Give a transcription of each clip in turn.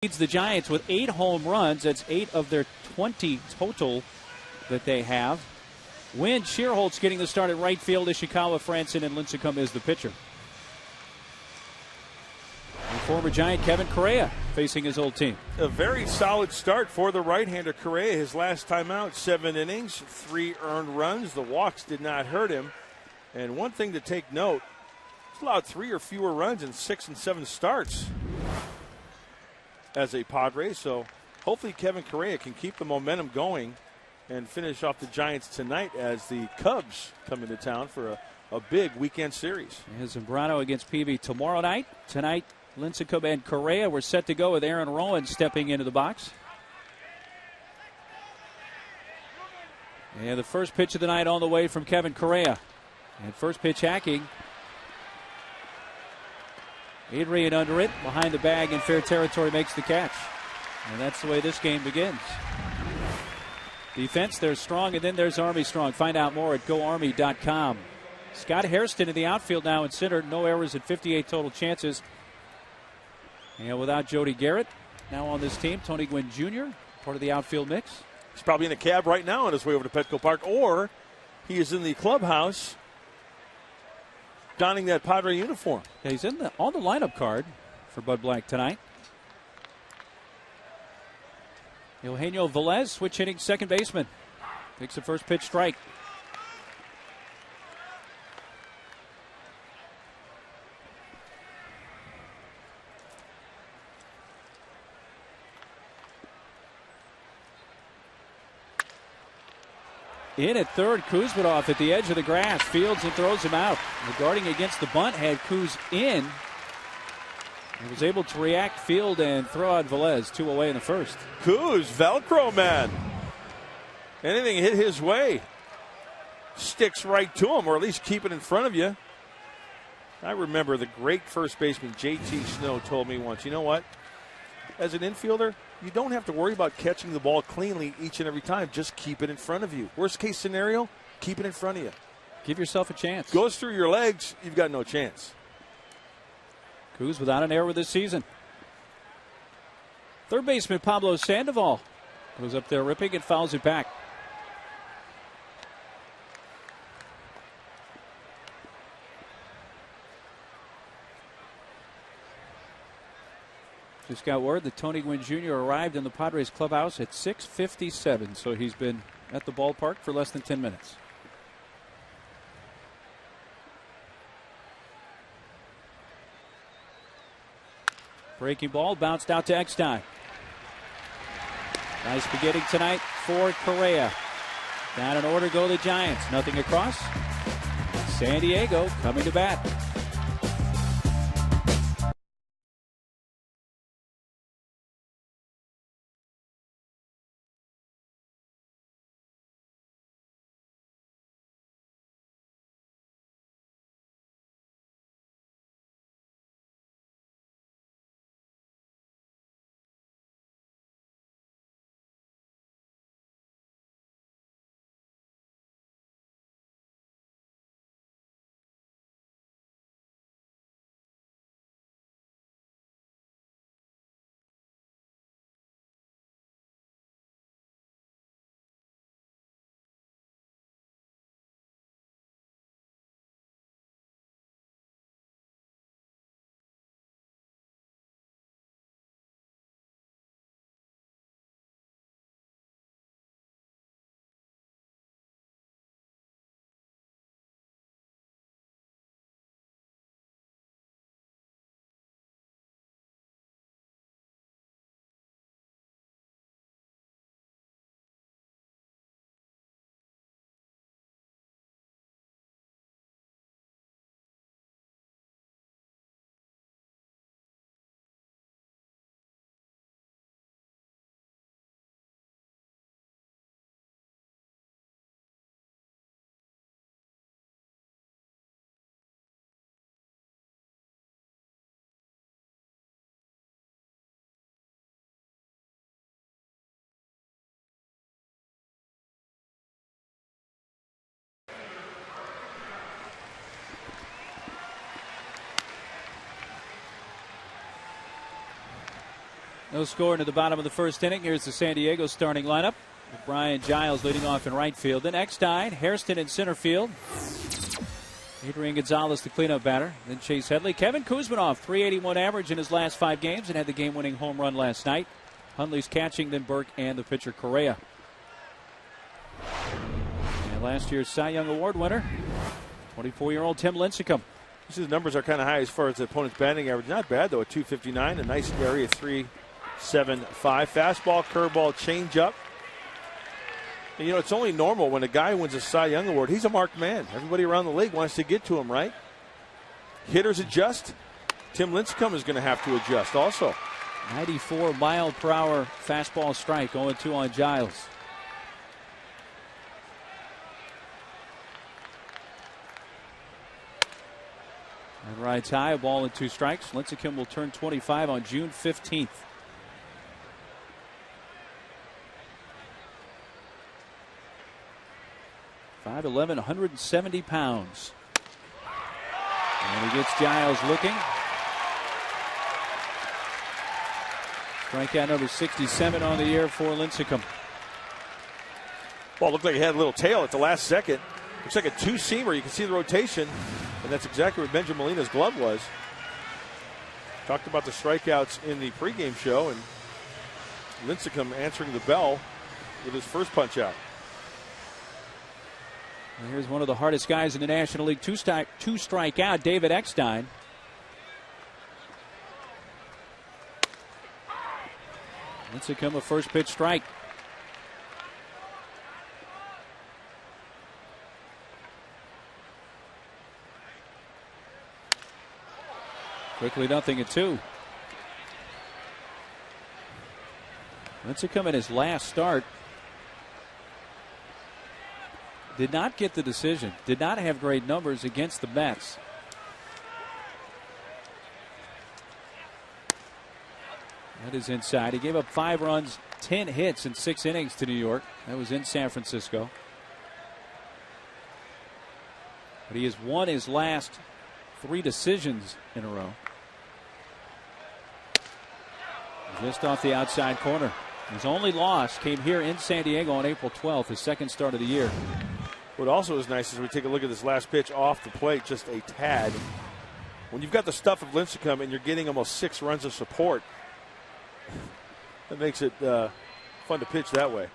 Leads the Giants with 8 home runs. That's 8 of their 20 total that they have. Wynn Shearholtz getting the start at right field. Ishikawa, Franson, and Lincecum is the pitcher. And former Giant Kevin Correa facing his old team. A very solid start for the right-hander Correa. His last time out, 7 innings, 3 earned runs. The walks did not hurt him. And one thing to take note, he's allowed 3 or fewer runs in 6 and 7 starts as a Padre. So hopefully Kevin Correa can keep the momentum going and finish off the Giants tonight as the Cubs come into town for a big weekend series. Here's Zambrano against Peavy tomorrow night. Tonight, Lincecum and Correa were set to go with Aaron Rowan stepping into the box. And the first pitch of the night on the way from Kevin Correa. And first pitch hacking. Adrian under it, behind the bag in fair territory, makes the catch. And that's the way this game begins. Defense, there's strong, and then there's Army strong. Find out more at GoArmy.com. Scott Hairston in the outfield now in center. No errors at 58 total chances. And without Jody Garrett, now on this team, Tony Gwynn Jr., part of the outfield mix. He's probably in a cab right now on his way over to Petco Park, or he is in the clubhouse donning that Padre uniform. Yeah, he's on the lineup card for Bud Black tonight. Eugenio Velez, switch hitting second baseman. Takes the first pitch strike. In at third, Kuzminov at the edge of the grass. Fields and throws him out. The guarding against the bunt had Kuz in. He was able to react, field, and throw out Velez. 2 away in the first. Kuz, Velcro man. Anything hit his way sticks right to him, or at least keep it in front of you. I remember the great first baseman J.T. Snow told me once, you know what? As an infielder, you don't have to worry about catching the ball cleanly each and every time. Just keep it in front of you. Worst case scenario, keep it in front of you. Give yourself a chance. Goes through your legs, you've got no chance. Kuz without an error this season. Third baseman Pablo Sandoval goes up there ripping and fouls it back. Just got word that Tony Gwynn Jr. arrived in the Padres clubhouse at 6:57, so he's been at the ballpark for less than 10 minutes. Breaking ball bounced out to Eckstein. Nice beginning tonight for Correa. Down in order go the Giants. Nothing across. San Diego coming to bat. No score into the bottom of the first inning. Here's the San Diego starting lineup. Brian Giles leading off in right field. Then Eckstein, Hairston in center field. Adrian Gonzalez, the cleanup batter. Then Chase Headley. Kevin Kuzminoff, .381 average in his last 5 games and had the game-winning home run last night. Hundley's catching, then Burke and the pitcher Correa. And last year's Cy Young Award winner, 24-year-old Tim Lincecum. His numbers are kind of high as far as the opponent's batting average. Not bad, though, at .259. A nice area, 3.75. Fastball, curveball, changeup. And, you know, it's only normal when a guy wins a Cy Young Award. He's a marked man. Everybody around the league wants to get to him, right? Hitters adjust. Tim Lincecum is going to have to adjust also. 94 mile per hour fastball strike, 0-2 on Giles. And rides high, a ball and 2 strikes. Lincecum will turn 25 on June 15th. .5'11", 170 pounds. And he gets Giles looking. Strikeout number 67 on the year for Lincecum. Ball looked like it had a little tail at the last second. Looks like a 2-seamer. You can see the rotation. And that's exactly what Benjamin Molina's glove was. Talked about the strikeouts in the pregame show, and Lincecum answering the bell with his first punch out. And here's one of the hardest guys in the National League to strike out, David Eckstein. Lincecum a first pitch strike. Quickly 0-2. Lincecum in his last start did not get the decision, did not have great numbers against the Mets. That is inside. He gave up 5 runs, 10 hits in 6 innings to New York. That was in San Francisco. But he has won his last 3 decisions in a row. Just off the outside corner. His only loss came here in San Diego on April 12th, his second start of the year. What also is nice is we take a look at this last pitch off the plate, just a tad. When you've got the stuff of Lincecum and you're getting almost 6 runs of support, that makes it fun to pitch that way.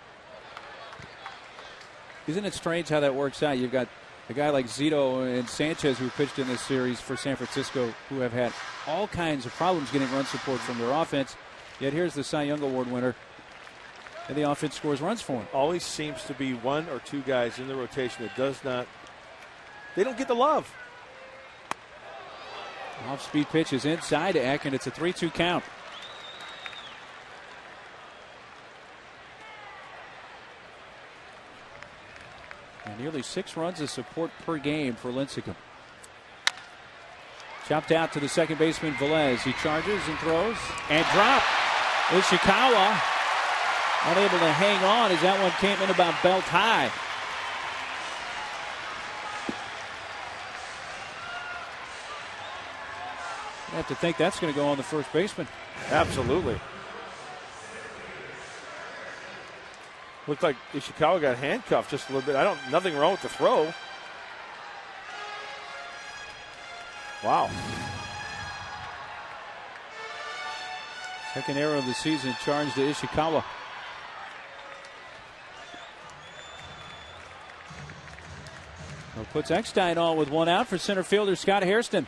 Isn't it strange how that works out? You've got a guy like Zito and Sanchez who pitched in this series for San Francisco who have had all kinds of problems getting run support from their offense. Yet here's the Cy Young Award winner, and the offense scores runs for him. Always seems to be 1 or 2 guys in the rotation that does not, they don't get the love. Off-speed pitch is inside to Eck, and it's a 3-2 count. And nearly 6 runs of support per game for Lincecum. Chopped out to the second baseman, Velez. He charges and throws and drop. Ishikawa unable to hang on as that one came in about belt high. You have to think that's going to go on the first baseman. Absolutely. Looked like Ishikawa got handcuffed just a little bit. Nothing wrong with the throw. Wow. Second error of the season charged to Ishikawa. Well, puts Eckstein on with 1 out for center fielder Scott Hairston.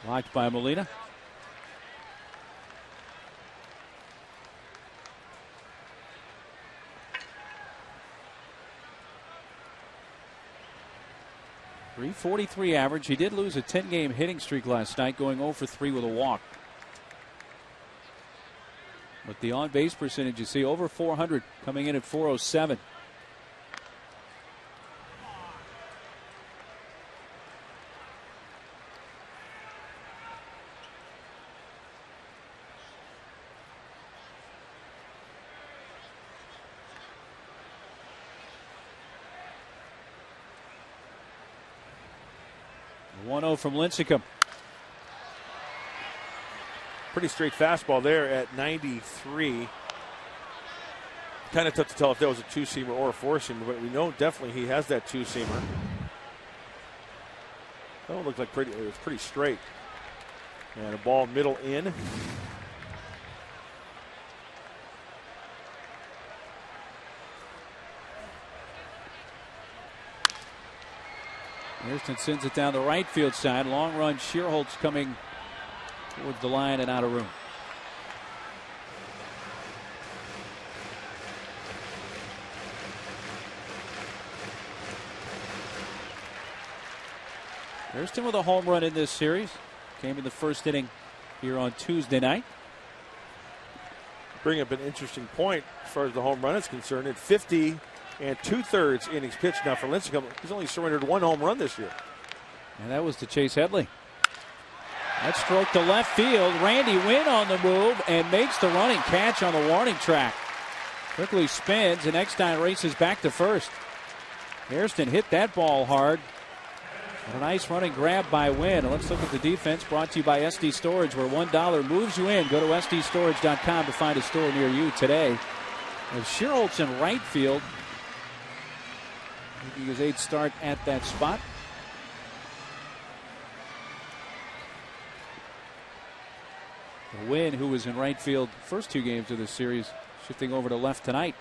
Blocked by Molina. .343 average. He did lose a 10-game hitting streak last night, going 0 for 3 with a walk. But the on-base percentage, you see, over 400, coming in at .407. 1-0 from Lincecum. Pretty straight fastball there at 93. Kind of tough to tell if that was a two-seamer or a four-seamer, but we know definitely he has that two-seamer. That one looked like it was pretty straight. And a ball middle in. Hairston sends it down the right field side. Long run, Shearholt's coming towards the line and out of room. Hairston with a home run in this series. Came in the first inning here on Tuesday night. Bring up an interesting point as far as the home run is concerned. At 50 2/3 innings pitched now for Lincecum. He's only surrendered one home run this year. And that was to Chase Headley. That stroke to left field. Randy Wynn on the move and makes the running catch on the warning track. Quickly spins and Eckstein races back to first. Hairston hit that ball hard. And a nice running grab by Wynn. Let's look at the defense, brought to you by SD Storage, where $1 moves you in. Go to sdstorage.com to find a store near you today. And Shearholt's in right field, making his 8th start at that spot. Wynn, who was in right field first 2 games of this series, shifting over to left tonight.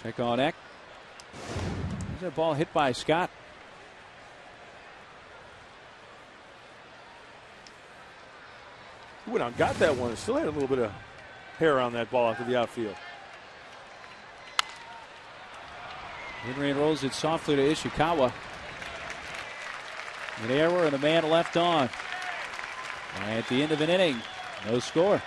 Check on Eck. There's that ball hit by Scott. He went out and got that one. Still had a little bit of hair on that ball out to the outfield. Henry rolls it softly to Ishikawa. An error and a man left on. At the end of an inning, no score.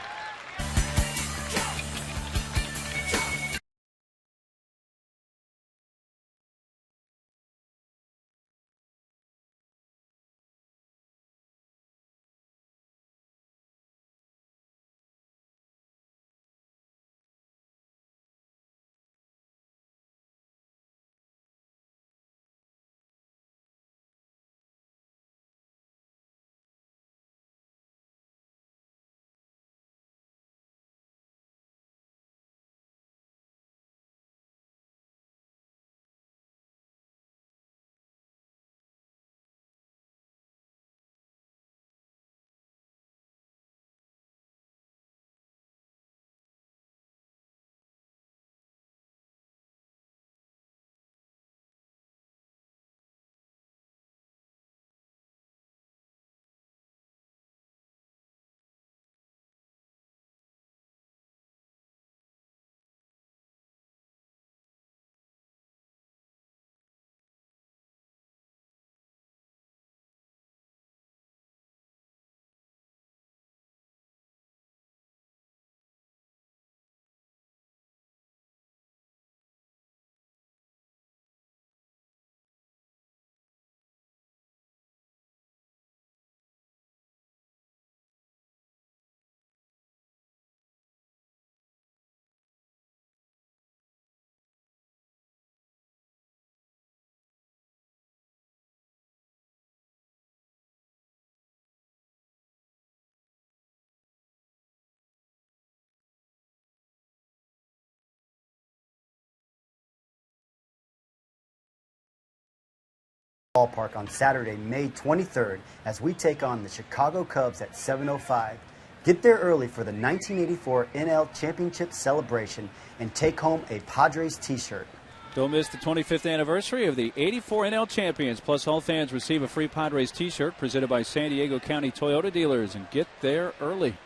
Ballpark on Saturday, May 23rd, as we take on the Chicago Cubs at 7:05. Get there early for the 1984 NL Championship celebration and take home a Padres t-shirt. Don't miss the 25th anniversary of the 84 NL champions. Plus, all fans receive a free Padres t-shirt presented by San Diego County Toyota dealers. And get there early.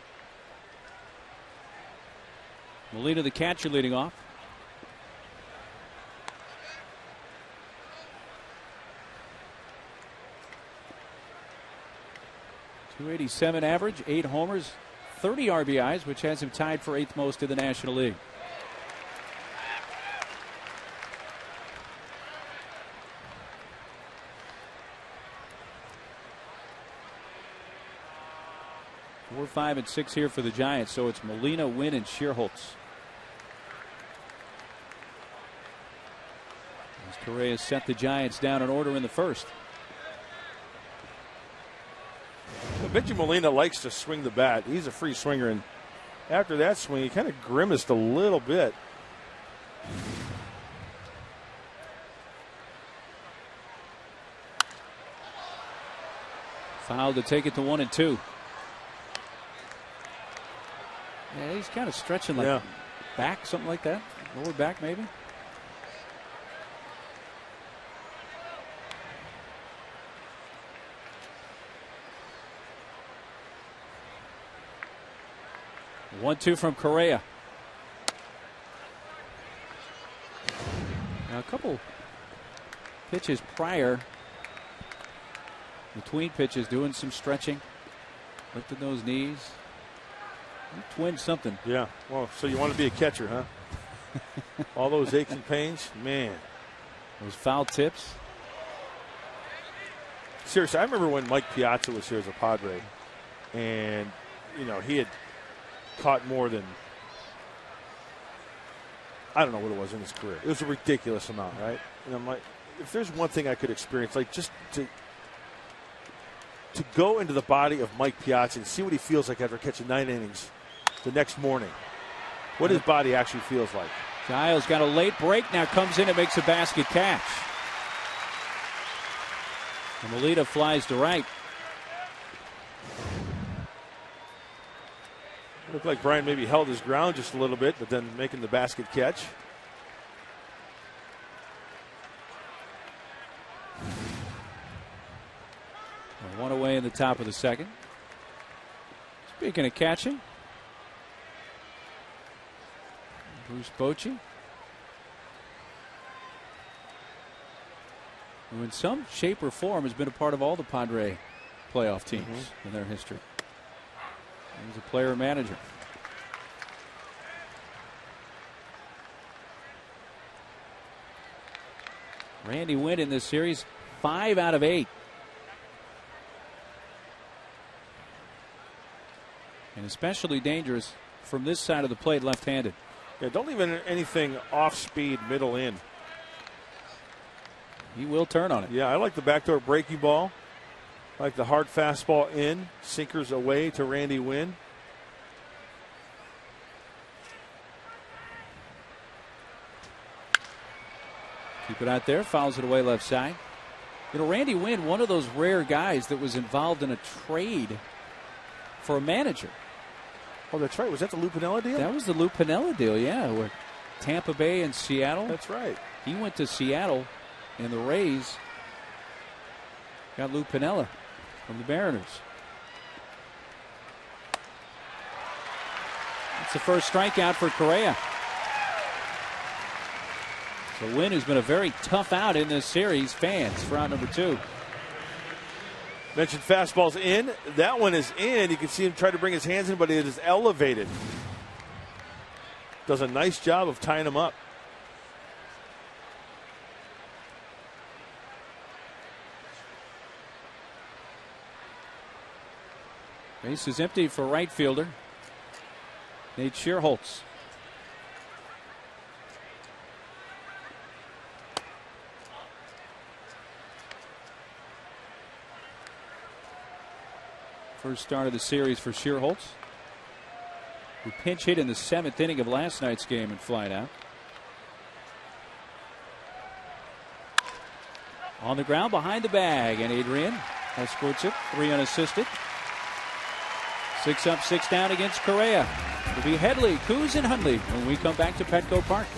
Molina, the catcher, leading off. .287 average, 8 homers, 30 RBIs, which has him tied for 8th most in the National League. We're 5 and 6 here for the Giants, so it's Molina, Wynn, and Shearholtz. As Correa set the Giants down in order in the first. Well, Benji Molina likes to swing the bat. He's a free swinger, and after that swing, he kind of grimaced a little bit. Foul to take it to 1-2. Yeah, he's kind of stretching like back, something like that. Lower back, maybe. One-two from Correa. Now a couple pitches prior, between pitches, doing some stretching, lifting those knees. Twin something. Yeah. Well, so you want to be a catcher, huh? All those aches and pains, man. Those foul tips. Seriously, I remember when Mike Piazza was here as a Padre, and he had caught more than, I don't know what it was in his career. It was a ridiculous amount, right? And I'm like, if there's one thing I could experience, like just to go into the body of Mike Piazza and see what he feels like after catching 9 innings the next morning, what his body actually feels like. Giles got a late break, now comes in and makes a basket catch. And Molina flies to right. Looked like Brian maybe held his ground just a little bit, but then making the basket catch. One away in the top of the second. Speaking of catching, Bruce Bochy, who in some shape or form has been a part of all the Padre playoff teams in their history. He's a player manager. Randy Wynn in this series, 5 out of 8. And especially dangerous from this side of the plate, left-handed. Yeah, don't leave anything off speed, middle in. He will turn on it. Yeah, I like the backdoor breaking ball. I like the hard fastball in, sinkers away to Randy Wynn. Keep it out there, fouls it away left side. Randy Wynn, one of those rare guys that was involved in a trade for a manager. Oh, that's right. Was that the Lou Piniella deal? That was the Lou Piniella deal, yeah. Where Tampa Bay and Seattle. That's right. He went to Seattle, and the Rays got Lou Piniella from the Mariners. That's the first strikeout for Correa. So Wynn has been a very tough out in this series. Fans for out number 2. Mentioned fastballs in. That one is in. You can see him try to bring his hands in, but it is elevated. Does a nice job of tying him up. Base is empty for right fielder Nate Shearholtz. First start of the series for Shearholtz, who pinch hit in the 7th inning of last night's game and flied out. On the ground behind the bag, and Adrian escorts it, 3 unassisted. 6 up, 6 down against Correa. It'll be Headley, Kuz, and Hundley when we come back to Petco Park.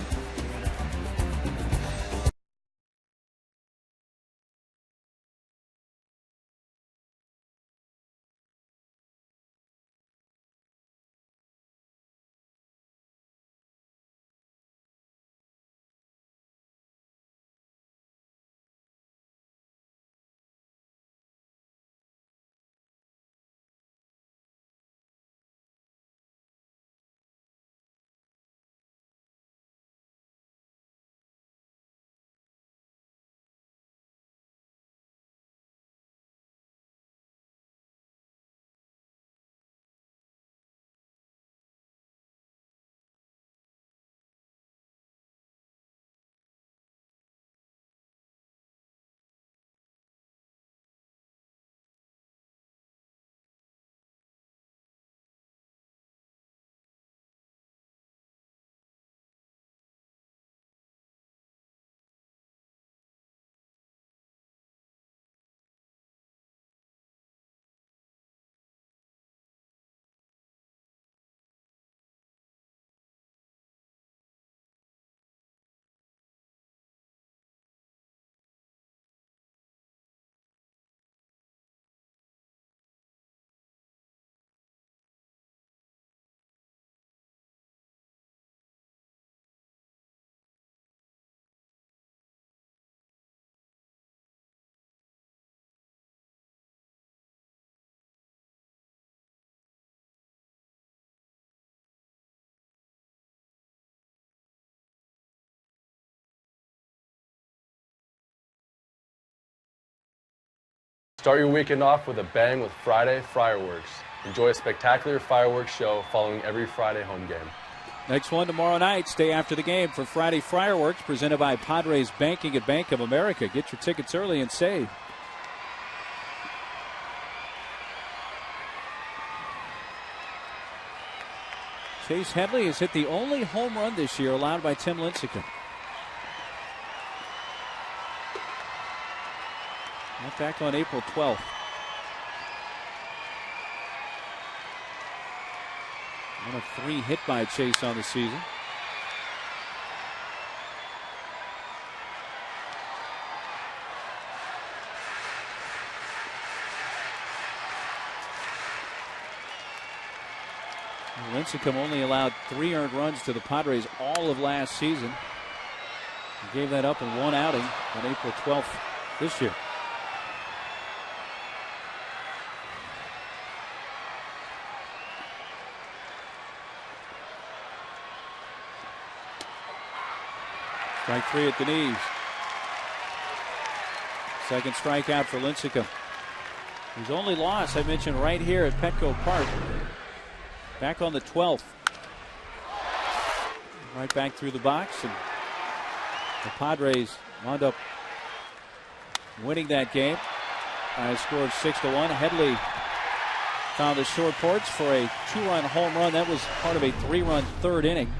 Start your weekend off with a bang with Friday Fireworks. Enjoy a spectacular fireworks show following every Friday home game. Next one tomorrow night. Stay after the game for Friday Fireworks, presented by Padres Banking at Bank of America. Get your tickets early and save. Chase Headley has hit the only home run this year allowed by Tim Lincecum. Not back on April 12th. One of 3 hit by Chase on the season. Lincecum only allowed 3 earned runs to the Padres all of last season. He gave that up in 1 outing on April 12th this year. Strike 3 at the knees. Second strikeout for Lincecum. His only loss, I mentioned, right here at Petco Park. Back on the 12th. Right back through the box. And the Padres wound up winning that game by a score of 6-1. Headley found the short porch for a 2-run home run. That was part of a 3-run third inning.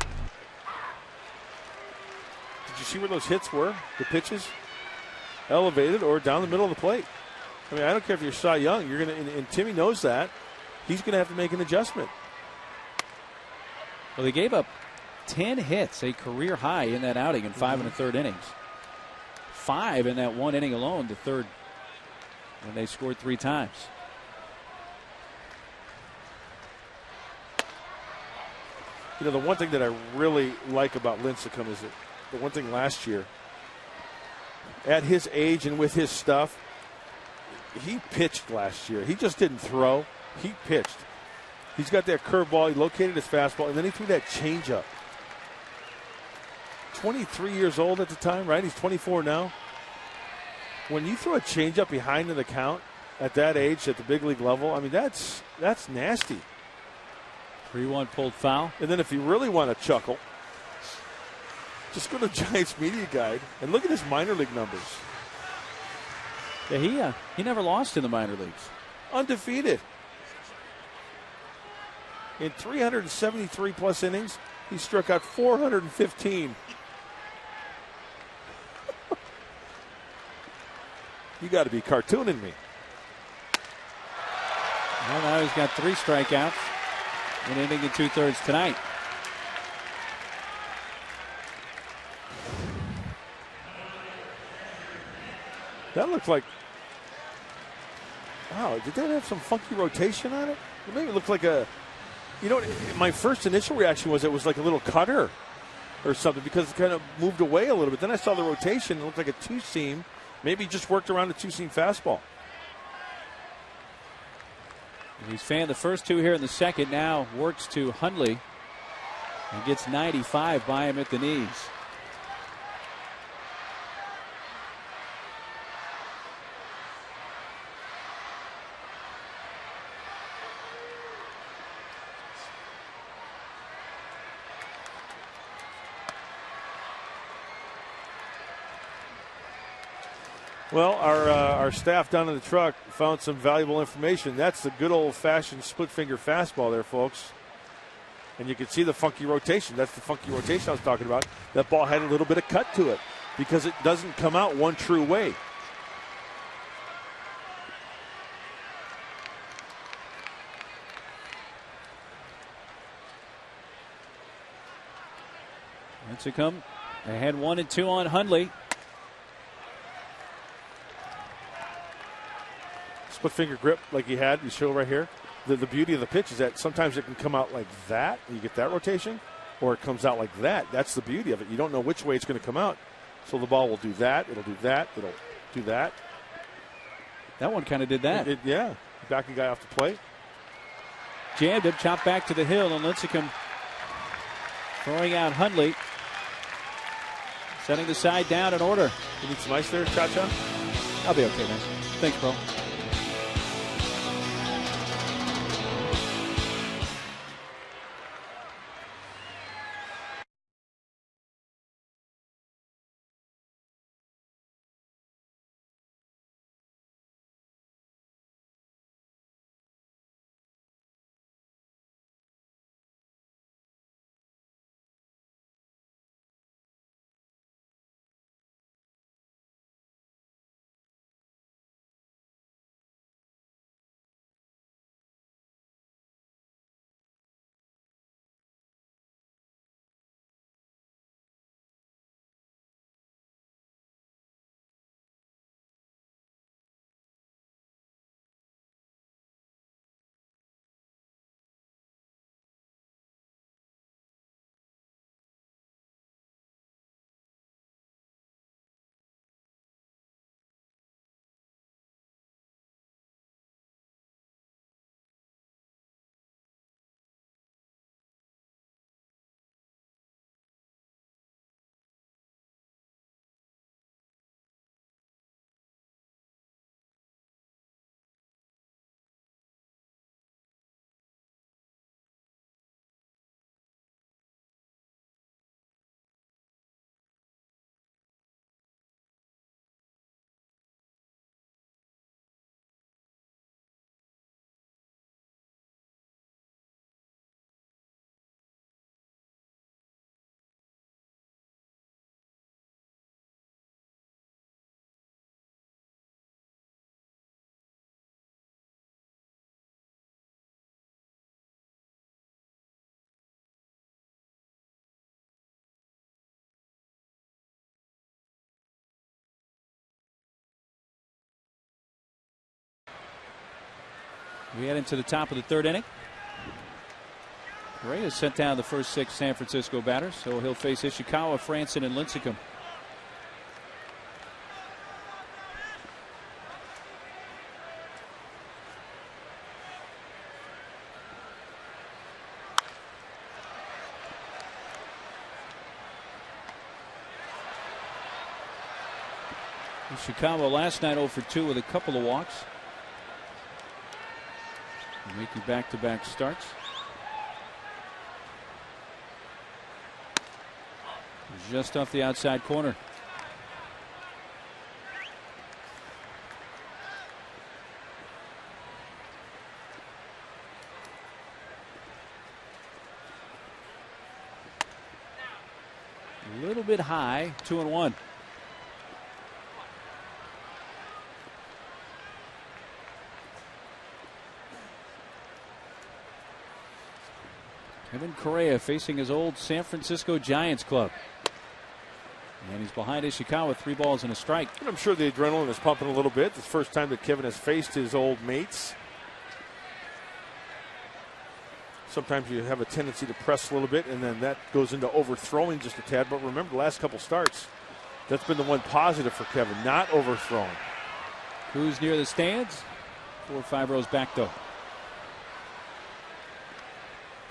Did you see where those hits were? The pitches? Elevated or down the middle of the plate. I mean, I don't care if you're Cy Young. You're gonna, and Timmy knows that. He's going to have to make an adjustment. Well, they gave up 10 hits, a career high in that outing in 5 1/3 innings. 5 in that 1 inning alone, the third, when they scored 3 times. You know, the one thing that I really like about Lincecum is that the one thing last year, at his age and with his stuff, he pitched last year. He just didn't throw. He pitched. He's got that curveball. He located his fastball, and then he threw that changeup. 23 years old at the time, right? He's 24 now. When you throw a changeup behind in the count at that age, at the big league level, I mean, that's nasty. 3-1 pulled foul. And then if you really want to chuckle, just go to Giants Media Guide and look at his minor league numbers. Yeah, he never lost in the minor leagues. Undefeated. In 373 plus innings, he struck out 415. You got to be cartooning me. Well, now he's got 3 strikeouts. An inning and 2/3 tonight. That looked like, wow, did that have some funky rotation on it? It made it look like a, you know, my first initial reaction was it was like a little cutter or something because it kind of moved away a little bit. Then I saw the rotation. It looked like a 2-seam. Maybe he just worked around a 2-seam fastball. He's fanned the first 2 here in the second. Now works to Hundley and gets 95 by him at the knees. Well, our staff down in the truck found some valuable information. That's the good old-fashioned split-finger fastball there, folks. And you can see the funky rotation. That's the funky rotation I was talking about. That ball had a little bit of cut to it because it doesn't come out one true way. Lincecum ahead 1-2 on Hundley. Split finger grip like he had, you show right here. The beauty of the pitch is that sometimes it can come out like that, you get that rotation, or it comes out like that. That's the beauty of it. You don't know which way it's going to come out. So the ball will do that, it'll do that, it'll do that. That one kind of did that. Yeah, back a guy off the plate. Jammed him, chopped back to the hill, and Lincecum throwing out Hundley. Setting the side down in order. You need some ice there, Cha-Cha? I'll be okay, man. Thanks, bro. We head into the top of the third inning. Correa sent down the first 6 San Francisco batters, so he'll face Ishikawa, Franson, and Lincecum. Ishikawa last night 0 for 2 with a couple of walks. Making back-to-back starts. Just off the outside corner. A little bit high, 2-1. Kevin Correa facing his old San Francisco Giants club. And he's behind Ishikawa, 3 balls and a strike. And I'm sure the adrenaline is pumping a little bit. It's the first time that Kevin has faced his old mates. Sometimes you have a tendency to press a little bit, and then that goes into overthrowing just a tad. But remember, the last couple starts, that's been the one positive for Kevin, not overthrowing. Who's near the stands? 4 or 5 rows back, though.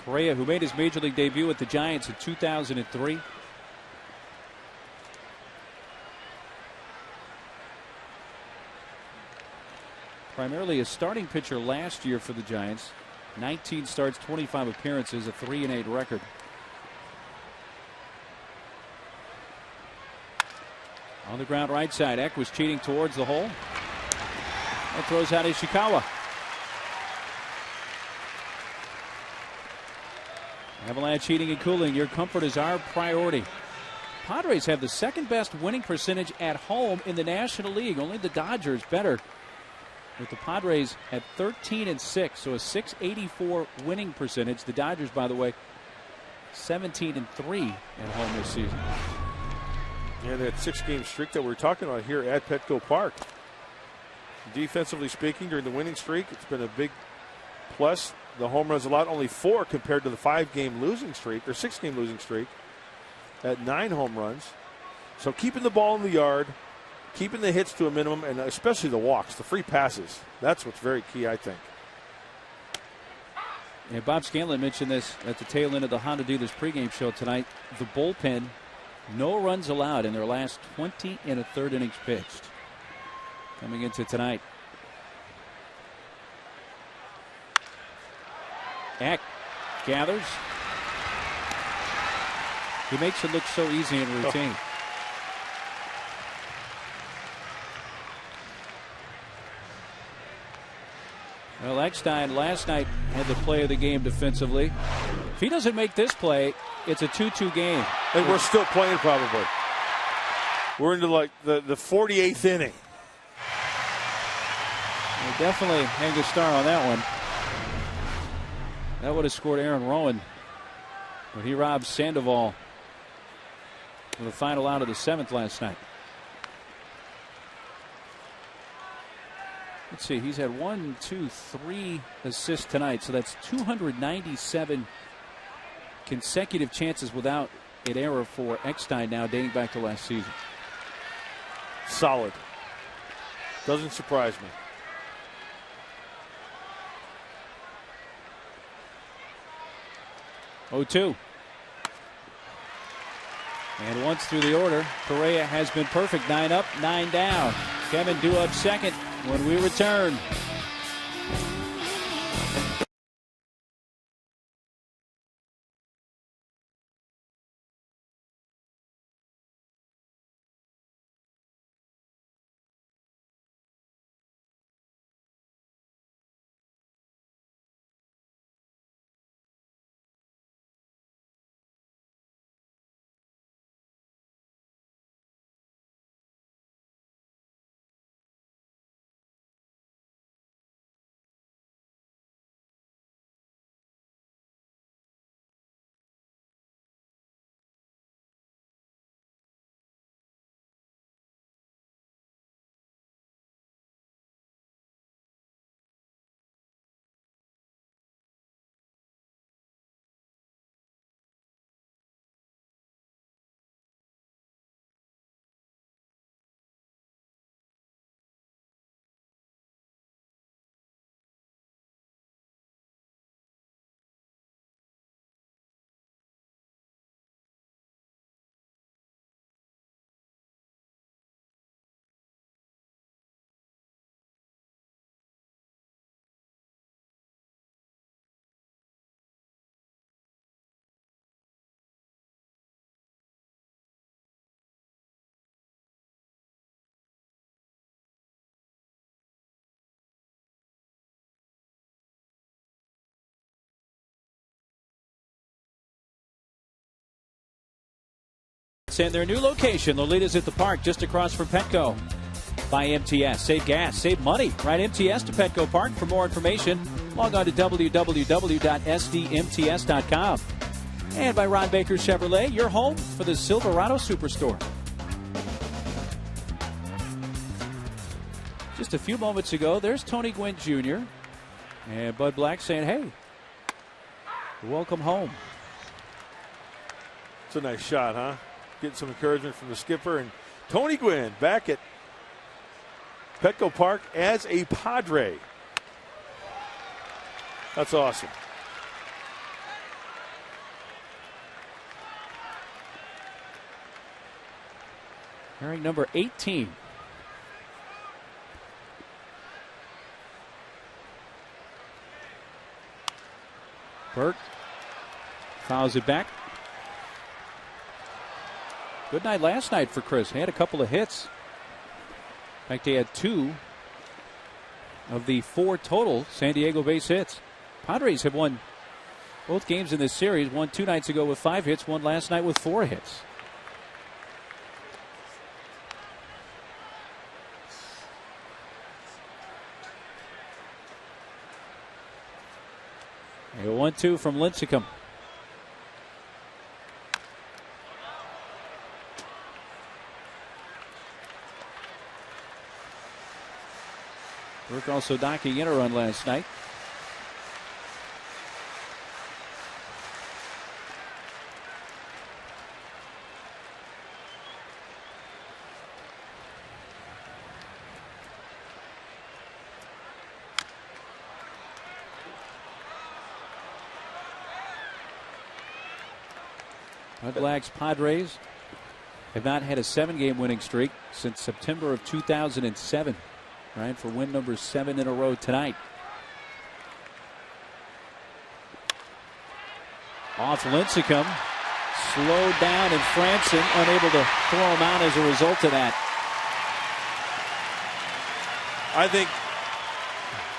Correa, who made his major league debut with the Giants in 2003. Primarily a starting pitcher last year for the Giants. 19 starts, 25 appearances, a 3-8 record. On the ground right side, Eck was cheating towards the hole. That throws out Ishikawa. Avalanche Heating and Cooling, your comfort is our priority. Padres have the second best winning percentage at home in the National League. Only the Dodgers better, with the Padres at 13-6, so a .684 winning percentage. The Dodgers, by the way, 17-3 at home this season. Yeah, that 6-game streak that we're talking about here at Petco Park. Defensively speaking, during the winning streak, it's been a big plus. The home runs allowed, only 4 compared to the 5-game losing streak, or 6-game losing streak at 9 home runs. So keeping the ball in the yard, keeping the hits to a minimum, and especially the walks, the free passes. That's what's very key, I think. And Bob Scanlon mentioned this at the tail end of the Honda Dealers pregame show tonight. The bullpen, no runs allowed in their last 20 1/3 innings pitched. Coming into tonight. Eck gathers. He makes it look so easy and routine. Well, Eckstein last night had the play of the game defensively. If he doesn't make this play, it's a 2-2 game. And we're still playing probably. We're into like the 48th inning. We'll definitely hang a star on that one. That would have scored Aaron Rowan, but he robbed Sandoval for the final out of the 7th last night. Let's see, he's had 1, 2, 3 assists tonight, so that's 297 consecutive chances without an error for Eckstein now, dating back to last season. Solid. Doesn't surprise me. 0-2. And once through the order, Correa has been perfect. 9 up, 9 down. Kevin due up second when we return. Mets and their new location, Lolita's at the Park, just across from Petco. By MTS. Save gas, save money. Ride MTS to Petco Park. For more information, log on to www.sdmts.com. And by Ron Baker Chevrolet, your home for the Silverado Superstore. Just a few moments ago, there's Tony Gwynn Jr. and Bud Black saying, hey, welcome home. It's a nice shot, huh? Getting some encouragement from the skipper. And Tony Gwynn back at Petco Park as a Padre. That's awesome. Wearing number 18. Burke fouls it back. Good night last night for Chris. He had a couple of hits. In fact, he had 2 of the 4 total San Diego base hits. Padres have won both games in this series. Won 2 nights ago with 5 hits. Won last night with 4 hits. A 1-2 from Lincecum. Burke also knocking in a run last night. Black's Padres have not had a 7-game winning streak since September of 2007. Right, for win number 7 in a row tonight. Off Lincecum. Slowed down, and Franson unable to throw him out as a result of that. I think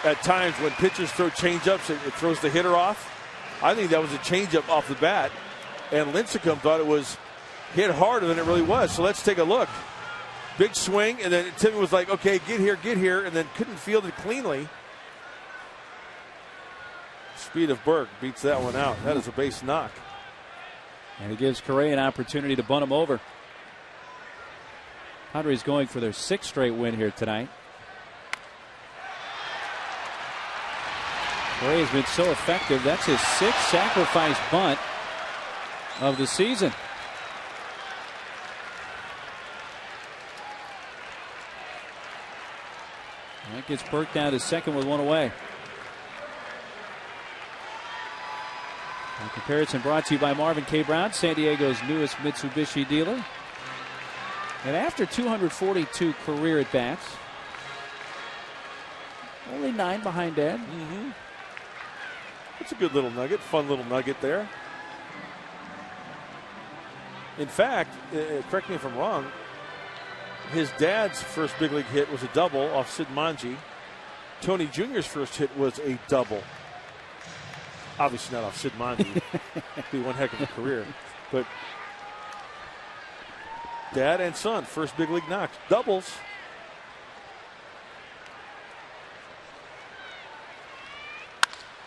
at times when pitchers throw changeups, it throws the hitter off. I think that was a changeup off the bat, and Lincecum thought it was hit harder than it really was. So let's take a look. Big swing, and then Timmy was like, okay, get here, and then couldn't field it cleanly. Speed of Burke beats that one out. That is a base knock. And it gives Correa an opportunity to bunt him over. Padres going for their 6th straight win here tonight. Correa's been so effective. That's his 6th sacrifice bunt of the season. That gets Burke down to 2nd with 1 away. A comparison brought to you by Marvin K. Brown, San Diego's newest Mitsubishi dealer. And after 242 career at-bats, only 9 behind Dad. That's a good little nugget, fun little nugget there. In fact, correct me if I'm wrong, his dad's first big league hit was a double off Sid Manji. Tony Jr.'s first hit was a double. Obviously not off Sid Manji. It'd be one heck of a career. But dad and son, first big league knocks. Doubles.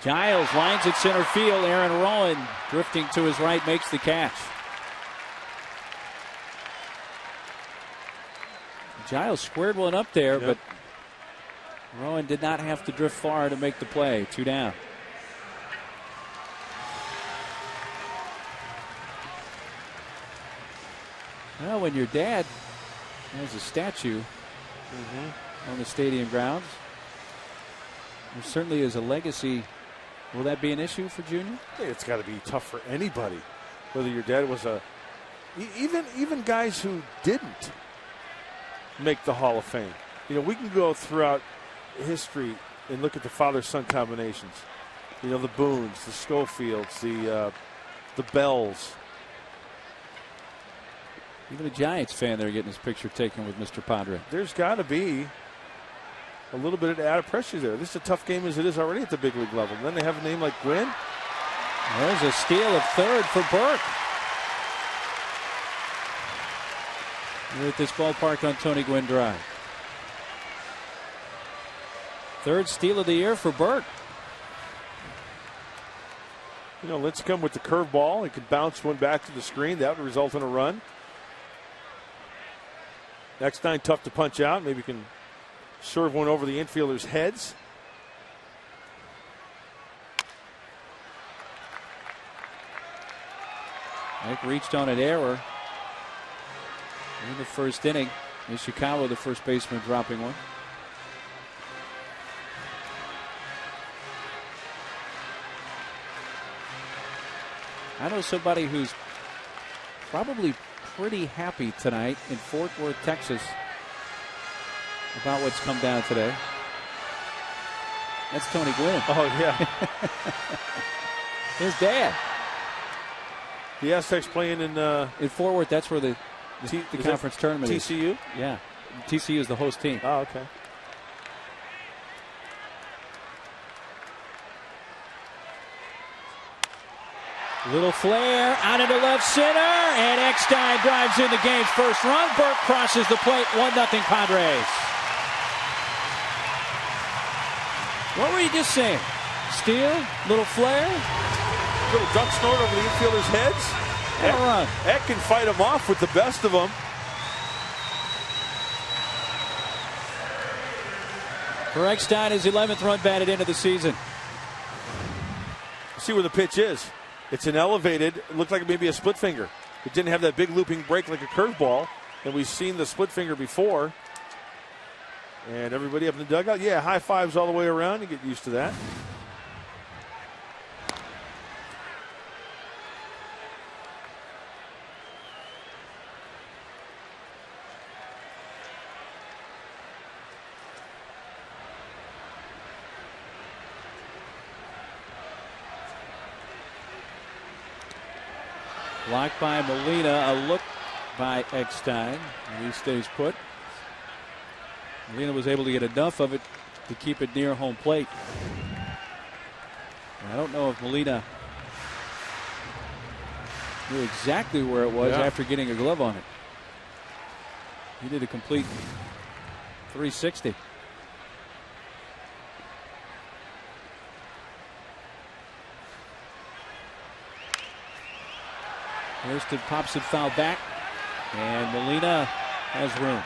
Giles lines at center field. Aaron Rowan drifting to his right makes the catch. Giles squared one up there, but Rowan did not have to drift far to make the play. 2 down. Well, when your dad has a statue on the stadium grounds, there certainly is a legacy. Will that be an issue for Junior? It's got to be tough for anybody, whether your dad was even guys who didn't make the Hall of Fame. You know, we can go throughout history and look at the father-son combinations. You know, the Boones, the Schofields, the Bells. Even a Giants fan there getting his picture taken with Mr. Padre. There's got to be a little bit of added pressure there. This is a tough game as it is already at the big league level. And then they have a name like Gwynn. There's a steal of 3rd for Burke. We're at this ballpark on Tony Gwynn Drive. Third steal of the year for Burt. You know, Lincecum with the curveball. He could bounce one back to the screen. That would result in a run. Eckstein tough to punch out. Maybe can serve one over the infielders' heads. Mike reached on an error in the first inning. Ishikawa, the first baseman, dropping one. I know somebody who's probably pretty happy tonight in Fort Worth, Texas, about what's come down today. That's Tony Gwynn. Oh, yeah. His dad. The Aztecs playing in Fort Worth. That's where the conference tournament is. TCU? Yeah. TCU is the host team. Oh, okay. Little flare out into left center, and Eckstein drives in the game's first run. Burt crosses the plate, 1-0 Padres. What were you just saying? Steal, little flare? Little duck snort over the infielders' heads. And a run. Eck can fight them off with the best of them. For Eckstein, his 11th run batted into the season. See where the pitch is. It's an elevated, it looked like maybe a split finger. It didn't have that big looping break like a curveball. And we've seen the split finger before. And everybody up in the dugout, yeah, high fives all the way around. You get used to that. Blocked by Molina, a look by Eckstein, and he stays put. Molina was able to get enough of it to keep it near home plate. And I don't know if Molina knew exactly where it was after getting a glove on it. He did a complete 360. Hairston pops it foul back, and Molina has room.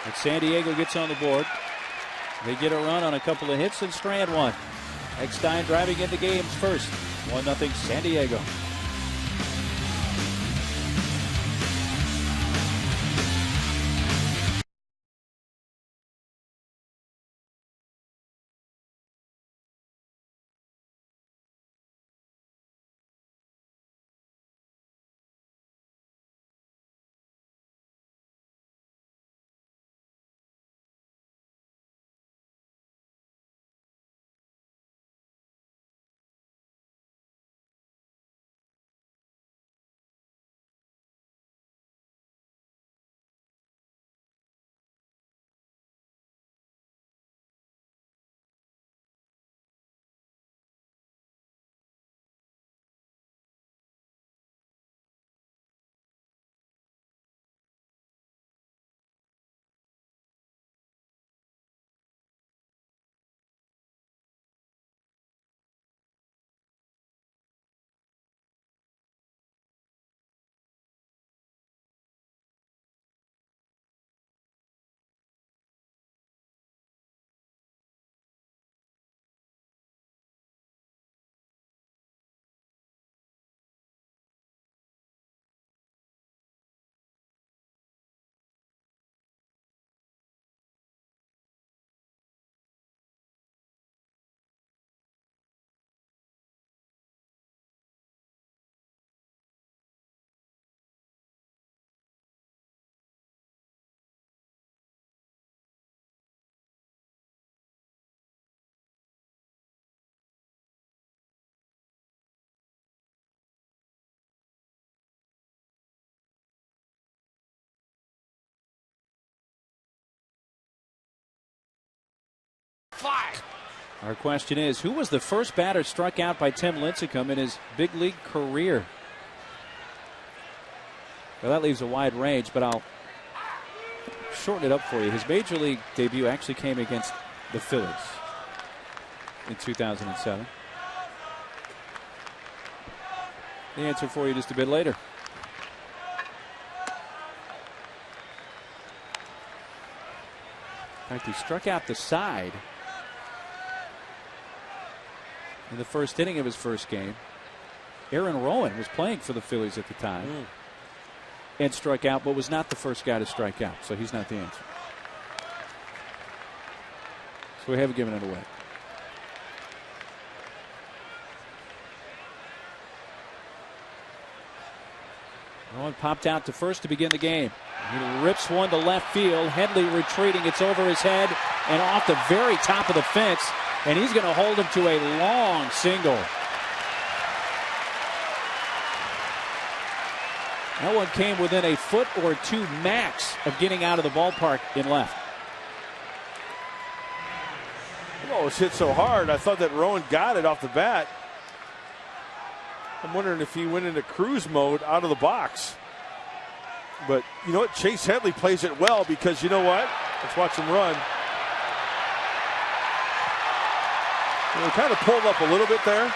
But San Diego gets on the board. They get a run on a couple of hits and strand one. Eckstein driving in the game's first. 1-0 San Diego. Our question is, who was the first batter struck out by Tim Lincecum in his big league career? Well, that leaves a wide range, but I'll shorten it up for you. His major league debut actually came against the Phillies in 2007. The answer for you just a bit later. In fact, he struck out the side in the first inning of his first game. Aaron Rowan was playing for the Phillies at the time and struck out, but was not the first guy to strike out, so he's not the answer. So we haven't given it away. Rowan popped out to first to begin the game. He rips one to left field. Headley retreating. It's over his head and off the very top of the fence. And he's going to hold him to a long single. That one came within a foot or two max of getting out of the ballpark in left. Oh, it was hit so hard. I thought that Rowan got it off the bat. I'm wondering if he went into cruise mode out of the box. But you know what? Chase Headley plays it well because you know what? Let's watch him run. He kind of pulled up a little bit there.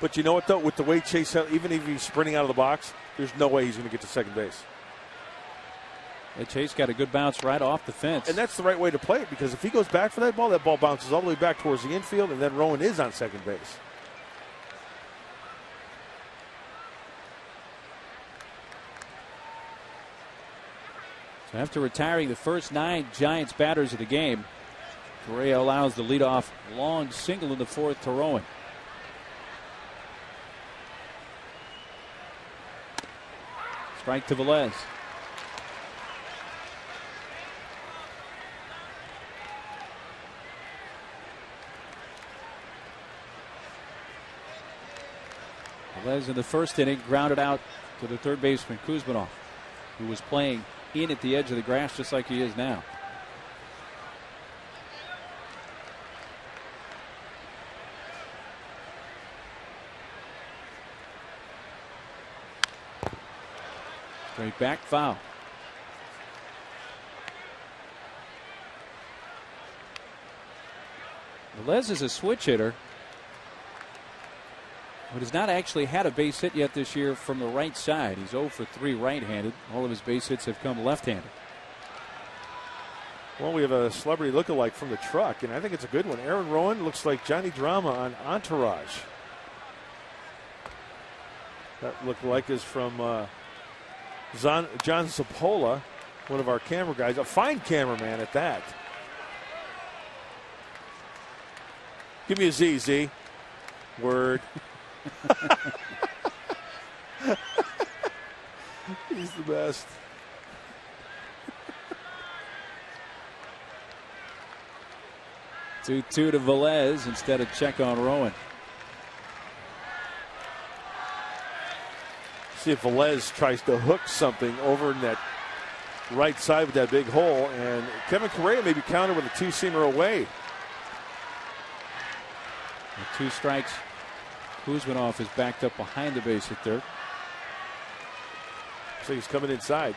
But you know what, though? With the way Chase Headley, even if he's sprinting out of the box, there's no way he's going to get to second base. And Chase got a good bounce right off the fence. And that's the right way to play it because if he goes back for that ball bounces all the way back towards the infield, and then Rowan is on second base. So after retiring the first 9 Giants batters of the game, Correa allows the leadoff long single in the fourth to Rowan. Strike to Velez. Velez in the first inning grounded out to the third baseman Kuzminoff, who was playing in at the edge of the grass just like he is now. Straight back, foul. Velez is a switch hitter, but has not actually had a base hit yet this year from the right side. He's 0 for 3 right-handed. All of his base hits have come left-handed. Well, we have a celebrity lookalike from the truck, and I think it's a good one. Aaron Rowan looks like Johnny Drama on Entourage. That lookalike is from John Zapola, one of our camera guys, a fine cameraman at that. Give me a Z, Z. Word. He's the best. Two to Velez instead of check on Rowan. See if Velez tries to hook something over in that right side with that big hole, and Kevin Correa may be countered with a two-seamer away. With 2 strikes, Kuzminoff is backed up behind the base at third. So he's coming inside.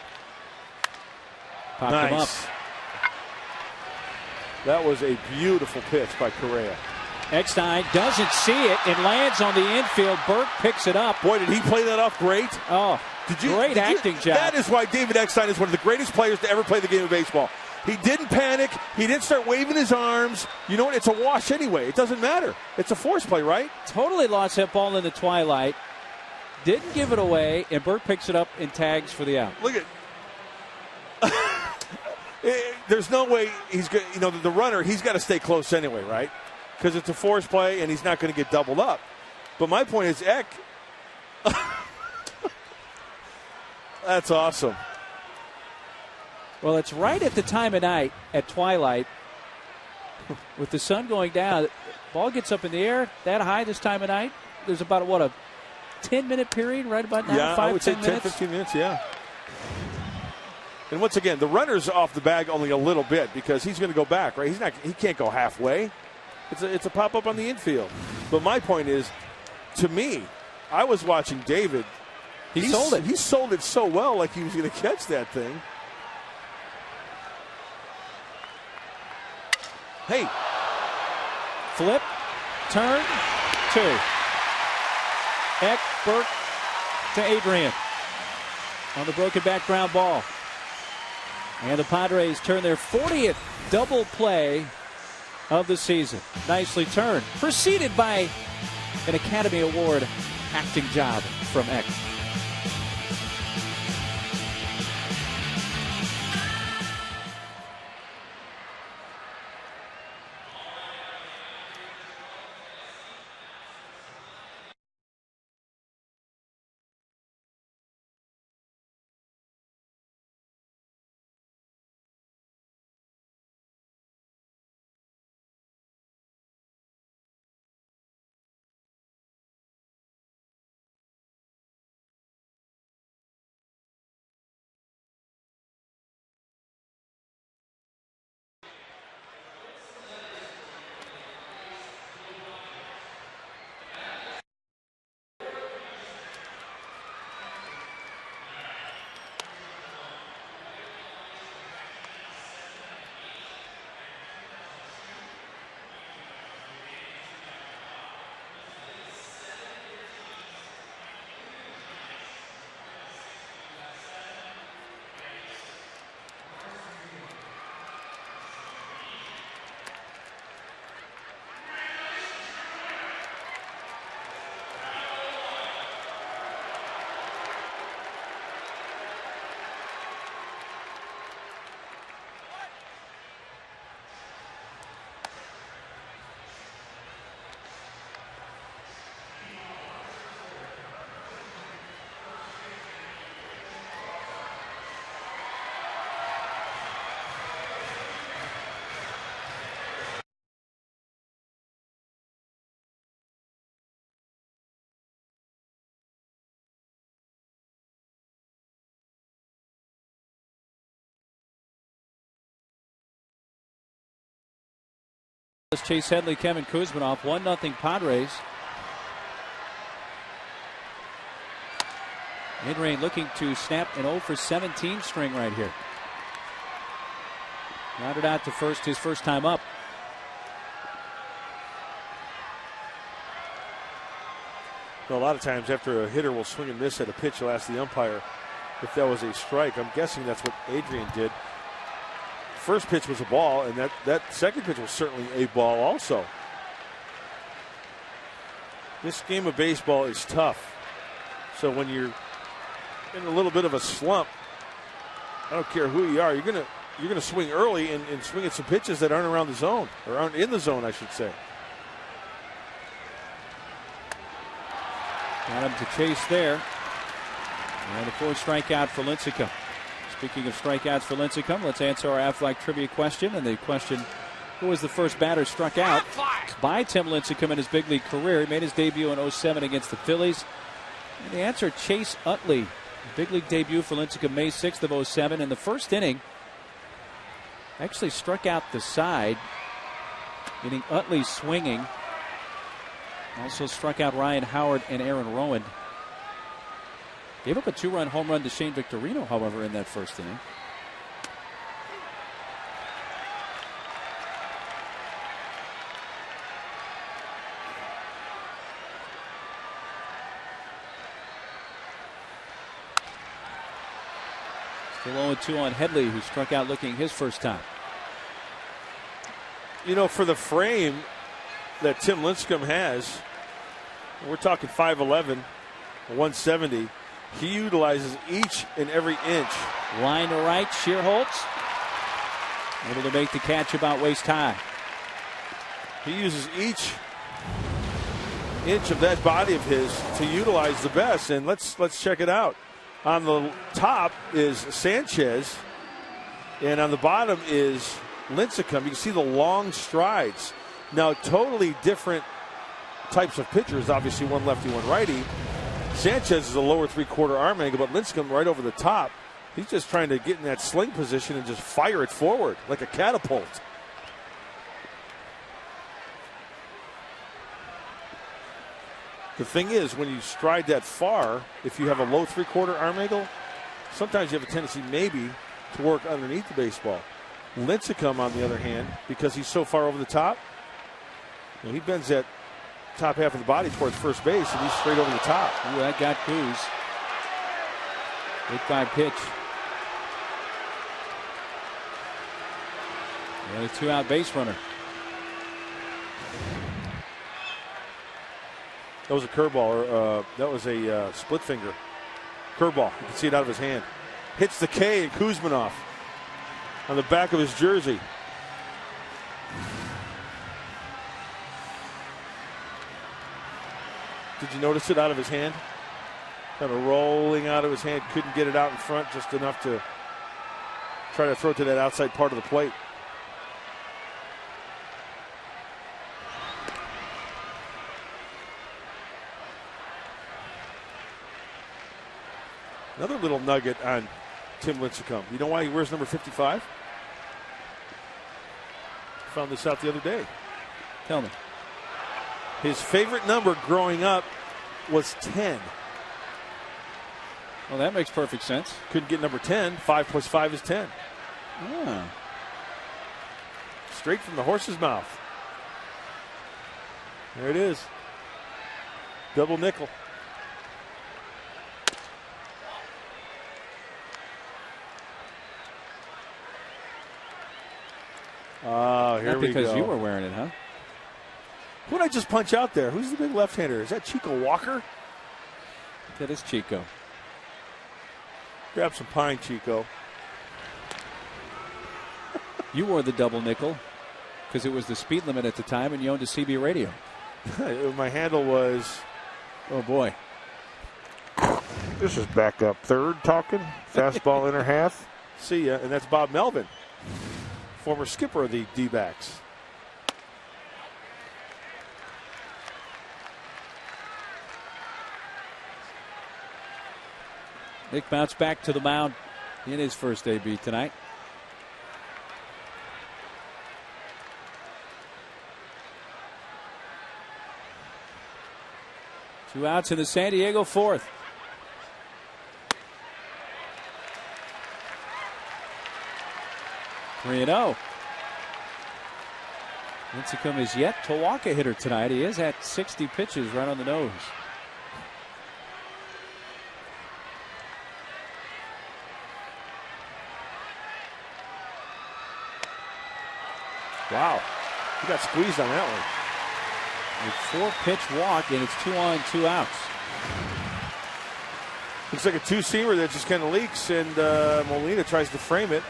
Popped him up. That was a beautiful pitch by Correa. Eckstein doesn't see it and lands on the infield. Burke picks it up. Boy, did he play that off great. Oh, great acting job. That is why David Eckstein is one of the greatest players to ever play the game of baseball. He didn't panic. He didn't start waving his arms. You know what? It's a wash anyway. It doesn't matter. It's a force play, right? Totally lost that ball in the twilight. Didn't give it away, and Burke picks it up and tags for the out. Look at. There's no way he's going. You know, the runner. He's got to stay close anyway, right? Because it's a force play, and he's not going to get doubled up. But my point is, Eck. That's awesome. Well, it's right at the time of night at twilight with the sun going down. Ball gets up in the air that high this time of night. There's about, what, a 10-minute period right about now? Yeah, 5, I would say 10 10, minutes? 15 minutes, yeah. And once again, the runner's off the bag only a little bit because he's going to go back, right? He can't go halfway. It's a pop-up on the infield. But my point is, to me, I was watching David He sold it. He sold it so well, like he was going to catch that thing. Hey. Flip, turn, 2. Eck, Burke to Adrian on the broken back ground ball. And the Padres turn their 40th double play of the season. Nicely turned. Preceded by an Academy Award acting job from Eck. Chase Headley, Kevin Kuzminoff, 1-0 Padres. Adrian looking to snap an 0 for 17 string right here. Rounded out to first, his first time up. Well, a lot of times after a hitter will swing and miss at a pitch, he'll ask the umpire if that was a strike. I'm guessing that's what Adrian did. First pitch was a ball, and that second pitch was certainly a ball also. This game of baseball is tough. So when you're in a little bit of a slump, I don't care who you are, you're gonna swing early and swing at some pitches that aren't around the zone, or aren't in the zone, I should say. Got him to chase there. And a 4th strikeout for Lincecum. Speaking of strikeouts for Lincecum, let's answer our Aflac trivia question. And the question, who was the first batter struck out by Tim Lincecum in his big league career? He made his debut in 07 against the Phillies. And the answer, Chase Utley. Big league debut for Lincecum May 6th of 07. In the first inning, actually struck out the side, getting Utley swinging. Also struck out Ryan Howard and Aaron Rowan. Gave up a 2-run home run to Shane Victorino, however, in that first inning. Still 0-2 on Headley, who struck out looking his first time. You know, for the frame that Tim Lincecum has, we're talking 5'11", 170. He utilizes each and every inch. Line to right, Shearholtz able to make the catch about waist high. He uses each inch of that body of his to utilize the best, and let's check it out. On the top is Sanchez, and on the bottom is Lincecum. You can see the long strides. Now, totally different types of pitchers. Obviously, one lefty, one righty. Sanchez is a lower 3/4 arm angle, but Lincecum right over the top. He's just trying to get in that sling position and just fire it forward like a catapult. The thing is, when you stride that far, if you have a low three-quarter arm angle, sometimes you have a tendency maybe to work underneath the baseball. Lincecum, on the other hand, because he's so far over the top, he bends that top half of the body towards first base, and he's straight over the top. Ooh, that got Coos. 8-5 pitch. And a 2-out base runner. That was a curveball, or that was a split finger curveball. You can see it out of his hand. Hits the K and Kuzmanov on the back of his jersey. Did you notice it out of his hand? Kind of rolling out of his hand. Couldn't get it out in front just enough to try to throw it to that outside part of the plate. Another little nugget on Tim Lincecum. You know why he wears number 55? Found this out the other day. Tell me. His favorite number growing up was 10. Well, that makes perfect sense. Couldn't get number 10. 5 plus 5 is 10. Ah. Straight from the horse's mouth. There it is. Double nickel. Oh, here Not we go. because you were wearing it, huh? Who did I just punch out there? Who's the big left-hander? Is that Chico Walker? That is Chico. Grab some pine, Chico. You wore the double nickel because it was the speed limit at the time and you owned a CB radio. My handle was... Oh, boy. This is back up third talking. Fastball inner half. See ya. And that's Bob Melvin, former skipper of the D-backs. Nick bounced back to the mound in his first AB tonight. Two outs in the San Diego fourth. Three and 0. Lincecum is yet to walk a hitter tonight. He is at 60 pitches right on the nose. Wow. He got squeezed on that one. A 4-pitch walk, and it's 2 on, 2 outs. Looks like a two-seamer that just kind of leaks, and Molina tries to frame it.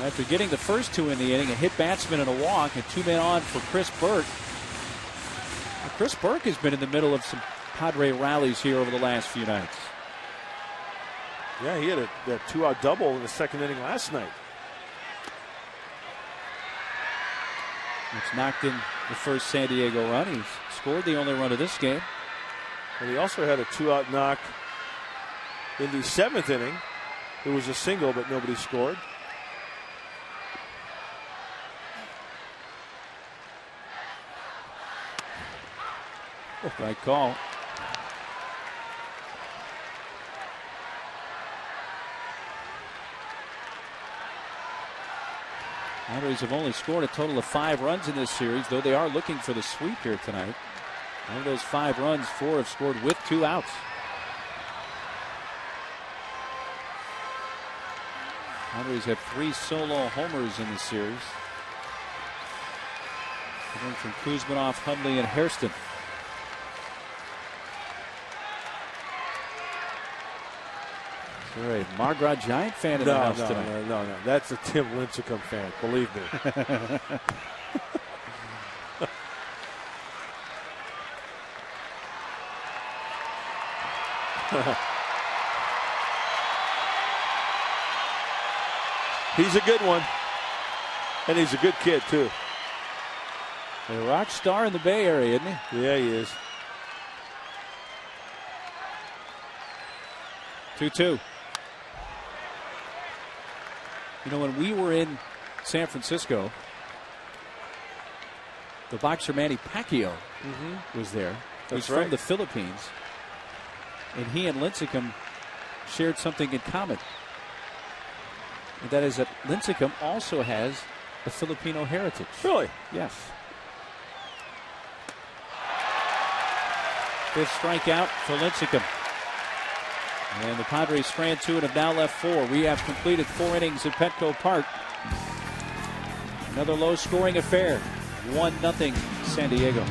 After getting the first two in the inning, a hit batsman and a walk, and 2 men on for Chris Burke. Well, Chris Burke has been in the middle of some Padre rallies here over the last few nights. Yeah, he had a 2-out double in the second inning last night. It's knocked in the first San Diego run. He's scored the only run of this game. And he also had a 2-out knock in the 7th inning. It was a single, but nobody scored. Right call. Padres have only scored a total of 5 runs in this series, though they are looking for the sweep here tonight. One of those 5 runs, 4 have scored with 2 outs. Padres have 3 solo homers in this series. One from Kuzmanov, Headley, and Hairston. Is there a Margaret Giant fan in the house tonight? No. That's a Tim Lincecum fan, believe me. He's a good one. And he's a good kid, too. A rock star in the Bay Area, isn't he? Yeah, he is. 2-2. You know, when we were in San Francisco, the boxer Manny Pacquiao was there. He's from the Philippines. And he and Lincecum shared something in common. And that is that Lincecum also has a Filipino heritage. Really? Yes. 5th strikeout for Lincecum. And the Padres strand 2 and have now left 4. We have completed 4 innings at Petco Park. Another low-scoring affair. 1-0 San Diego.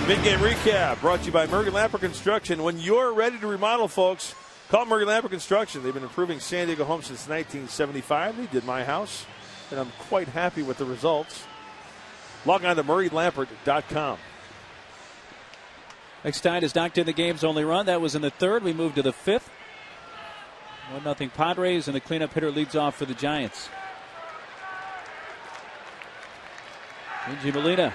Mid-game recap brought to you by Murray Lamper Construction. When you're ready to remodel, folks, call Murray Lamper Construction. They've been improving San Diego homes since 1975. They did my house, and I'm quite happy with the results. Log on to murraylampert.com. Eckstein has knocked in the game's only run. That was in the 3rd. We move to the 5th. 1-0 Padres, and the cleanup hitter leads off for the Giants. Benji Molina.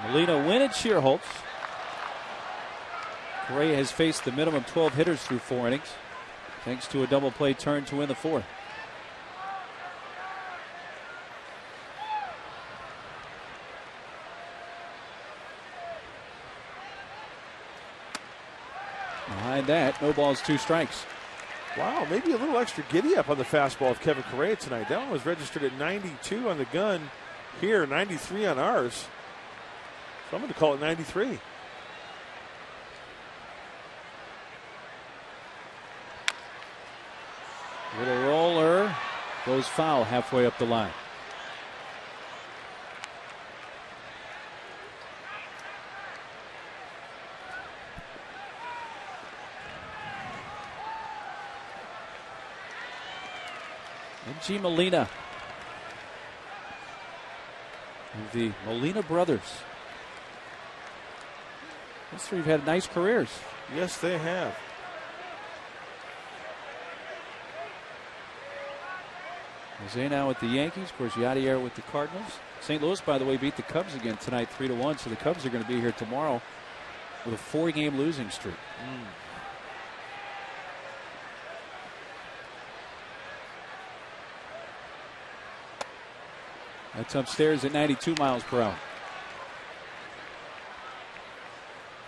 Molina win at Shearholtz. Correa has faced the minimum 12 hitters through 4 innings, thanks to a double play turn to win the 4th. Behind that, no balls, 2 strikes. Wow, maybe a little extra giddy up on the fastball of Kevin Correa tonight. That one was registered at 92 on the gun here, 93 on ours. So I'm going to call it 93. Little roller goes foul halfway up the line. Benji Molina. And the Molina brothers. Those 3 have had nice careers. Yes, they have. Jose now with the Yankees. Of course, Yadier with the Cardinals. St. Louis, by the way, beat the Cubs again tonight 3-1. So the Cubs are going to be here tomorrow with a 4-game losing streak. That's upstairs at 92 miles per hour.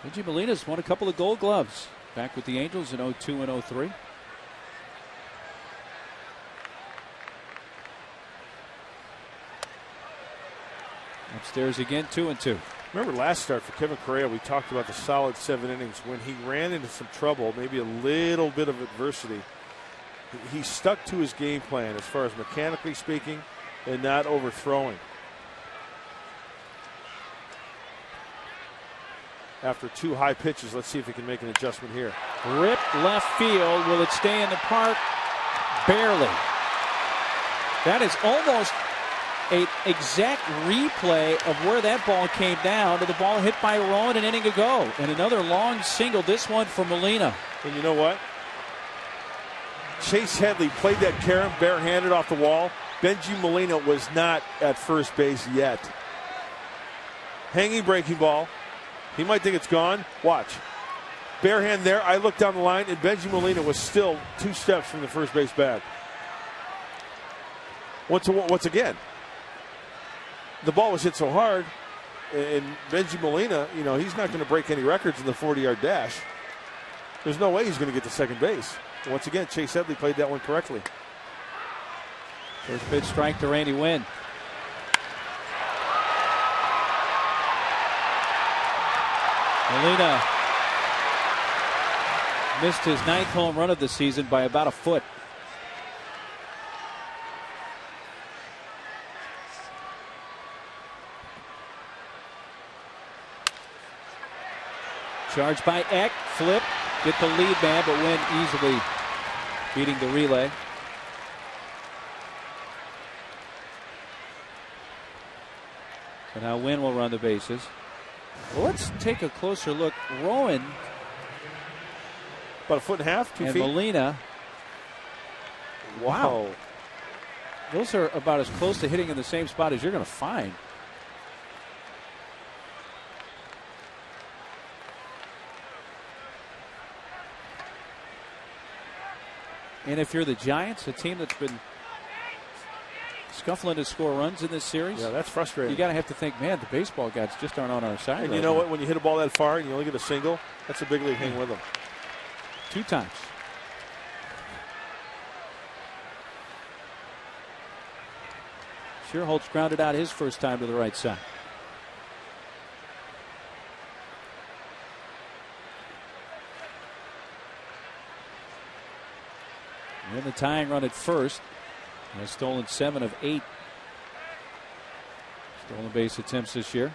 Benji Molina's won a couple of Gold Gloves. Back with the Angels in 02 and 03. Upstairs again, 2-2. Remember last start for Kevin Correa, we talked about the solid 7 innings. When he ran into some trouble, maybe a little bit of adversity, he stuck to his game plan as far as mechanically speaking and not overthrowing. After 2 high pitches, let's see if he can make an adjustment here. Rip left field. Will it stay in the park? Barely. That is almost an exact replay of where that ball came down to the ball hit by Rowan an inning ago. And another long single, this one for Molina. And you know what? Chase Headley played that carom barehanded off the wall. Benji Molina was not at first base yet. Hanging breaking ball. He might think it's gone. Watch. Bare hand there. I look down the line, and Benji Molina was still 2 steps from the first base bag. Once again, the ball was hit so hard, and Benji Molina, you know, he's not going to break any records in the 40-yard dash. There's no way he's going to get to second base. Once again, Chase Headley played that one correctly. First pitch strike to Randy Wynn. Molina missed his 9th home run of the season by about a foot. Charged by Eck, flip, get the lead man, but Wynn easily beating the relay. So now Wynn will run the bases. Well, let's take a closer look. Rowan, about 1.5 feet, 2 and feet. Molina. Wow. Those are about as close to hitting in the same spot as you're going to find. And if you're the Giants, a team that's been scuffling to score runs in this series, yeah, that's frustrating. You got to have to think, man, the baseball gods just aren't on our side. And right you know now. what? When you hit a ball that far and you only get a single, that's a big league thing with them. 2 times. Sherholtz grounded out his first time to the right side. And the tying run at first. Has stolen 7 of 8 stolen base attempts this year.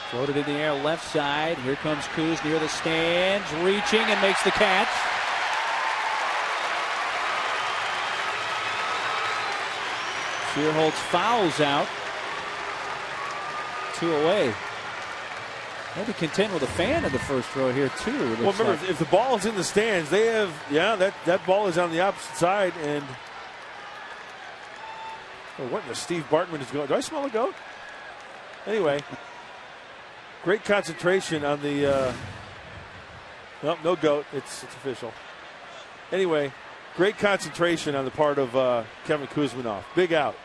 Floated in the air left side. Here comes Kuz near the stands, reaching and makes the catch. Sherholtz fouls out. 2 away. Maybe contend with a fan in the first row here too. Well, remember, if the ball is in the stands, they have, that ball is on the opposite side. And what in the Steve Bartman is going? Do I smell a goat? Anyway, great concentration on the. Nope, no goat. It's official. Anyway, great concentration on the part of Kevin Kuzminoff. Big out.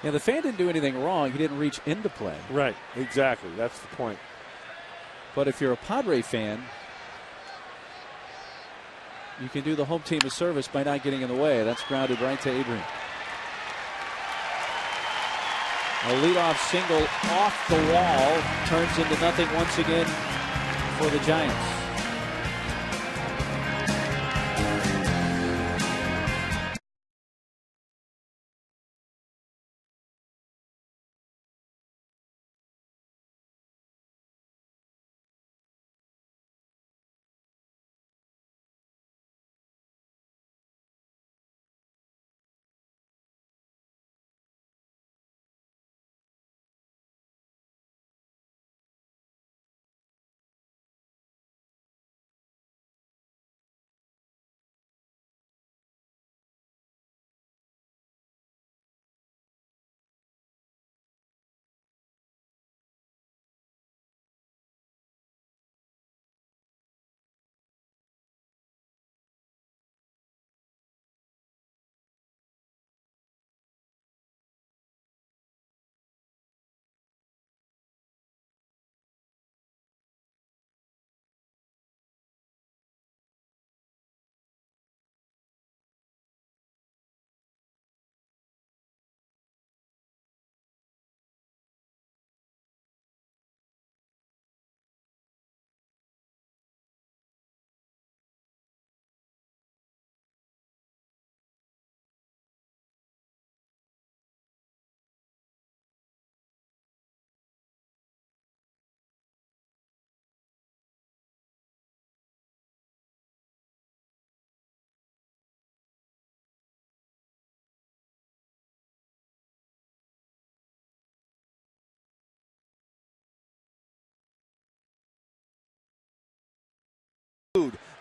Yeah, the fan didn't do anything wrong. He didn't reach into play. Right, exactly. That's the point. But if you're a Padre fan, you can do the home team a service by not getting in the way. That's grounded right to Adrian. A leadoff single off the wall turns into nothing once again for the Giants.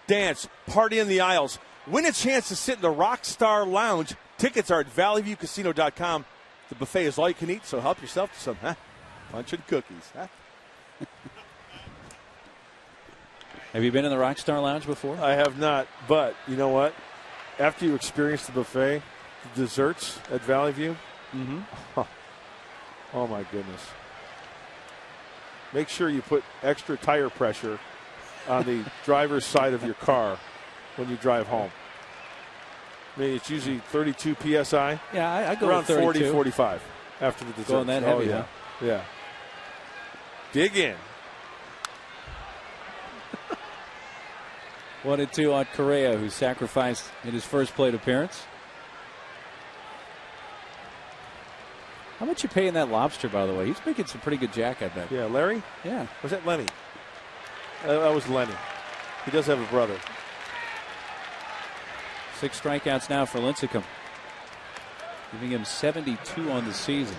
dance, party in the aisles. Win a chance to sit in the Rockstar Lounge. Tickets are at valleyviewcasino.com. The buffet is all you can eat, so help yourself to some punch and cookies. Have you been in the Rockstar Lounge before? I have not, but you know what? After you experience the buffet, the desserts at Valley View, oh my goodness. Make sure you put extra tire pressure on the driver's side of your car when you drive home. I mean, it's usually 32 PSI. Yeah, I go around with 32. 40, 45 after the dessert. Going that heavy, yeah. huh? Yeah. Dig in. 1-2 on Correa, who sacrificed in his first plate appearance. How much you paying that lobster, by the way? He's making some pretty good jack, I bet. Yeah, Larry? Yeah. Was that Lenny? That was Lenny. He does have a brother. 6 strikeouts now for Lincecum, giving him 72 on the season.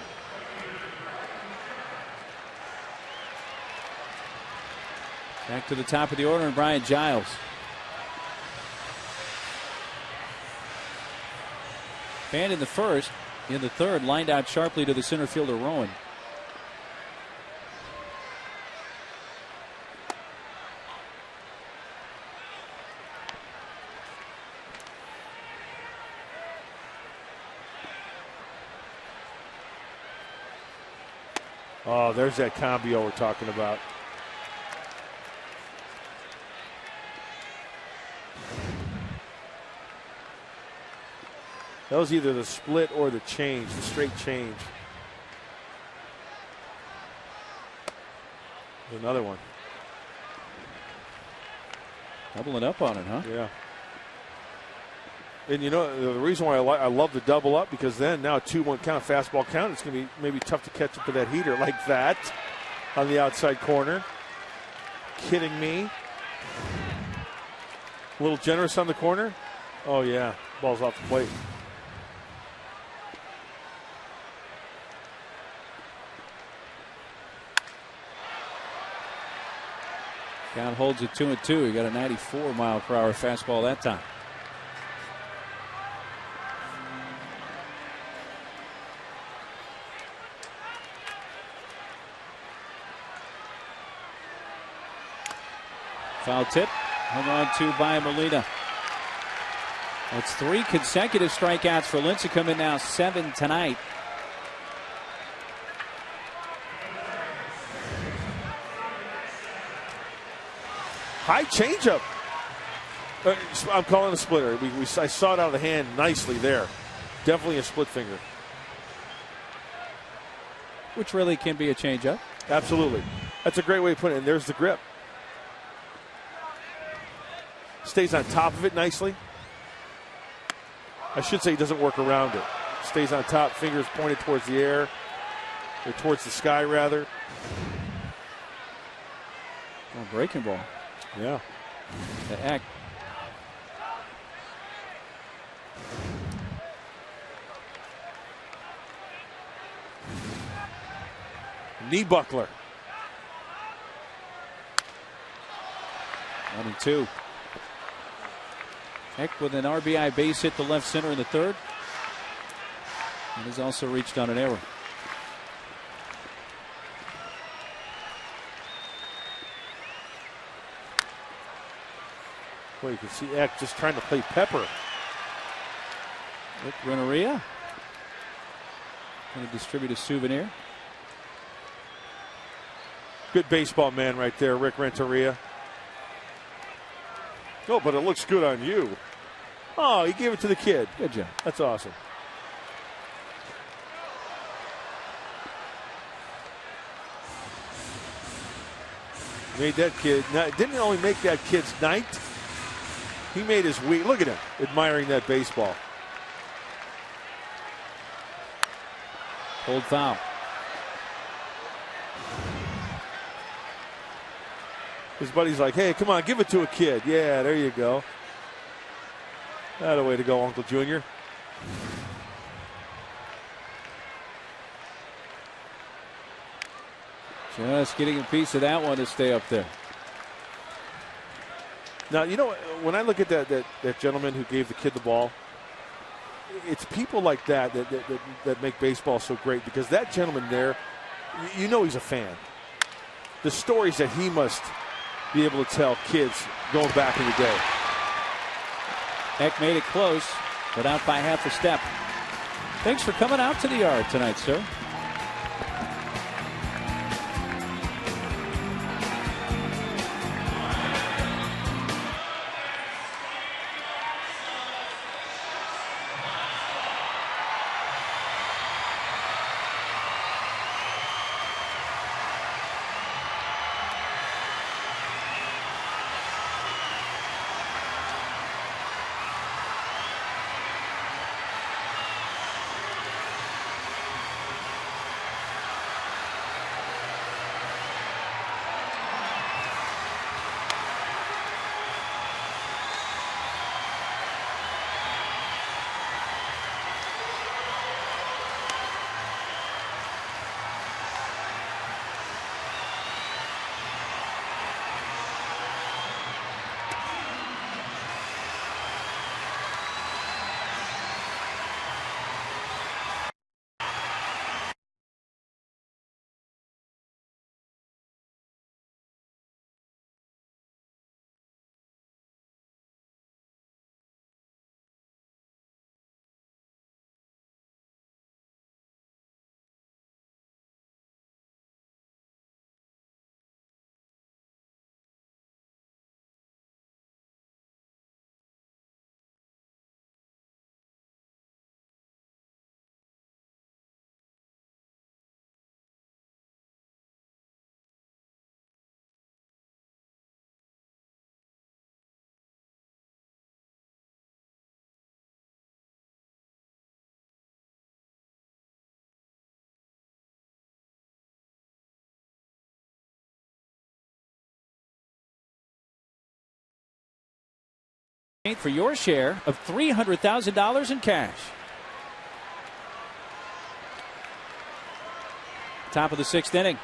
Back to the top of the order, and Brian Giles. Fan in the first. In the third, lined out sharply to the center fielder, Rowan. Oh, there's that combio we're talking about. That was either the split or the change, the straight change. Another one. Doubling up on it, huh? Yeah. And you know, the reason why I love the double up, because then now 2-1 count, fastball count, it's going to be maybe tough to catch up to that heater like that on the outside corner. Kidding me? A little generous on the corner? Oh, yeah. Ball's off the plate. Count holds it 2-2. He got a 94-mile-per-hour fastball that time. Foul tip. Hung on to by Molina. That's 3 consecutive strikeouts for Lincecum, and now 7 tonight. High changeup. I'm calling a splitter. I saw it out of the hand nicely there. Definitely a split finger. Which really can be a changeup. Absolutely. That's a great way to put it. And there's the grip. Stays on top of it nicely. I should say he doesn't work around it. Stays on top, fingers pointed towards the air, or towards the sky rather. Oh, breaking ball. Yeah. The Eck. Knee buckler. 1-2. Eck with an RBI base hit to left center in the third. And has also reached on an error. Well, you can see Eck just trying to play pepper. Rick Renteria going to distribute a souvenir. Good baseball man right there, Rick Renteria. Oh, but it looks good on you. Oh, he gave it to the kid. Good job. That's awesome. Made that kid, didn't only make that kid's night, he made his week. Look at him admiring that baseball. Hold foul. His buddy's like, hey, come on, give it to a kid. Yeah, there you go. That a way to go, Uncle Junior. Just getting a piece of that one to stay up there. Now, you know, when I look at that gentleman who gave the kid the ball, it's people like that make baseball so great, because that gentleman there, you know he's a fan. The stories that he must be able to tell kids going back in the day. Eck made it close, but out by half a step. Thanks for coming out to the yard tonight, sir. For your share of $300,000 in cash. Top of the 6th inning.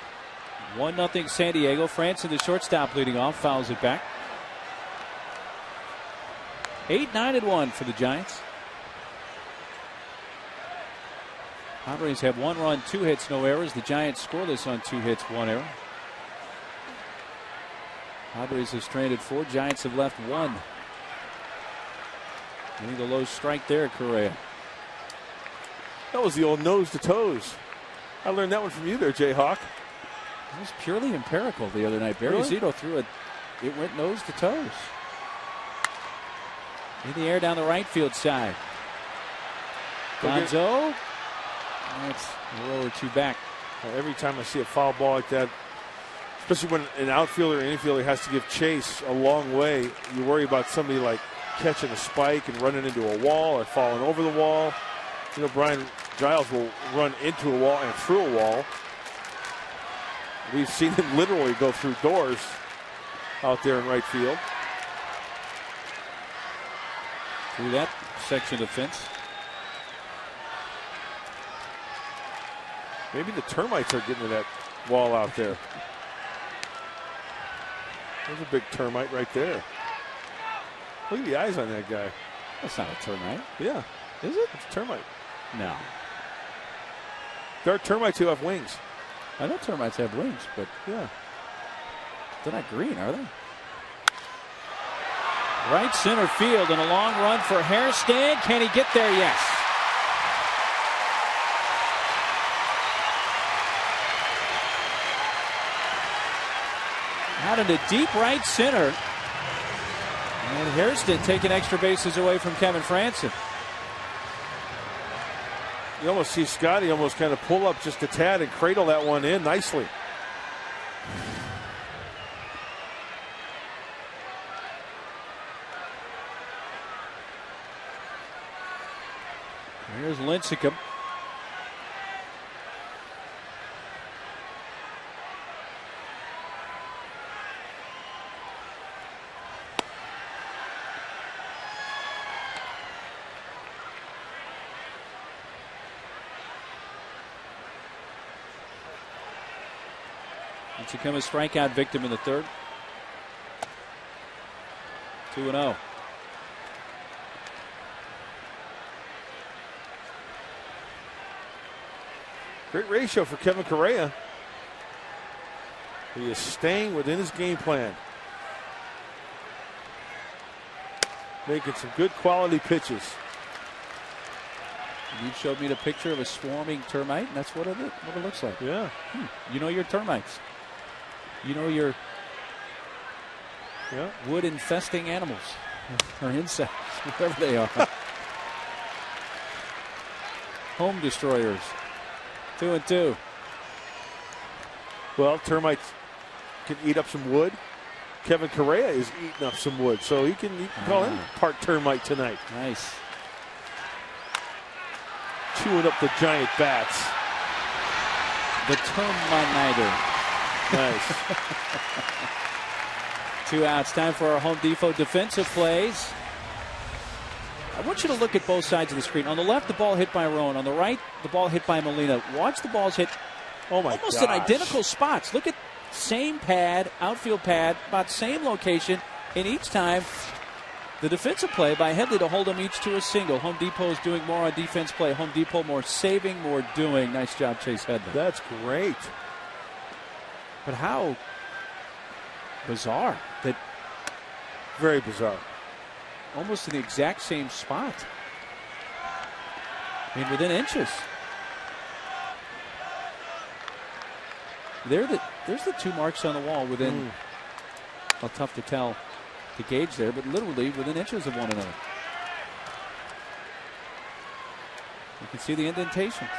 1-0 San Diego. Franson, the shortstop, leading off, fouls it back. 8-9-1 for the Giants. Padres have 1 run, 2 hits, no errors. The Giants scoreless on 2 hits, 1 error. Padres have stranded 4. Giants have left 1. Getting the low strike there, Correa. That was the old nose to toes. I learned that one from you there, Jayhawk. It was purely empirical the other night. Barry Zito threw it. It went nose to toes. In the air down the right field side. Gonzo. That's a row or 2 back. Every time I see a foul ball like that, especially when an outfielder or infielder has to give chase a long way, you worry about somebody like catching a spike and running into a wall or falling over the wall. You know, Brian Giles will run into a wall and through a wall. We've seen him literally go through doors out there in right field. Through that section of fence. Maybe the termites are getting to that wall out there. There's a big termite right there. Look at the eyes on that guy. That's not a termite. Yeah. Is it? It's a termite. No. There are termites who have wings. I know termites have wings, but yeah, they're not green, are they? Right center field and a long run for Hairston. Can he get there? Yes. Out into deep right center. And Hairston taking extra bases away from Kevin Franson. You almost see Scotty almost kind of pull up just a tad and cradle that one in nicely. Here's Lincecum. Lincecum a strikeout victim in the 3rd. 2-0. Great ratio for Kevin Correa. He is staying within his game plan. Making some good quality pitches. You showed me the picture of a swarming termite, and that's what it looks like. Yeah. You know your termites. You know your wood infesting animals or insects, whatever they are. Home destroyers. 2-2. Well, termites can eat up some wood. Kevin Correa is eating up some wood, so he can call him part termite tonight. Nice. Chewing up the giant bats. The terminator. Nice. 2 outs. Time for our Home Depot defensive plays. I want you to look at both sides of the screen. On the left, the ball hit by Rowan. On the right, the ball hit by Molina. Watch the balls hit almost in identical spots. Look at same pad, outfield pad, about same location. And each time, the defensive play by Headley to hold them each to a single. Home Depot is doing more on defense play. Home Depot more saving, more doing. Nice job, Chase Headley. That's great. But how bizarre that. Very bizarre. Almost in the exact same spot. I mean, within inches. There's the 2 marks on the wall within. Well, tough to tell, to gauge there, but literally within inches of one another. You can see the indentations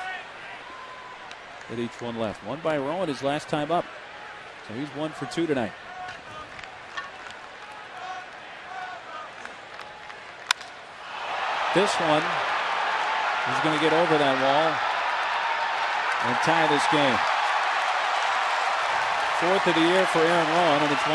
at each one left. One by Rowan his last time up. So he's 1 for 2 tonight. This one is going to get over that wall and tie this game. 4th of the year for Aaron Rowan, and it's 1-1.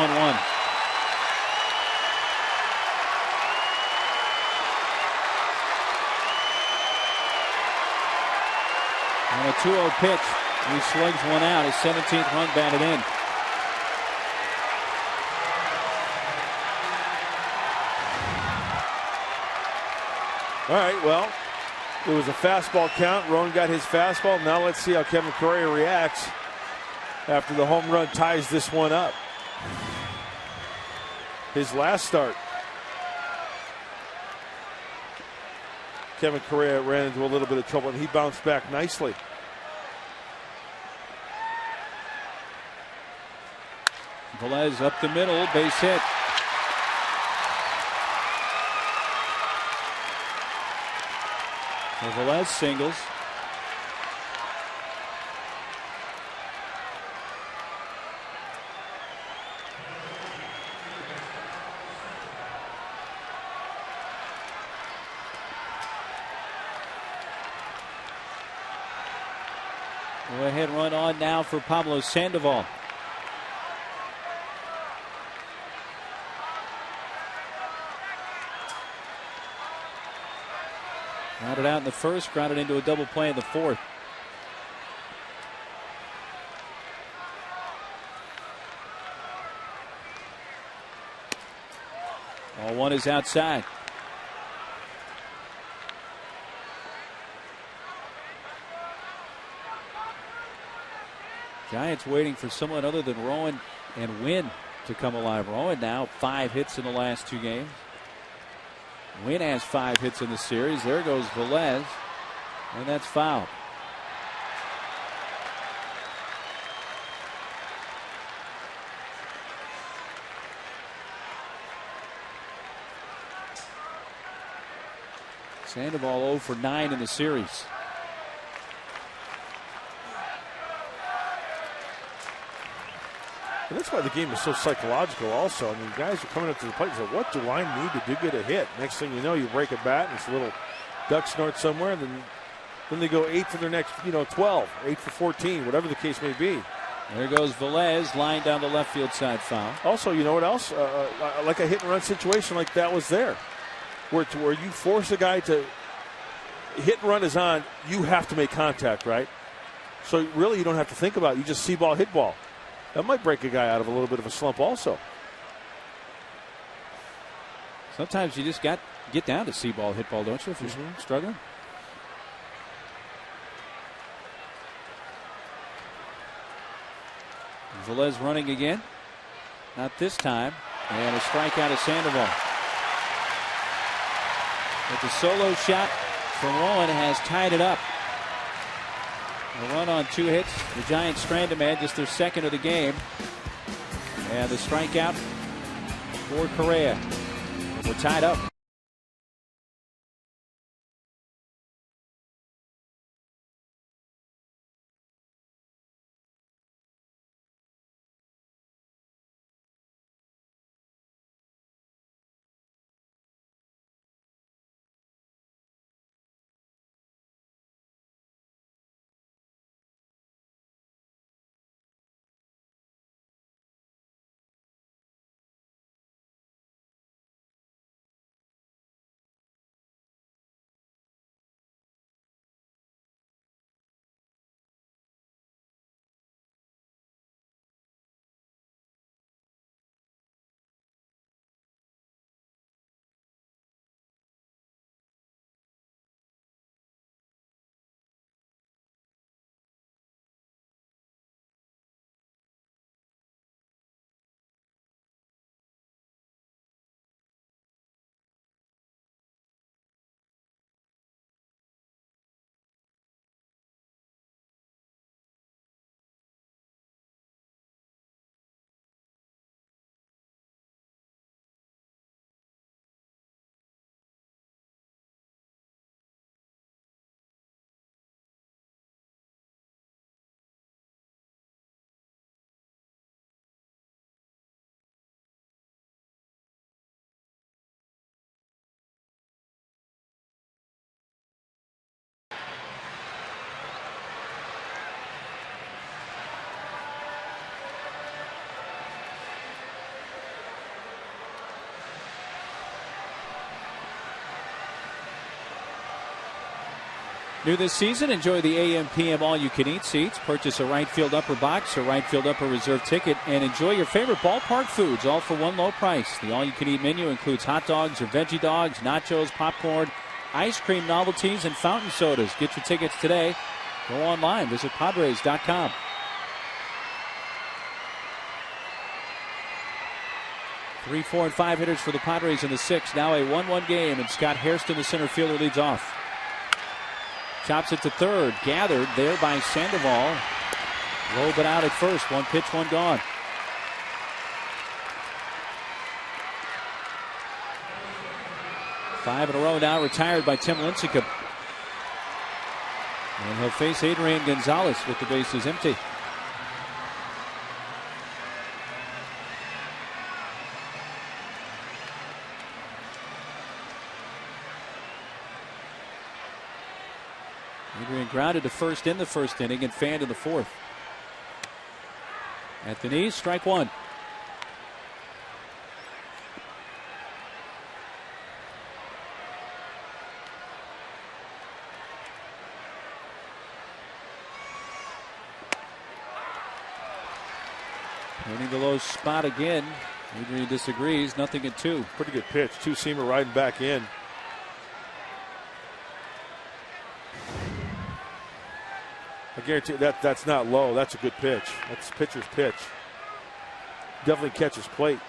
On a 2-0 pitch, he slugs one out. His 17th run batted in. All right, well, it was a fastball count. Rowan got his fastball. Now let's see how Kevin Correa reacts after the home run ties this one up. His last start, Kevin Correa ran into a little bit of trouble, and he bounced back nicely. Velez up the middle, base hit. Velez singles. Go ahead, run on now for Pablo Sandoval. Grounded out in the first, grounded into a double play in the 4th. Ball 1 is outside. Giants waiting for someone other than Rowan and Wynn to come alive. Rowan now 5 hits in the last 2 games. Wynn has 5 hits in the series. There goes Velez, and that's foul. Sandoval 0 for 9 in the series. And that's why the game is so psychological also. I mean, guys are coming up to the plate and say, what do I need to do get a hit? Next thing you know, you break a bat and it's a little duck snort somewhere, and then they go 8 for their next, 12, 8 for 14, whatever the case may be. There goes Velez, line down the left field side, foul. Also, you know what else? Like a hit and run situation like that was there, where you force a guy to hit and run is on, you have to make contact, right? So really you don't have to think about it. You just see ball, hit ball. That might break a guy out of a little bit of a slump also. Sometimes you just get down to see ball, hit ball, don't you, if you're struggling? Velez running again. Not this time. And a strikeout of Sandoval. But the solo shot from Rowan has tied it up. A run on 2 hits. The Giants strand him, just their second of the game. And the strikeout for Correa. We're tied up. New this season, enjoy the AM/PM all-you-can-eat seats. Purchase a right field upper box or right field upper reserve ticket and enjoy your favorite ballpark foods, all for one low price. The all-you-can-eat menu includes hot dogs or veggie dogs, nachos, popcorn, ice cream novelties, and fountain sodas. Get your tickets today. Go online. Visit Padres.com. Three, 4, and 5 hitters for the Padres in the 6th. Now a 1-1 game, and Scott Hairston, the center fielder, leads off. Chops it to third. Gathered there by Sandoval. Low but out at first. 1 pitch, 1 gone. Five in a row now retired by Tim Lincecum. And he'll face Adrian Gonzalez with the bases empty. Adrian grounded to first in the first inning and fanned in the 4th. At the knees, strike 1. Hitting the low spot again. Adrian disagrees. 0-2. Pretty good pitch. Two-seamer riding back in. I guarantee that's not low. That's a good pitch. That's pitcher's pitch. Definitely catches plate.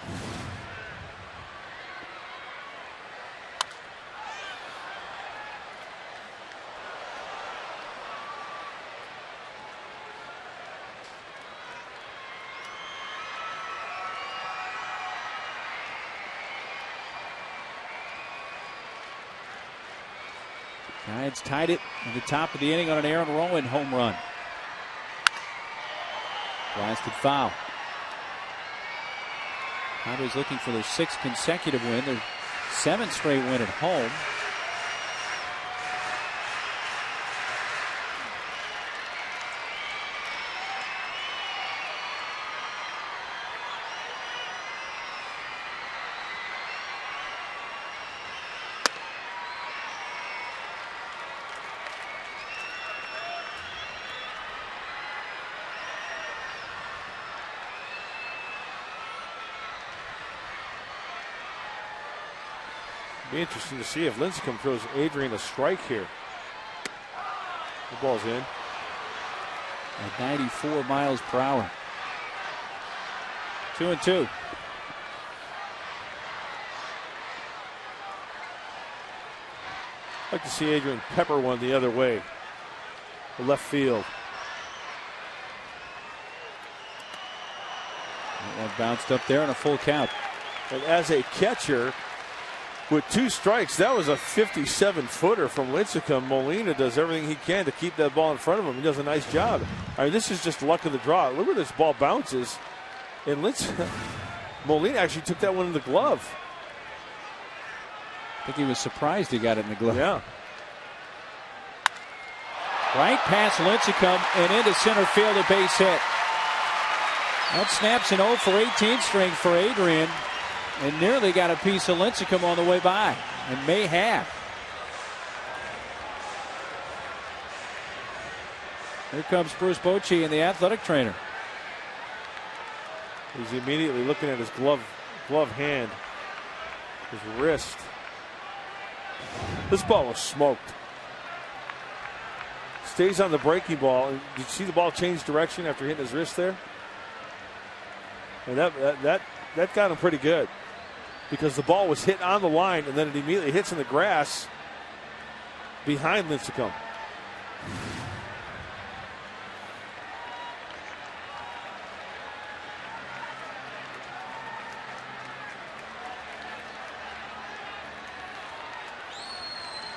Giants tied it in the top of the inning on an Aaron Rowan home run. Blasted foul. Padres looking for their 6th consecutive win, their 7th straight win at home. Be interesting to see if Lincecum throws Adrian a strike here. The ball's in. At 94 miles per hour. 2-2. I'd like to see Adrian pepper one the other way. The left field. That one bounced up there in a full count. And as a catcher, with 2 strikes, that was a 57-footer from Lincecum. Molina does everything he can to keep that ball in front of him. He does a nice job. I mean, this is just luck of the draw. Look where this ball bounces. And Molina actually took that one in the glove. I think he was surprised he got it in the glove. Yeah. Right past Lincecum and into center field, a base hit. That snaps an 0 for 18 string for Adrian. And nearly got a piece of Lincecum on the way by. And may have. Here comes Bruce Bochy and the athletic trainer. He's immediately looking at his glove hand. His wrist. This ball was smoked. Stays on the breaking ball. Did you see the ball change direction after hitting his wrist there? And that got him pretty good. Because the ball was hit on the line and then it immediately hits in the grass behind Lincecum.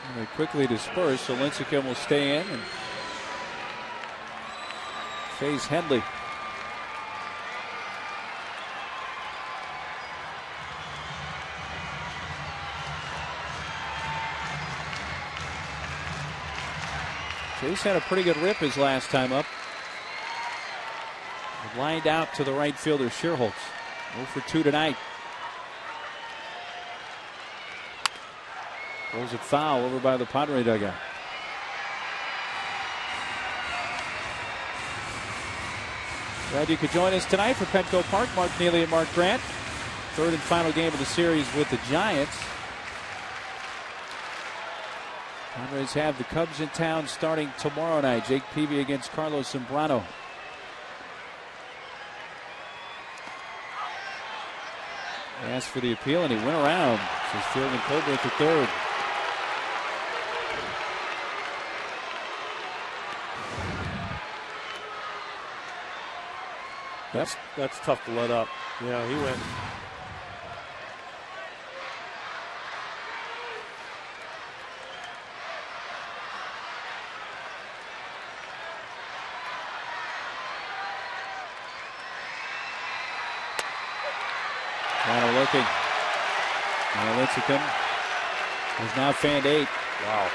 And they quickly disperse, so Lincecum will stay in and face Headley. Chase had a pretty good rip his last time up. Lined out to the right fielder, Sherholtz. 0 for 2 tonight. Throws it foul over by the Padre dugout. Glad you could join us tonight for Petco Park. Mark Neely and Mark Grant. Third and final game of the series with the Giants. Padres have the Cubs in town starting tomorrow night. Jake Peavy against Carlos Zambrano. Asked for the appeal and he went around. So Fielding Colbert at the third. That's tough to let up. Yeah, he went. Now looking. Now Lincecum has now fanned 8. Wow.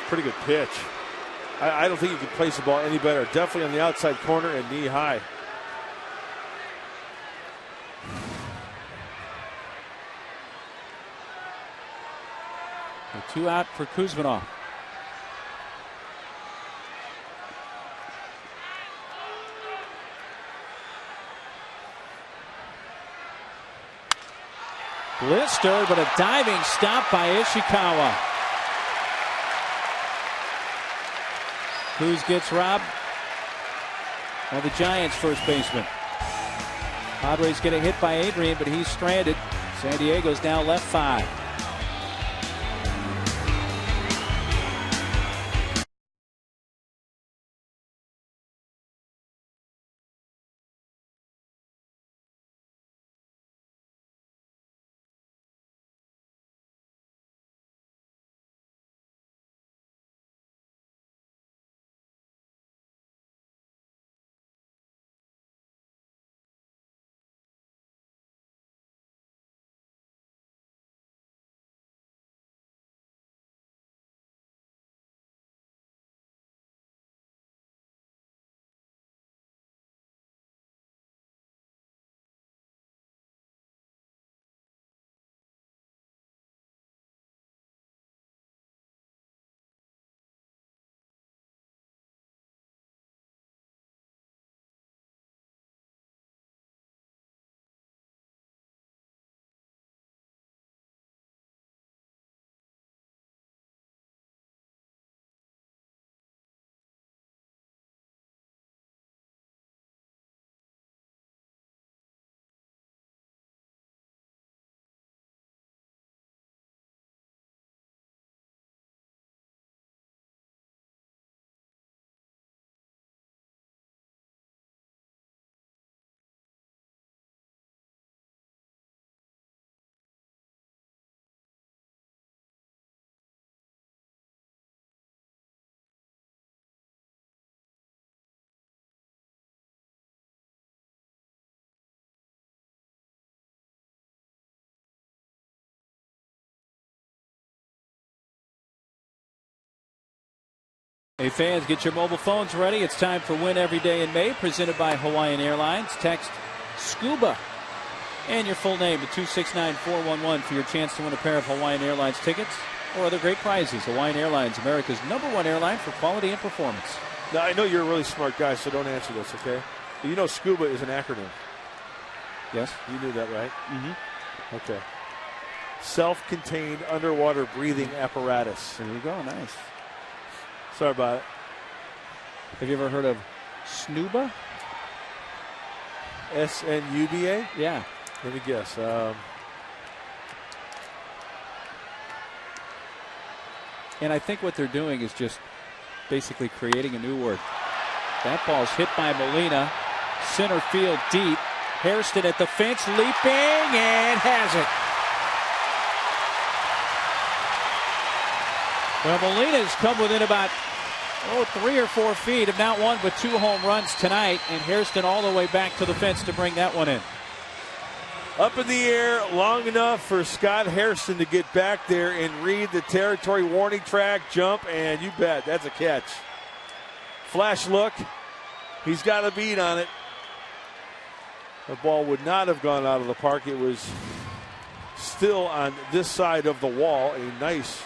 Pretty good pitch. I don't think you could place the ball any better. Definitely on the outside corner and knee high. The 2 out for Kuzminov. Blister, but a diving stop by Ishikawa. Kuz gets robbed by the Giants' first baseman. Padres get a hit by Adrian, but he's stranded. San Diego's now left 5. Hey fans, get your mobile phones ready. It's time for Win Every Day in May, presented by Hawaiian Airlines. Text SCUBA and your full name to 269-411 for your chance to win a pair of Hawaiian Airlines tickets or other great prizes. Hawaiian Airlines, America's #1 airline for quality and performance. Now, I know you're a really smart guy, so don't answer this, okay? You know SCUBA is an acronym. Yes. You knew that, right? Mm-hmm. Okay. Self-contained underwater breathing apparatus. There you go. Nice. Sorry about it. Have you ever heard of SNUBA? SNUBA? Yeah. Let me guess. And I think what they're doing is just basically creating a new word. That ball's hit by Molina. Center field deep. Hairston at the fence, leaping, and has it. Well, Molina's come within about 3 or 4 feet of not one but 2 home runs tonight, and Hairston all the way back to the fence to bring that one in. Up in the air long enough for Scott Hairston to get back there and read the territory warning track, jump, and you bet that's a catch. Flash look. He's got a beat on it. The ball would not have gone out of the park. It was still on this side of the wall. A nice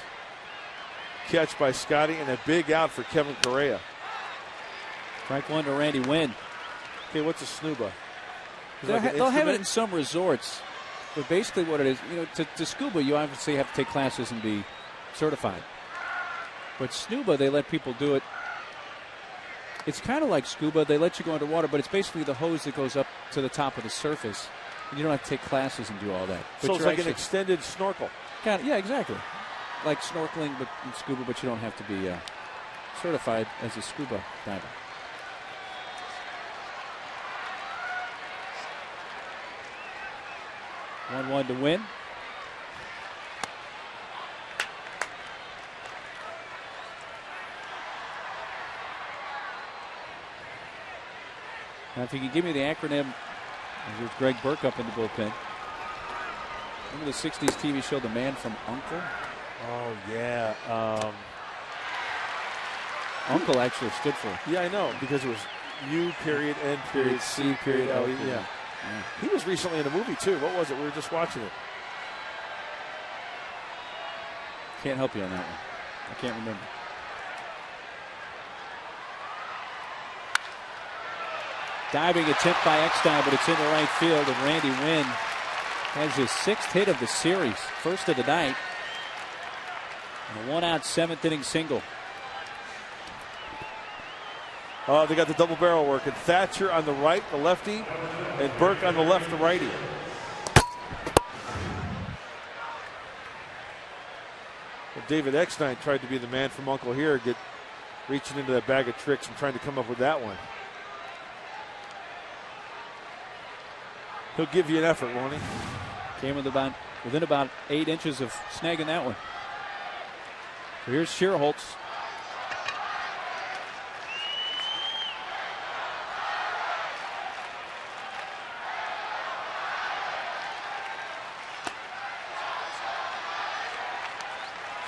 catch by Scotty and a big out for Kevin Correa. Strike one to Randy Wynn. Okay, what's a SNUBA? They'll have it in some resorts, but basically what it is, to scuba, you obviously have to take classes and be certified. But SNUBA, they let people do it. It's kind of like scuba. They let you go underwater, but it's basically the hose that goes up to the top of the surface. And you don't have to take classes and do all that. But so it's like an extended snorkel. Yeah, exactly. Like snorkeling but in scuba, but you don't have to be certified as a scuba diver. One to Win. Now, if you can give me the acronym, there's Greg Burke up in the bullpen. Remember the 60s TV show The Man from U.N.C.L.E.? Oh, yeah. U.N.C.L.E. actually stood for. Yeah, I know, because it was U period N period C period L E. Yeah. He was recently in a movie, too. What was it? We were just watching it. Can't help you on that one. I can't remember. Diving attempt by Eckstein, but it's into right field, and Randy Wynn has his 6th hit of the series, first of the night. And a 1-out 7th inning single. They got the double barrel working. Thatcher on the right, the lefty, and Burke on the left, the righty. Well, David Eckstein tried to be the man from U.N.C.L.E. here, reaching into that bag of tricks and trying to come up with that one. He'll give you an effort, won't he? Came within about 8 inches of snagging that one. So here's Schierholtz.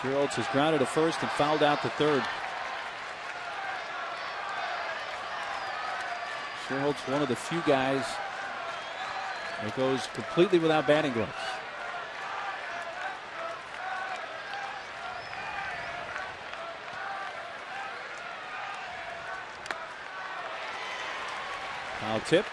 Schierholtz has grounded to first and fouled out to third. Schierholtz, one of the few guys that goes completely without batting gloves. Foul tip.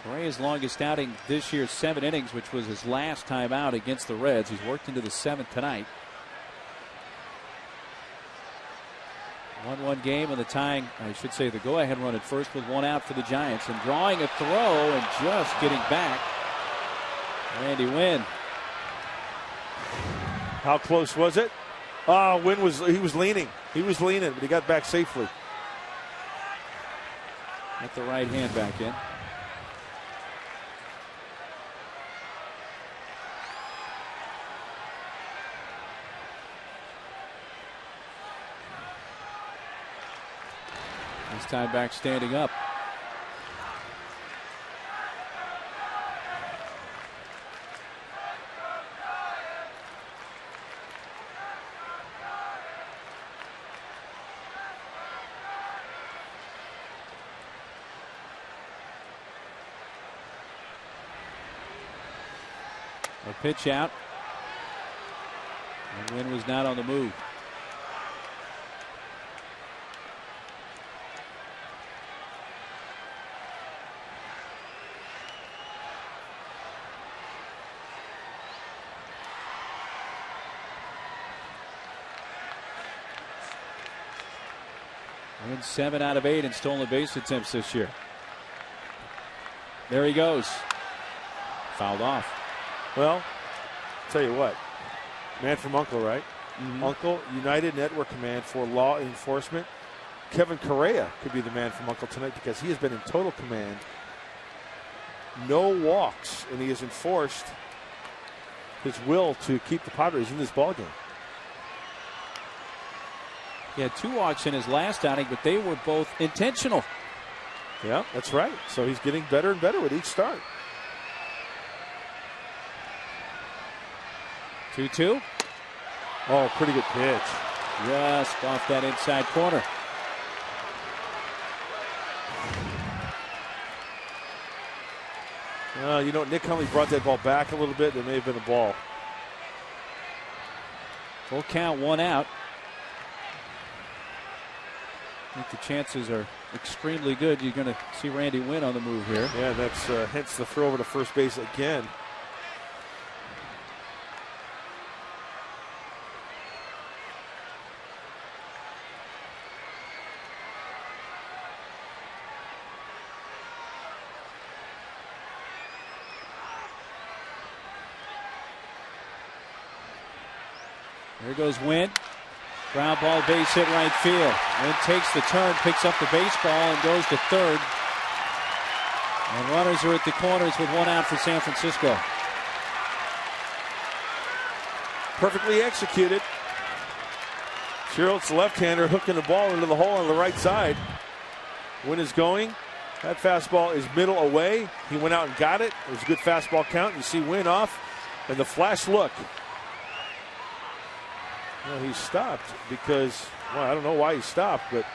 Correa's longest outing this year, 7 innings, which was his last time out against the Reds. He's worked into the 7th tonight. 1-1 game, and the tying, I should say, the go-ahead run at first with 1 out for the Giants, and drawing a throw and just getting back, Randy Wynn. How close was it? Wynn was leaning. He was leaning, but he got back safely. Get the right hand back in. This time back standing up. A pitch out. And Wynn was not on the move. Win 7 out of 8 in stolen base attempts this year. There he goes. Fouled off. Well, tell you what, man from Uncle, right? Uncle, United Network Command for Law Enforcement. Kevin Correa could be the man from Uncle tonight because he has been in total command. No walks, and he has enforced his will to keep the Padres in this ballgame. He had 2 walks in his last outing, but they were both intentional. Yeah, that's right. So he's getting better and better with each start. 2-2. Oh, pretty good pitch. Just off that inside corner. You know, Nick Hundley brought that ball back a little bit. There may have been a ball. Full count, 1 out. I think the chances are extremely good. You're going to see Randy Wynn on the move here. Yeah, that's hence the throw over to first base again. There goes Wynn. Ground ball, base hit, right field. Wynn takes the turn, picks up the baseball, and goes to third. And runners are at the corners with 1 out for San Francisco. Perfectly executed. Sherrill's left-hander hooking the ball into the hole on the right side. Wynn is going. That fastball is middle away. He went out and got it. It was a good fastball count. You see Wynn off, and the flash look. Well, he stopped because, well, I don't know why he stopped, but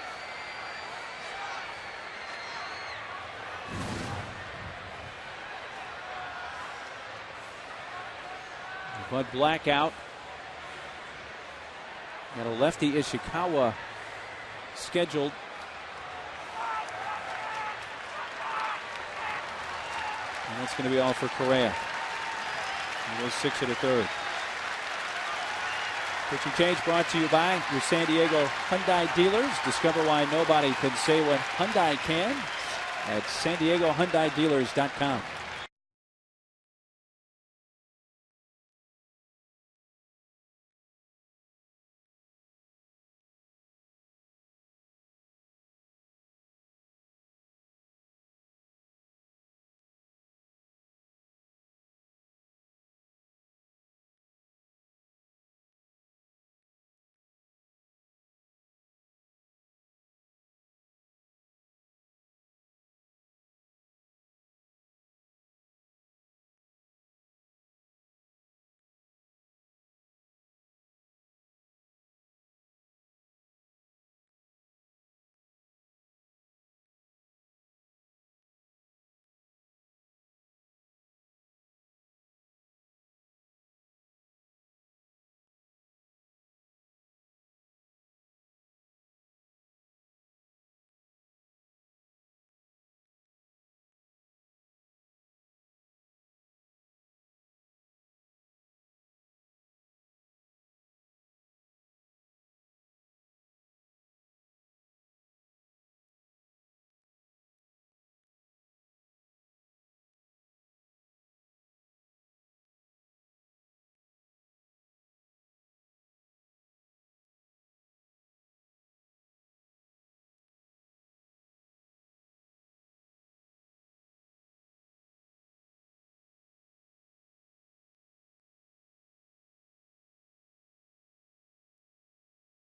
Bud Black out. Got a lefty Ishikawa scheduled. And that's going to be all for Correa. He goes 6 1/3. Pitching change brought to you by your San Diego Hyundai dealers. Discover why nobody can say what Hyundai can at SanDiegoHyundaiDealers.com.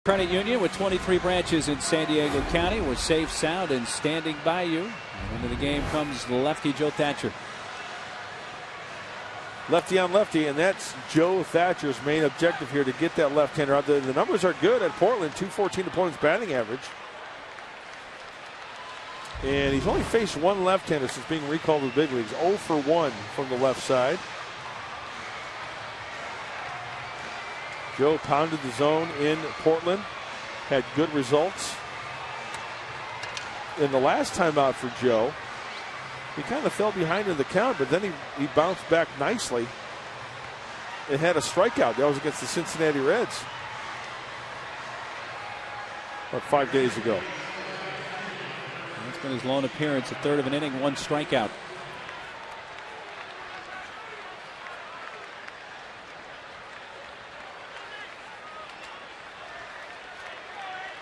Credit Union with 23 branches in San Diego County. We're safe, sound, and standing by you. And into the game comes the lefty Joe Thatcher. Lefty on lefty, and that's Joe Thatcher's main objective here, to get that left-hander out there. The numbers are good at Portland, 214 opponent's batting average. And he's only faced 1 left-hander since being recalled to the big leagues. 0 for 1 from the left side. Joe pounded the zone in Portland, had good results. In the last time out for Joe, he kind of fell behind in the count, but then he bounced back nicely and had a strikeout. That was against the Cincinnati Reds about 5 days ago. That's been his lone appearance, a third of an inning, 1 strikeout.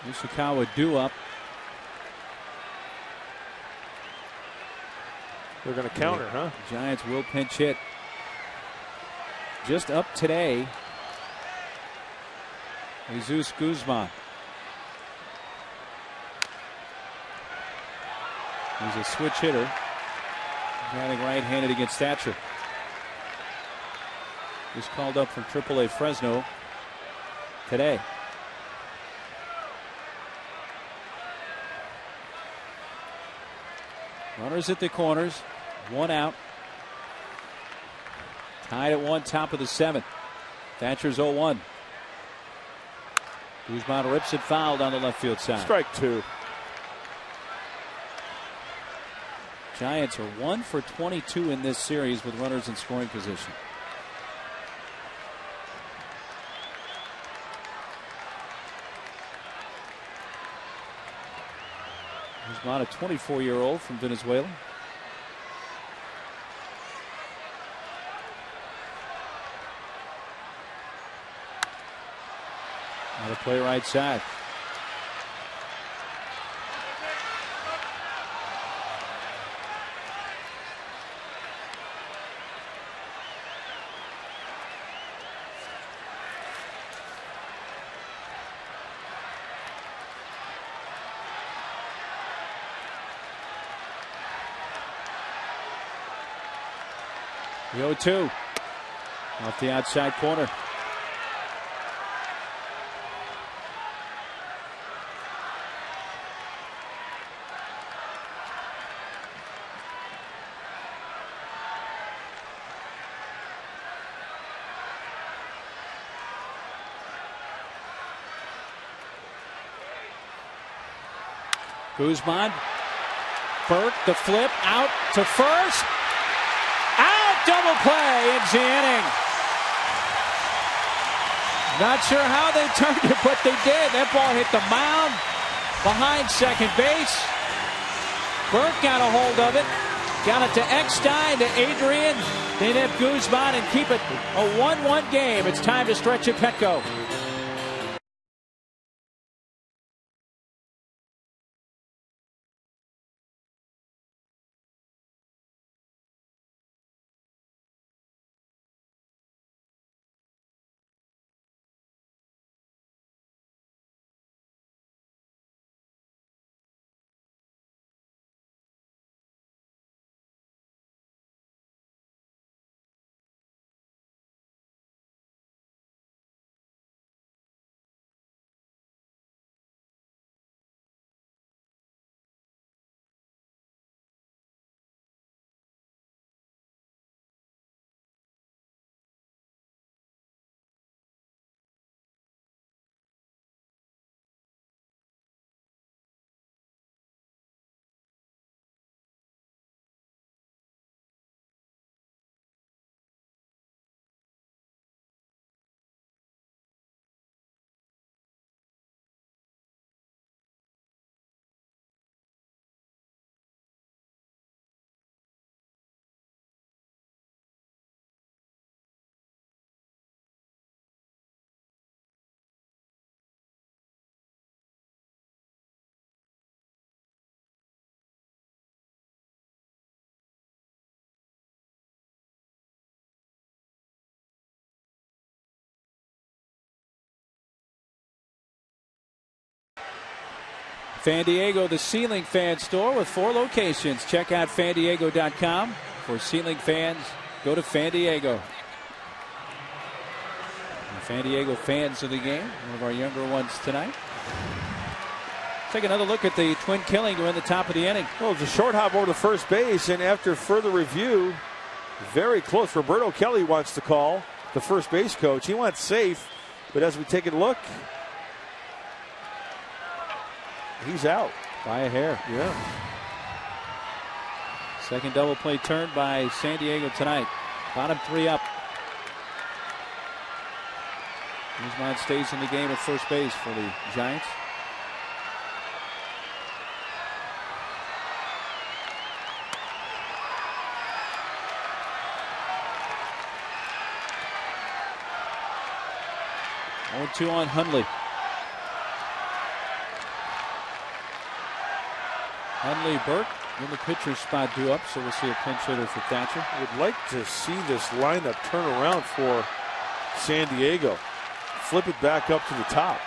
Ishikawa due up. They're going to counter, huh? Giants will pinch hit. Just up today, Jesus Guzman. He's a switch hitter, batting right-handed against Thatcher. He's called up from AAA Fresno today. Runners at the corners, 1 out. Tied at 1, top of the 7th. Thatcher's 0-1. Guzman rips it foul down the left field side. Strike 2. Giants are 1 for 22 in this series with runners in scoring position. Guzman, a 24-year-old from Venezuela. Now to play right side. The 0-2 off the outside corner. Guzman, Burke, the flip out to first. Double play ends the inning. Not sure how they turned it, but they did. That ball hit the mound behind second base. Burke got a hold of it. Got it to Eckstein, to Adrian. They nip Guzman and keep it a 1-1 game. It's time to stretch at Petco. Fan Diego, the ceiling fan store with 4 locations. Check out fandiego.com. For ceiling fans, go to Fan Diego. The Fan Diego fans of the game, one of our younger ones tonight. Take another look at the twin killing to win the top of the inning. Well, it's a short hop over to first base, and after further review, very close. Roberto Kelly wants to call, the first base coach. He wants safe. But as we take a look, he's out. By a hair. Yeah. Second double play turn by San Diego tonight. Bottom 3 up. Guzman stays in the game at first base for the Giants. Oh, 2 on Hundley. Headley, Burke in the pitcher's spot due up, so we'll see a pinch hitter for Thatcher. I would like to see this lineup turn around for San Diego. Flip it back up to the top.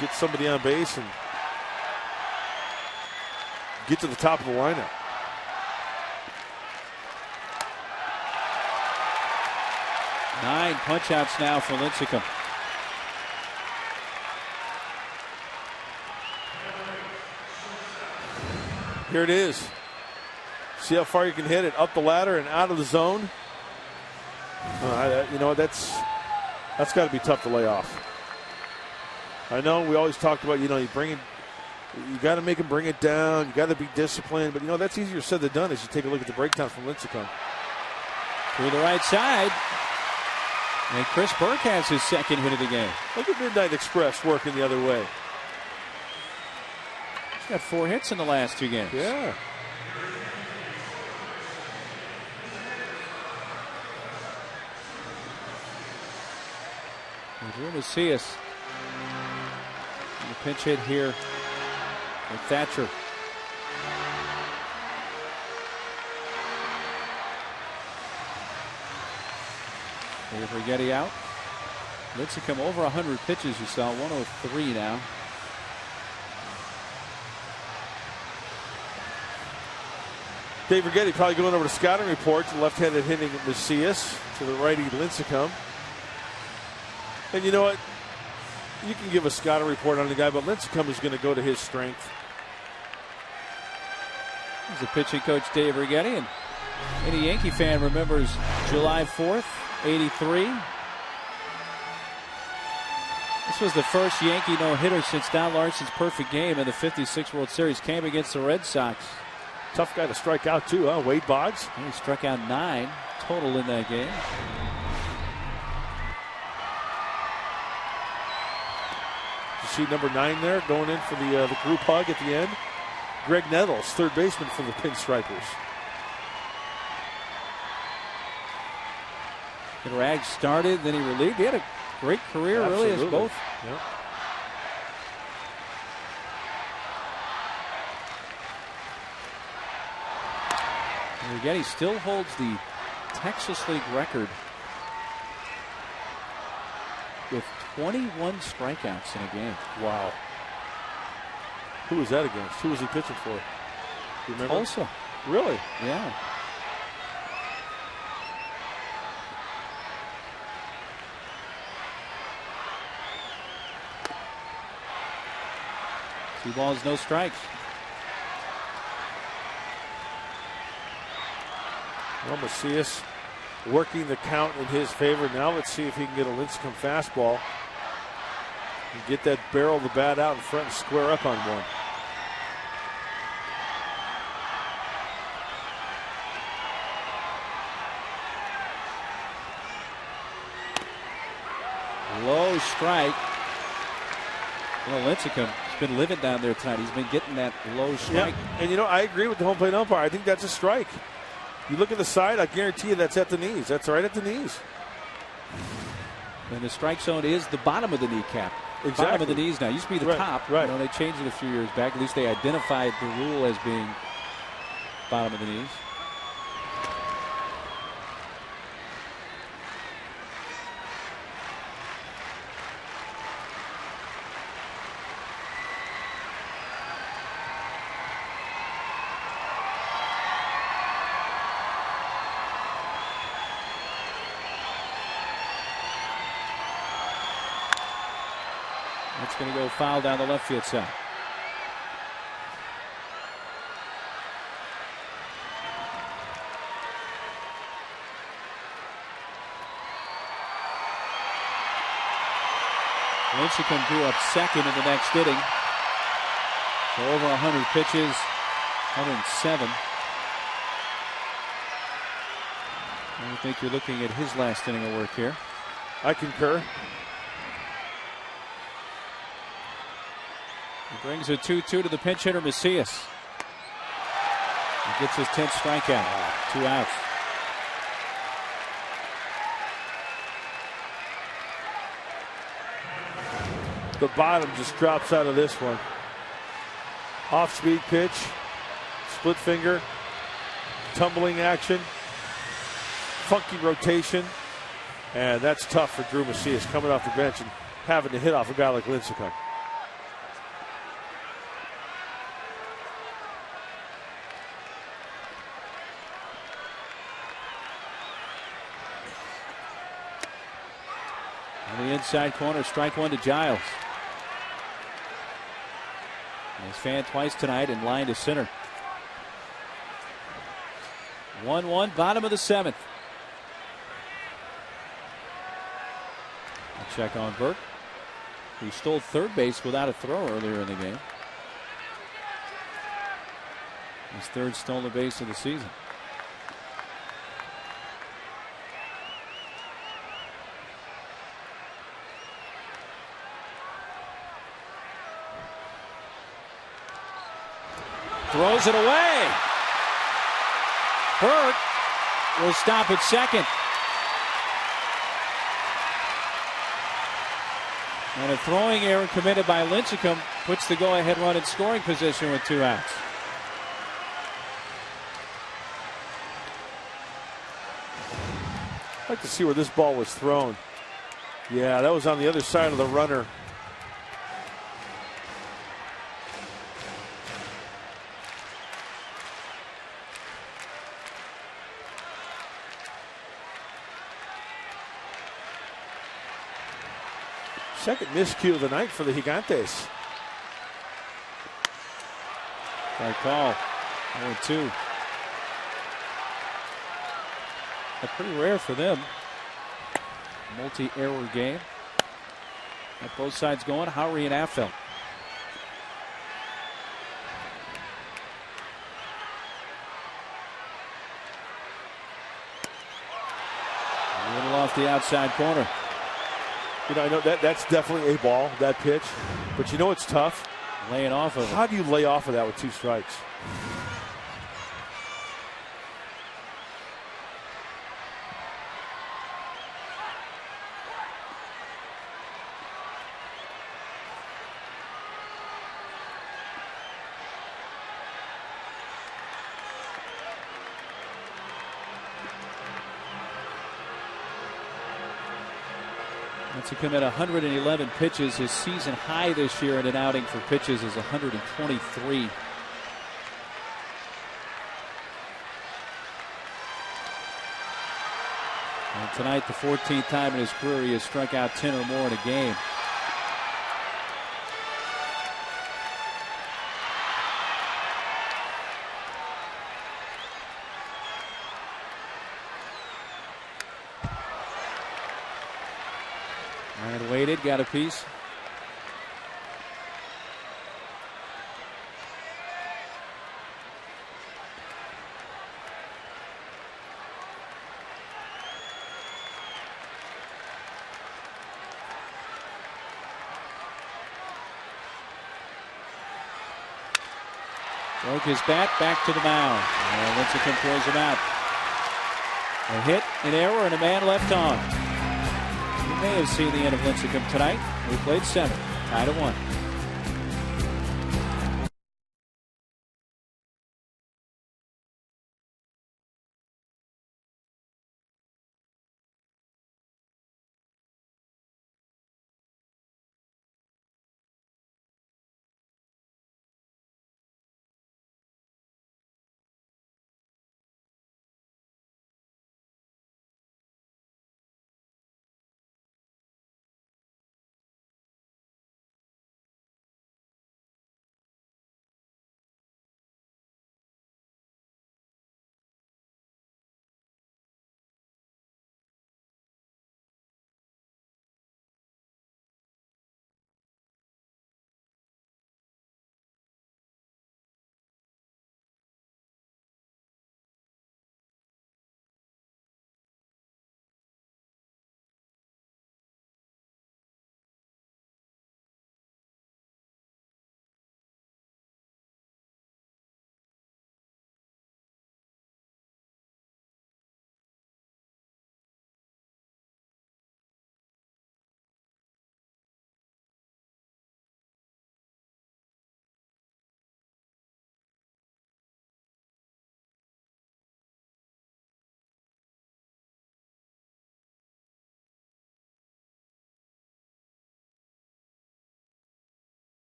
Get somebody on base and get to the top of the lineup. Nine punch-outs now for Lincecum. Here it is. See how far you can hit it up the ladder and out of the zone. You know, that's got to be tough to lay off. I know we always talked about, you got to make him bring it down. You got to be disciplined. But, that's easier said than done as you take a look at the breakdown from Lincecum. To the right side. And Chris Burke has his second hit of the game. Look at Midnight Express working the other way. He's got 4 hits in the last 2 games. Yeah. We're see us. The pinch hit here with Thatcher. Dave Righetti out. Lincecum over 100 pitches. You saw 103 now. Dave Righetti probably going over to scouting report to left-handed hitting Macias, to the righty Lincecum. And you know what? You can give a scouting report on the guy, but Lincecum is going to go to his strength. He's the pitching coach, Dave Righetti, and any Yankee fan remembers July 4th, '83. This was the first Yankee no-hitter since Don Larson's perfect game in the '56 World Series. Came against the Red Sox. Tough guy to strike out too, huh? Wade Boggs. He struck out 9 total in that game. You see number 9 there going in for the group hug at the end. Greg Nettles, third baseman for the Pinstripers. Rag started, then he relieved. He had a great career, really, as both. Yep. And again, he still holds the Texas League record with 21 strikeouts in a game. Wow. Who was that against? Who was he pitching for? Do you remember? Tulsa. Really? Yeah. Two balls, no strikes. Well, Macias working the count in his favor. Now let's see if he can get a Lincecum fastball and get that barrel of the bat out in front and square up on one. Low strike. Well, Lincecum has been living down there tonight. He's been getting that low strike. Yeah. And I agree with the home plate umpire. I think that's a strike. You look at the side, I guarantee you that's at the knees. That's right at the knees. And the strike zone is the bottom of the kneecap. Exactly. Bottom of the knees now. Used to be the top. Right. They changed it a few years back. At least they identified the rule as being bottom of the knees. That's going to go foul down the left field side. Lincecum drew up second in the next inning. So over 100 pitches, 107. I think you're looking at his last inning of work here. I concur. He brings a 2-2 to the pinch hitter, Macias. He gets his 10th strikeout. 2 outs. The bottom just drops out of this one. Off-speed pitch, split finger, tumbling action, funky rotation, and that's tough for Drew Macias coming off the bench and having to hit off a guy like Lincecum. On the inside corner, strike one to Giles. He's fanned twice tonight and line to center. 1-1, bottom of the 7th. A check on Burke, who stole third base without a throw earlier in the game. His third stolen base of the season. Throws it away. Burke will stop at second. And a throwing error committed by Lincecum puts the go-ahead run in scoring position with 2 outs. I'd like to see where this ball was thrown. Yeah, that was on the other side of the runner. Second miscue of the night for the Gigantes. Right call. 0-2. That's pretty rare for them. Multi-error game. Got both sides going. Howery and Affel. A little off the outside corner. You know, I know that's definitely a ball, that pitch. But you know it's tough? Laying off of it. How do you lay off of that with 2 strikes? Lincecum at 111 pitches. His season high this year in an outing for pitches is 123. And tonight, the 14th time in his career he has struck out 10 or more in a game. And waited, got a piece. Broke his bat, back to the mound. And Lincecum throws him out. A hit, an error, and a man left on. You may have seen the end of Lincecum tonight. We played 7, tied at 1.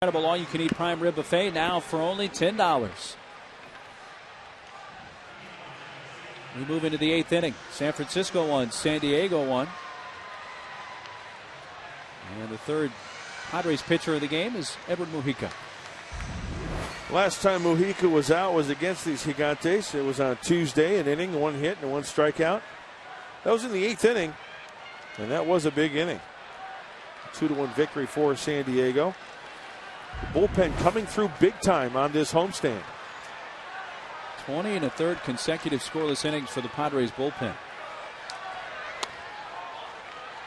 Incredible all-you-can-eat prime rib buffet now for only $10. We move into the 8th inning. San Francisco won, San Diego won. And the third Padres pitcher of the game is Edward Mujica. Last time Mujica was out was against these Gigantes. It was on Tuesday, an inning, 1 hit and 1 strikeout. That was in the 8th inning, and that was a big inning. 2-1 victory for San Diego. The bullpen coming through big time on this homestand. 20 and a third consecutive scoreless innings for the Padres bullpen.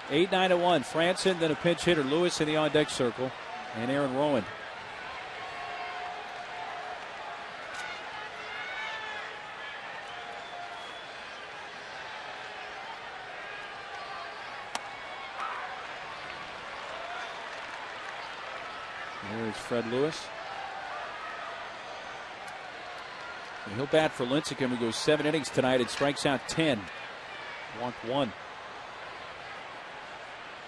8-9-1. Franson, then a pinch hitter. Lewis in the on-deck circle, and Aaron Rowan. There's Fred Lewis. And he'll bat for Lincecum, who goes 7 innings tonight and strikes out 10. Walked 1.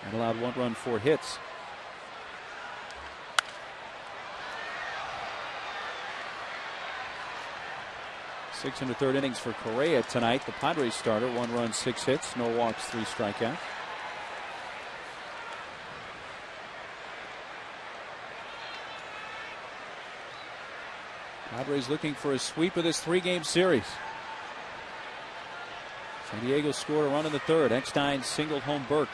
And allowed 1 run, 4 hits. Six and a third innings for Correa tonight. The Padres starter, 1 run, 6 hits, no walks, 3 strikeouts. Padres looking for a sweep of this 3-game series. San Diego scored a run in the 3rd. Eckstein singled home Burke.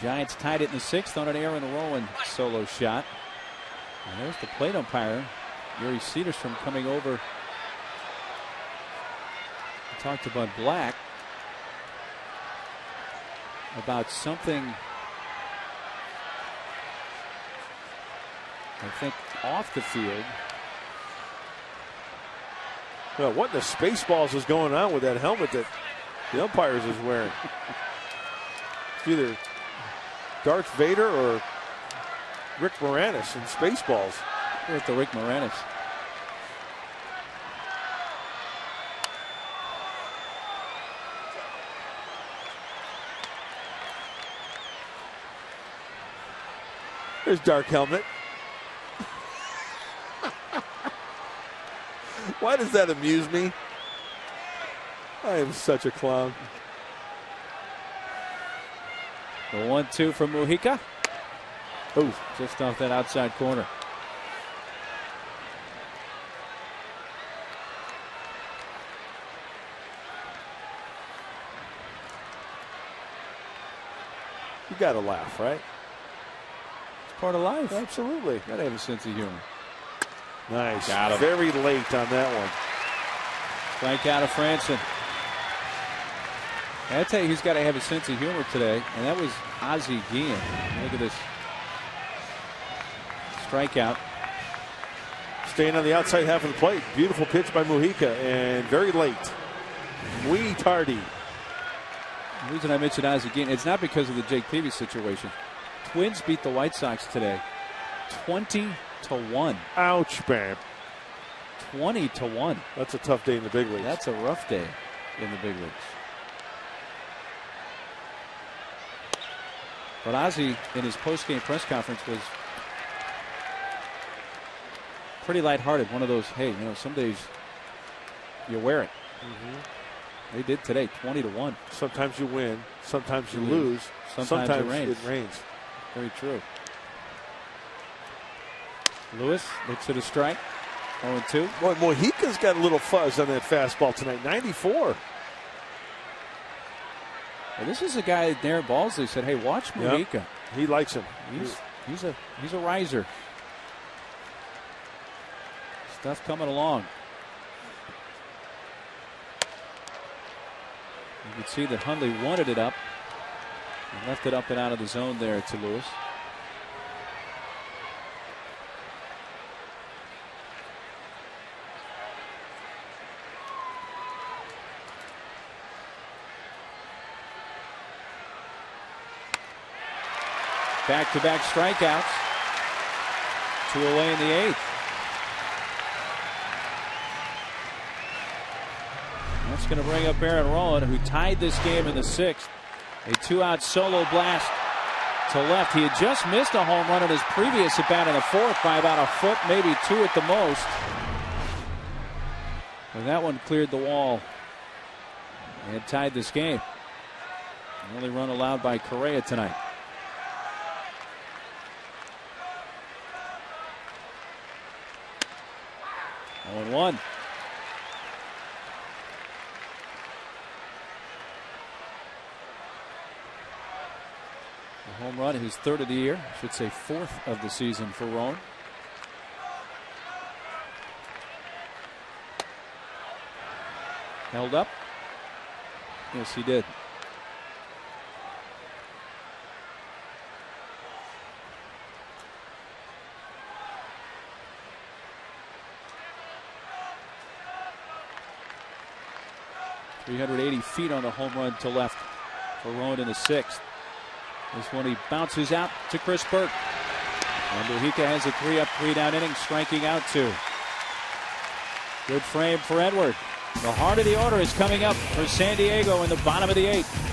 Giants tied it in the 6th on an Aaron Rowan solo shot. And there's the plate umpire, Gary Cedarstrom, coming over to talk to Bud Black about something, I think, off the field. Well, what in the Spaceballs is going on with that helmet that the umpires is wearing? It's either Darth Vader or Rick Moranis in Spaceballs. With the Rick Moranis. There's Dark Helmet. Why does that amuse me? I am such a clown. The 1-2 from Mujica. Oh, just off that outside corner. You got to laugh, right? It's part of life. Absolutely. Got to have a sense of humor. Nice. Got him. Very late on that one. Strike out of Franson. I tell you, he's got to have a sense of humor today, and that was Ozzie Guillen. Look at this strikeout. Staying on the outside half of the plate. Beautiful pitch by Mujica, and very late. Muy tardy. The reason I mentioned Ozzie Guillen, it's not because of the Jake Peavy situation. Twins beat the White Sox today 20-1. Ouch, man. 20-1. That's a tough day in the big leagues. That's a rough day in the big leagues. But Ozzie, in his post-game press conference, was pretty lighthearted. One of those, hey, you know, some days you wear it. Mm-hmm. They did today, 20-1. Sometimes you win, sometimes you lose, sometimes it rains. Very true. Lewis looks at a strike. 0-2. Boy, Mojica's got a little fuzz on that fastball tonight. 94. Well, this is a guy that Darren Balsley said, hey, watch Mujica. Yep. He likes him. He's a riser. Stuff coming along. You can see that Hundley wanted it up and left it up and out of the zone there to Lewis. Back-to-back strikeouts. 2 away in the 8th. That's going to bring up Aaron Rowan, who tied this game in the 6th. A 2-out solo blast to left. He had just missed a home run in his previous at bat in the fourth by about a foot, maybe two at the most. And that one cleared the wall and tied this game. The only run allowed by Correa tonight. Oh, 1. A home run, his third of the year. I should say fourth of the season for Rowan. Held up. Yes, he did. .380 feet on the home run to left for Rowan in the sixth. This one he bounces out to Chris Burke. And Mujica has a 3-up, 3-down inning, striking out 2. Good frame for Edward. The heart of the order is coming up for San Diego in the bottom of the 8th.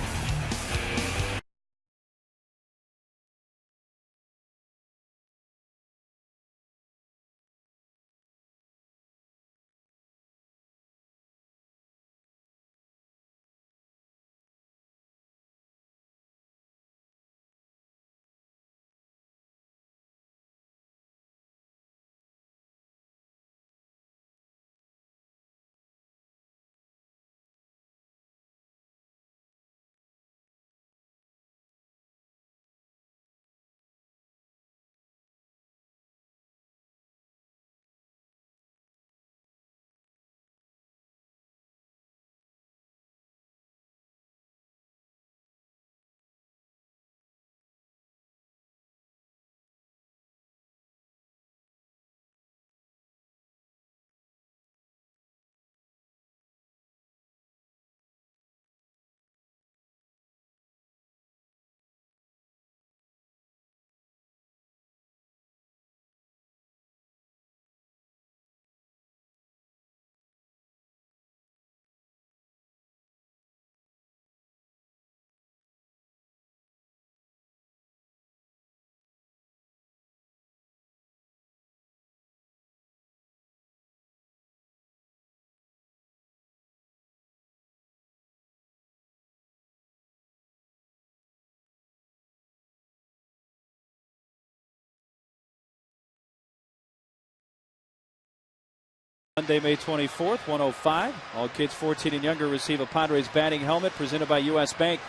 Monday, May 24th, 1:05. All kids 14 and younger receive a Padres batting helmet presented by U.S. Bank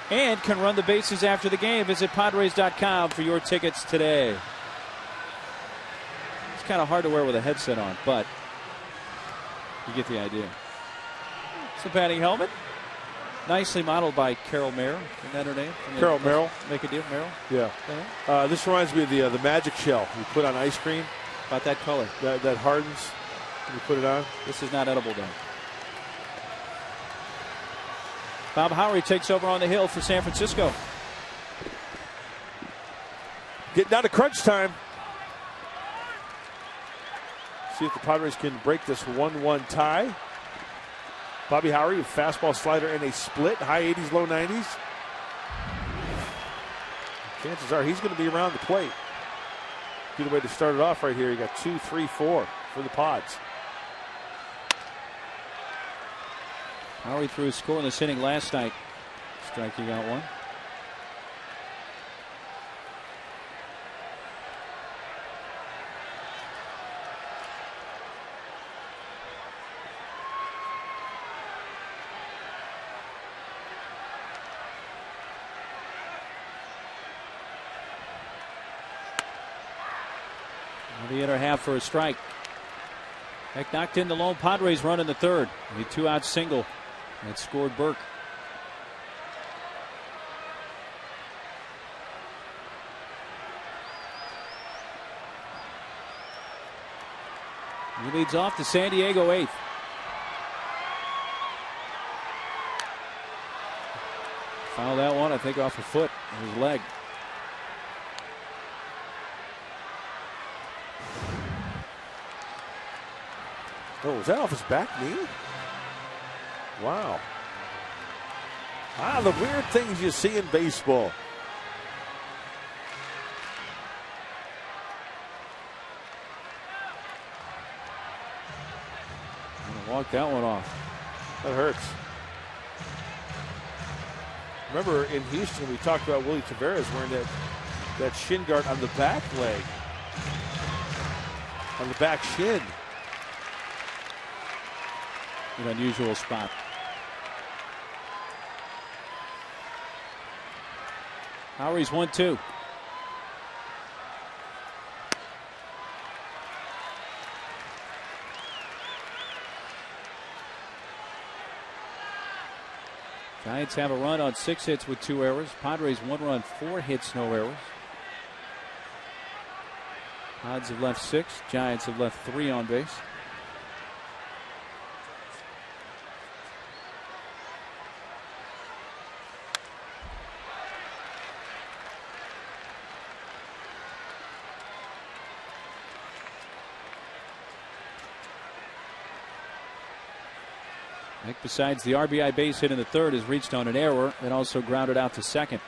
and can run the bases after the game. Visit Padres.com for your tickets today. It's kind of hard to wear with a headset on, but you get the idea. It's a batting helmet. Nicely modeled by Carol Merrill. Isn't that her name? Carol Merrill. Make a deal, Merrill? Yeah. This reminds me of the magic shell you put on ice cream. About that color. That hardens. You put it on. This is not edible, though. Bob Howery takes over on the hill for San Francisco. Getting down to crunch time. See if the Padres can break this 1-1 tie. Bobby Howery, a fastball, slider, and a split. High 80s, low 90s. Chances are he's going to be around the plate. Good way to start it off right here. You got 2, 3, 4 for the Pods. Howery threw a score in this inning last night, striking out 1. The inner half for a strike. Heck knocked in the lone Padres run in the third. A 2-out single that scored Burke. He leads off to San Diego 8th. Fouled that one, I think, off a foot in his leg. Oh, was that off his back knee? Wow. The weird things you see in baseball. Walked that one off. That hurts. Remember in Houston, we talked about Willie Taveras wearing that shin guard on the back leg. On the back shin. An unusual spot. Howry's 1-2. Giants have a run on 6 hits with 2 errors. Padres 1 run, 4 hits, no errors. Pods have left 6. Giants have left 3 on base. Besides the RBI base hit in the 3rd, has reached on an error and also grounded out to 2nd.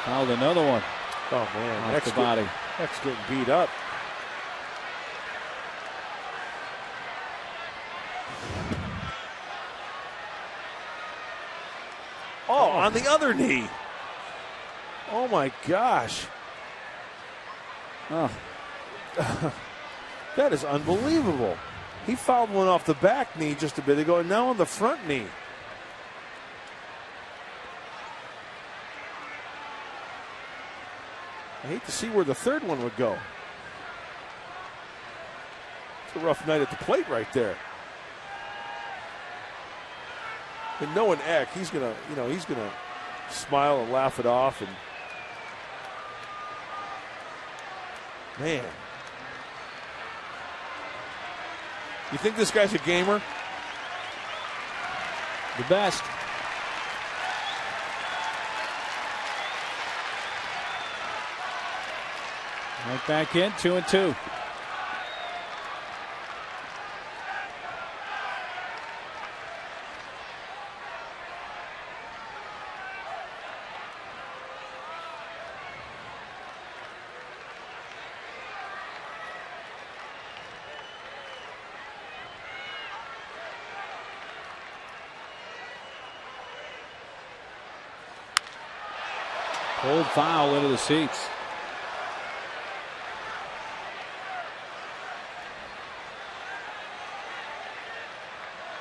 Fouled another one. Oh man, off the body. That's getting beat up. Oh, on the other knee. Oh my gosh. Oh. That is unbelievable. He fouled one off the back knee just a bit ago, and now on the front knee. I hate to see where the 3rd one would go. It's a rough night at the plate right there. And knowing Eck, he's gonna smile and laugh it off. And man, you think this guy's a gamer? The best. Right back in, 2-2. Pulled foul into the seats.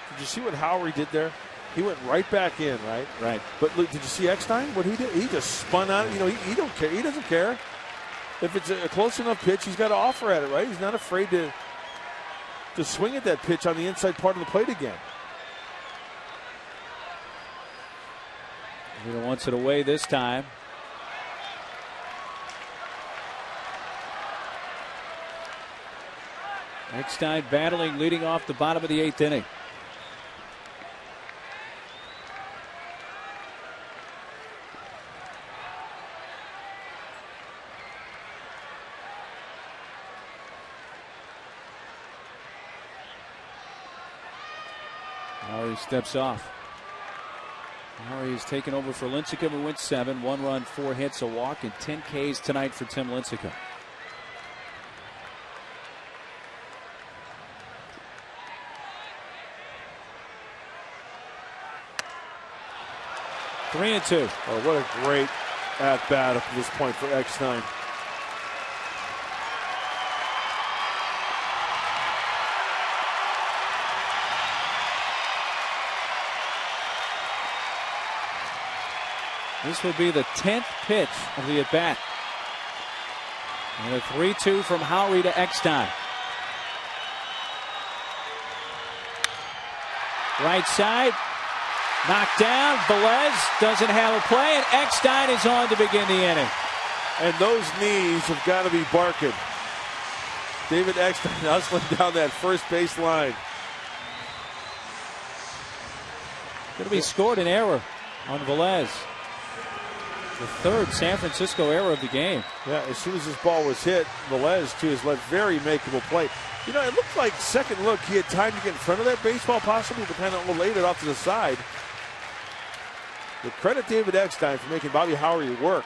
Did you see what Howry did there? He went right back in, right? Right. But look, did you see Eckstein? What he did? He just spun out. You know, he don't care. He doesn't care. If it's a close enough pitch, he's got to offer at it, right? He's not afraid to swing at that pitch on the inside part of the plate again. He wants it away this time. Eckstein battling, leading off the bottom of the 8th inning. Howry steps off. Howry has taken over for Lincecum, who went 7, 1 run, 4 hits, a walk, and 10 Ks tonight for Tim Lincecum. Three and 2. Oh, what a great at-bat up to this point for Eckstein. This will be the 10th pitch of the at-bat. And a 3-2 from Howry to Eckstein. Right side. Knocked down. Velez doesn't have a play, and Eckstein is on to begin the inning. And those knees have got to be barking. David Eckstein hustling down that first base line. Going to be scored an error on Velez. The 3rd San Francisco error of the game. Yeah, as soon as this ball was hit, Velez, too, has let very makeable play. You know, it looked like second look, he had time to get in front of that baseball possibly, but kind of laid it off to the side. But credit David Eckstein for making Bobby Howery work.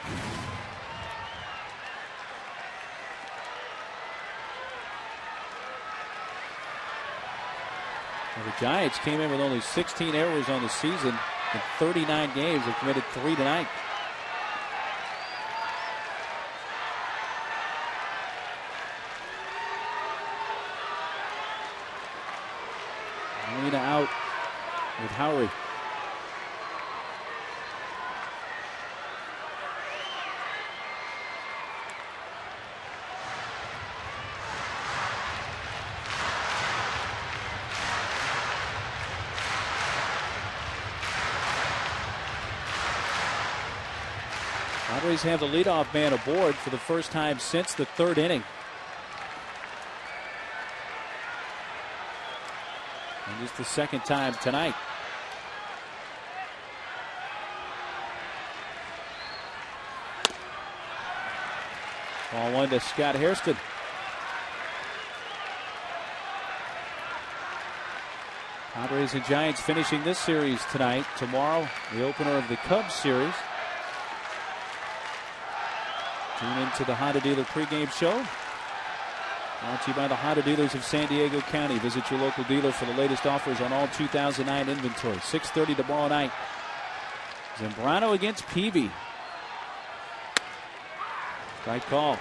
Well, the Giants came in with only 16 errors on the season. In 39 games, they've committed 3 tonight. Molina out with Howery. Padres have the leadoff man aboard for the first time since the 3rd inning. And just the 2nd time tonight. Ball 1 to Scott Hairston. Padres and Giants finishing this series tonight. Tomorrow, the opener of the Cubs series. Tune into the Honda Dealer pregame show. Brought to you by the Honda Dealers of San Diego County. Visit your local dealer for the latest offers on all 2009 inventory. 6:30 tomorrow night. Zambrano against Peavy. Strike call.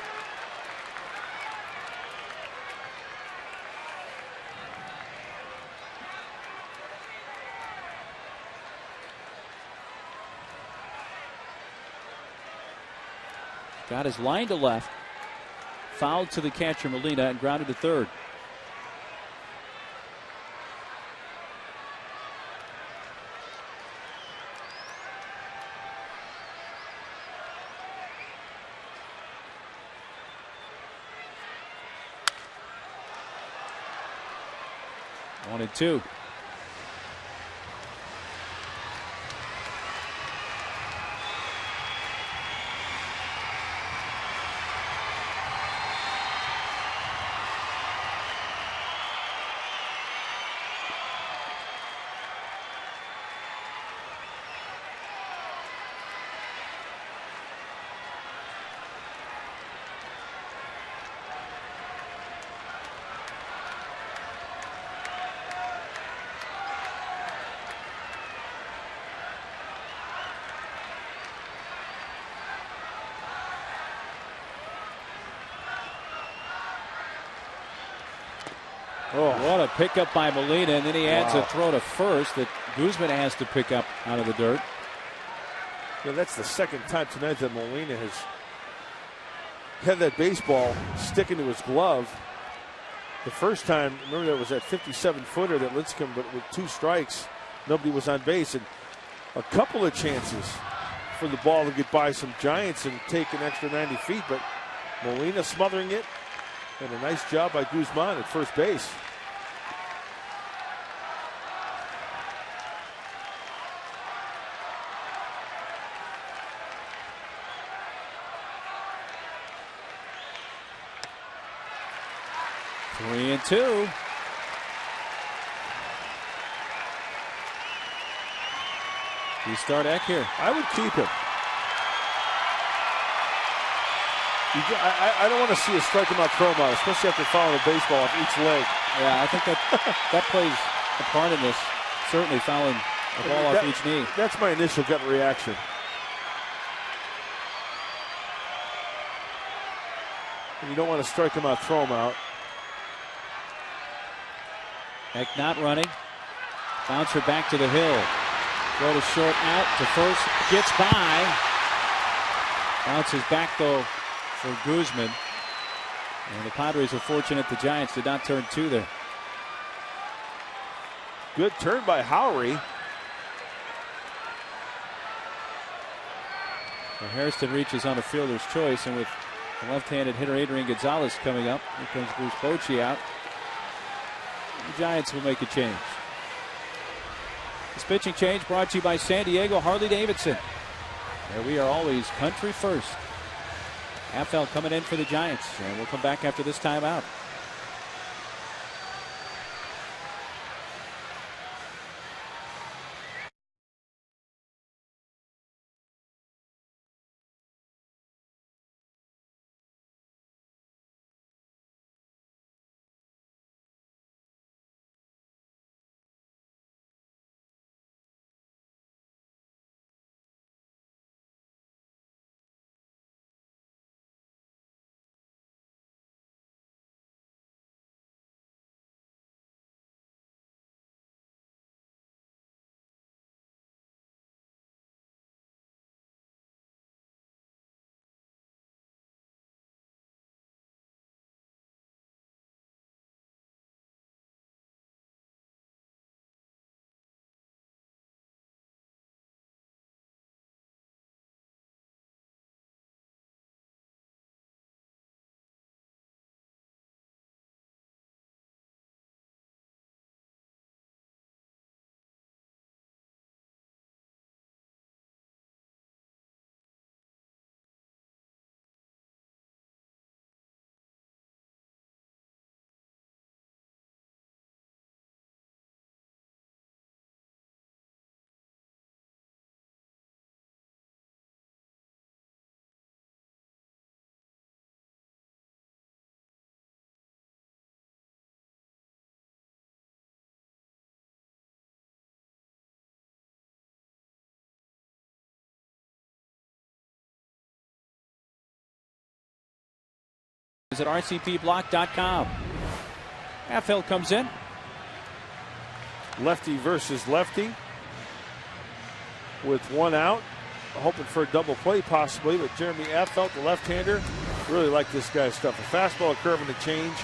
Got his line to left. Fouled to the catcher Molina and grounded to third. One and two. Oh, what a pickup by Molina, and then he adds a throw to first that Guzman has to pick up out of the dirt. Yeah, that's the 2nd time tonight that Molina has had that baseball stick into his glove. The first time, remember, that was that 57-footer that Lincecum, but with 2 strikes, nobody was on base, and a couple of chances for the ball to get by some Giants and take an extra 90 feet, but Molina smothering it. And a nice job by Guzman at first base. Three and two. You start Eck here. I would keep him. I don't want to see a strike him out, throw him out, especially after fouling a baseball off each leg. Yeah, I think that plays a part in this. Certainly fouling a ball off each knee. That's my initial gut reaction. And you don't want to strike him out, throw him out. Eck not running. Bouncer back to the hill. Throw to short, out to first. Gets by. Bounces back though for Guzman. And the Padres are fortunate the Giants did not turn 2 there. Good turn by Howery. Well, Hairston reaches on a fielder's choice, and with the left-handed hitter Adrian Gonzalez coming up, here comes Bruce Bochy out. The Giants will make a change. This pitching change brought to you by San Diego Harley-Davidson. There we are always country first. Affel coming in for the Giants, and we'll come back after this timeout. at rcpblock.com. Affeld comes in. Lefty versus lefty with one out. Hoping for a double play possibly, but Jeremy Affeld, the left-hander, really like this guy's stuff. A fastball, a curve, and a change.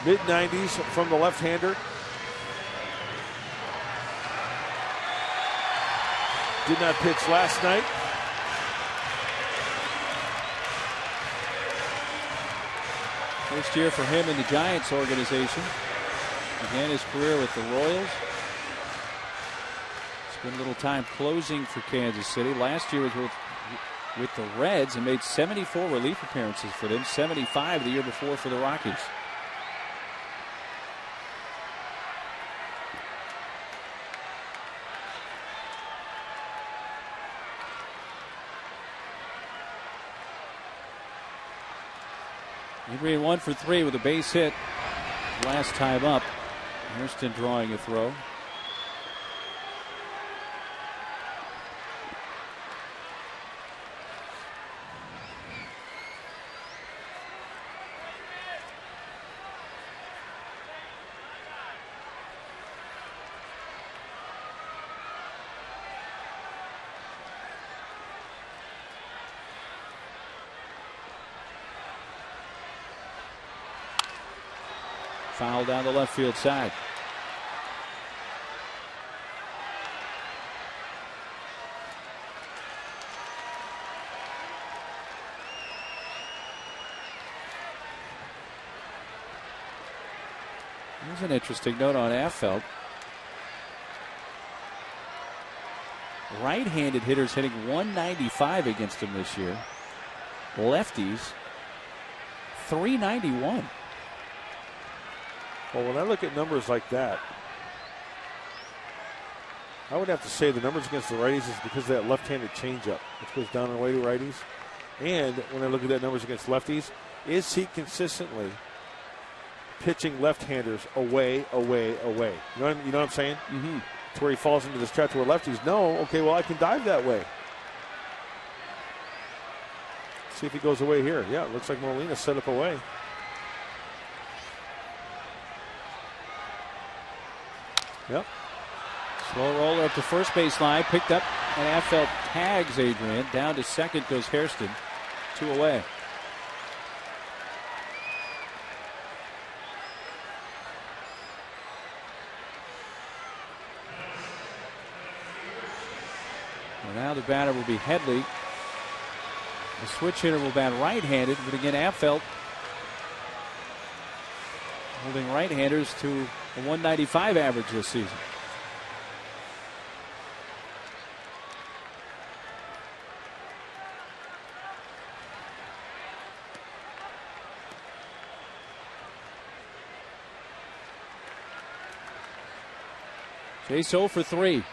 Mid-90s from the left-hander. Did not pitch last night. First year for him in the Giants organization. Began his career with the Royals. Spent a little time closing for Kansas City. Last year was with the Reds and made 74 relief appearances for them, 75 the year before for the Rockies. He ran 1 for 3 with a base hit last time up. Hairston drawing a throw. Foul down the left field side. Here's an interesting note on Affeld. Right-handed hitters hitting 195 against him this year. Lefties, 391. Well, when I look at numbers like that, I would have to say the numbers against the righties is because of that left-handed changeup, which goes down and away to righties. And when I look at that numbers against lefties, is he consistently pitching left-handers away, away, away? You know what I'm saying? Mm-hmm. To where he falls into the stretch where lefties know, okay, well, I can dive that way. See if he goes away here. Yeah, it looks like Molina set up away. Yep. Slow roller up to first base line, picked up, and Affeld tags Adrian. Down to second goes Hairston. 2 away. Well, now the batter will be Headley. The switch hitter will bat right-handed, but again Affeld holding right-handers to a 195 average this season. Chase 0 for 3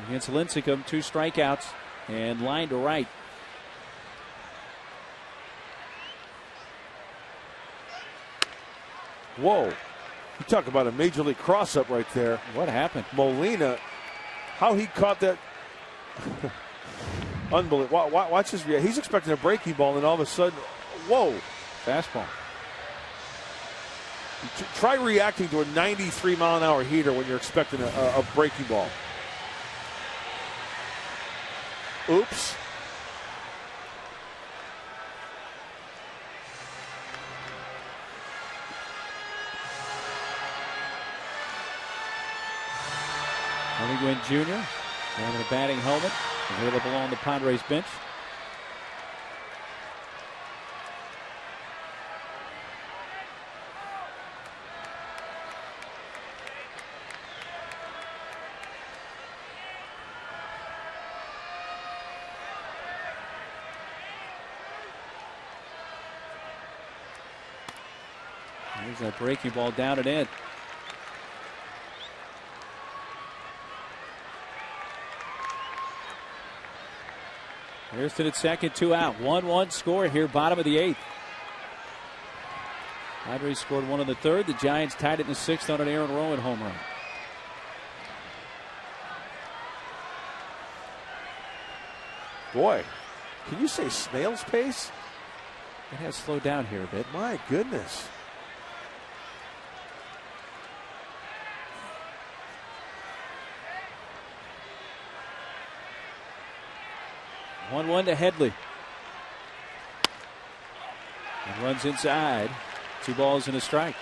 against Lincecum. 2 strikeouts and line to right. Whoa. You talk about a major league cross-up right there. What happened? Molina, how he caught that. Unbelievable. Watch this. He's expecting a breaking ball, and all of a sudden, whoa. Fastball. Try reacting to a 93-mile-an-hour heater when you're expecting a breaking ball. Oops. Tony Gwynn Jr. having a batting helmet available on the Padres bench. There's that breaking ball down and in. Hairston at second, 2 out. 1-1 score here, bottom of the 8th. Padres scored 1 in the 3rd. The Giants tied it in the 6th on an Aaron Rowan home run. Boy, can you say snail's pace? It has slowed down here a bit. My goodness. One to Headley. And runs inside. 2 balls and a strike.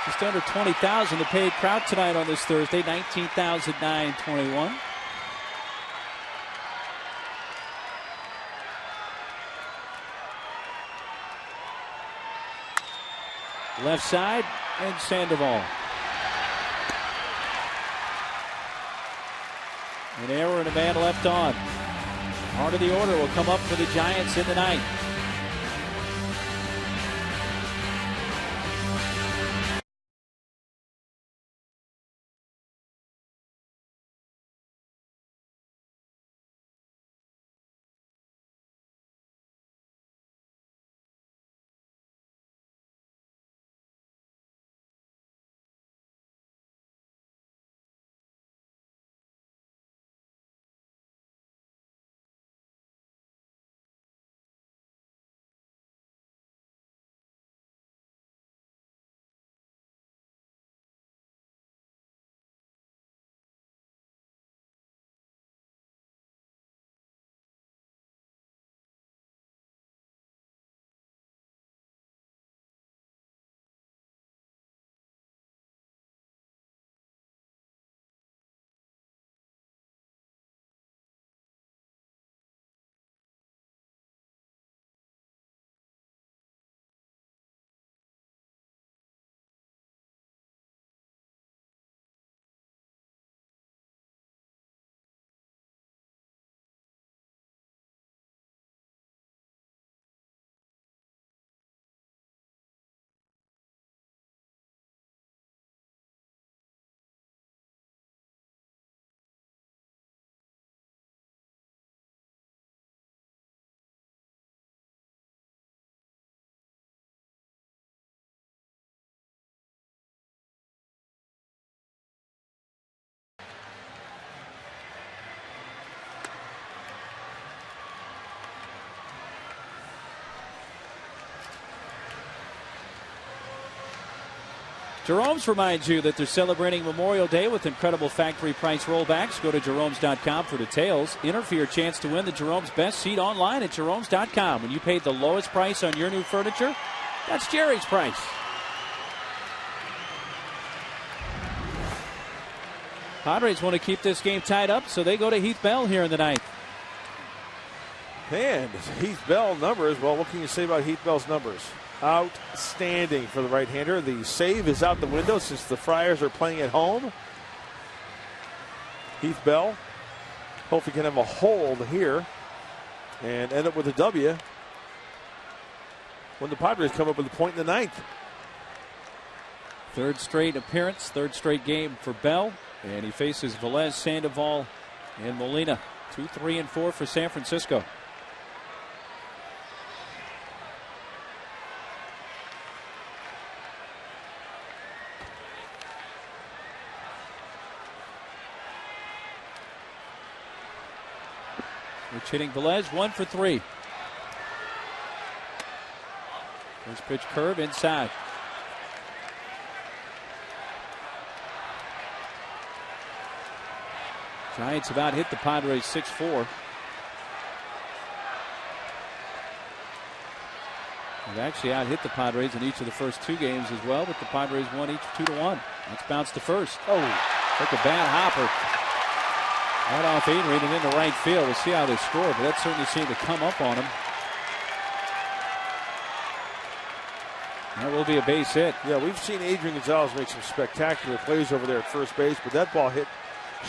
Just under 20,000 the paid crowd tonight on this Thursday. 19,921. Left side and Sandoval. An error and a man left on. Heart of the order will come up for the Giants in the ninth. Jerome's reminds you that they're celebrating Memorial Day with incredible factory price rollbacks. Go to Jerome's.com for details. Enter for your chance to win the Jerome's Best Seat online at Jerome's.com. When you paid the lowest price on your new furniture, that's Jerry's price. Padres want to keep this game tied up, so they go to Heath Bell here in the ninth. And Heath Bell numbers, well, what can you say about Heath Bell's numbers? Outstanding for the right-hander. The save is out the window since the Friars are playing at home. Heath Bell, hopefully can have a hold here and end up with a W when the Padres come up with a point in the ninth. Third straight appearance, third straight game for Bell. And he faces Velez, Sandoval, and Molina. 2, 3, and 4 for San Francisco. Rich hitting Velez, 1 for 3. First pitch curve inside. Giants have out-hit the Padres 6-4. They've actually out-hit the Padres in each of the first 2 games as well, but the Padres won each 2-1. That's bounced to first. Oh, took a bad hopper. Right off Adrian and into right field. We'll see how they score, but that certainly seemed to come up on him. That will be a base hit. Yeah, we've seen Adrian Gonzalez make some spectacular plays over there at first base, but that ball hit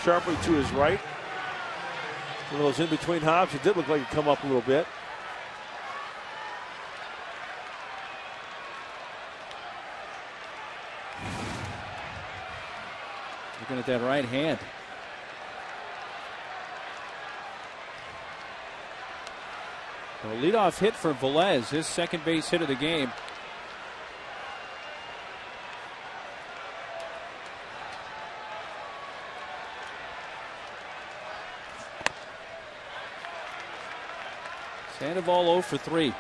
sharply to his right. One of those in-between hops. It did look like it come up a little bit. Looking at that right hand. So a leadoff hit for Velez, his second base hit of the game. Sandoval 0 for 3.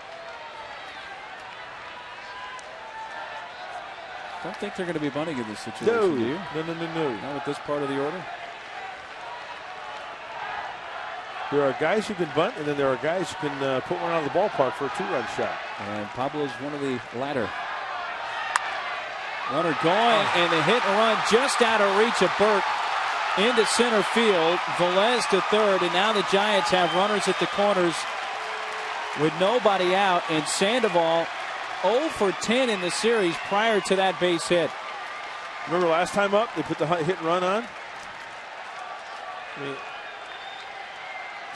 Don't think they're going to be bunting in this situation, do you? No. Not with this part of the order. There are guys who can bunt, and then there are guys who can put one out of the ballpark for a 2-run shot. And Pablo's one of the latter. Runner going, and the hit and run just out of reach of Burke into center field. Velez to third, and now the Giants have runners at the corners with nobody out, and Sandoval 0 for 10 in the series prior to that base hit. Remember last time up, they put the hit and run on? I mean,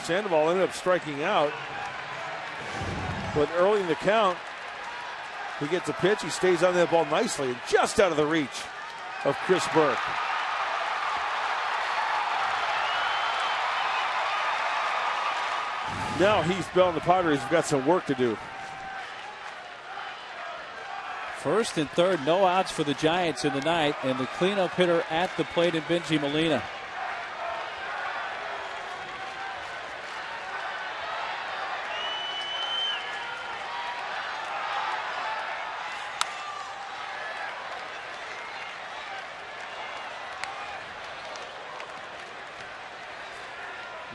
Sandoval ended up striking out, but early in the count, he gets a pitch, he stays on that ball nicely, and just out of the reach of Chris Burke. Now Heath Bell and the Padres have got some work to do. First and third, no outs for the Giants in the ninth, and the cleanup hitter at the plate in Benji Molina.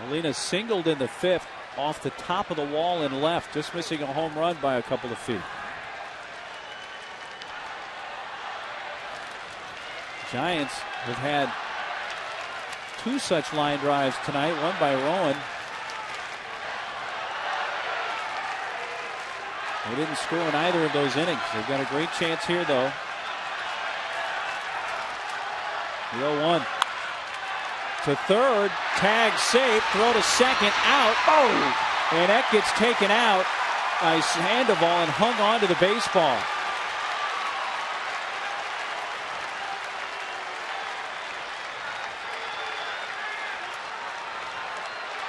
Molina singled in the fifth off the top of the wall in left, just missing a home run by a couple of feet. Giants have had 2 such line drives tonight, one by Rowan. They didn't score in either of those innings. They've got a great chance here, though. The 0-1. To third, tag safe, throw to second, out. Oh! And that gets taken out by Sandoval and hung on to the baseball.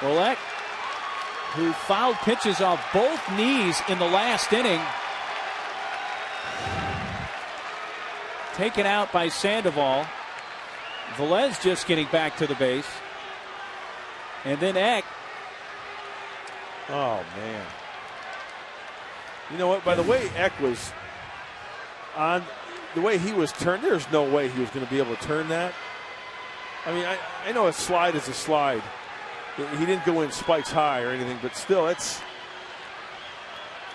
Rolek, who fouled pitches off both knees in the last inning, taken out by Sandoval. Velez just getting back to the base. And then Eck. Oh, man. You know what? By the way Eck was on, the way he was turned, there's no way he was going to be able to turn that. I mean, I know a slide is a slide. He didn't go in spikes high or anything, but still,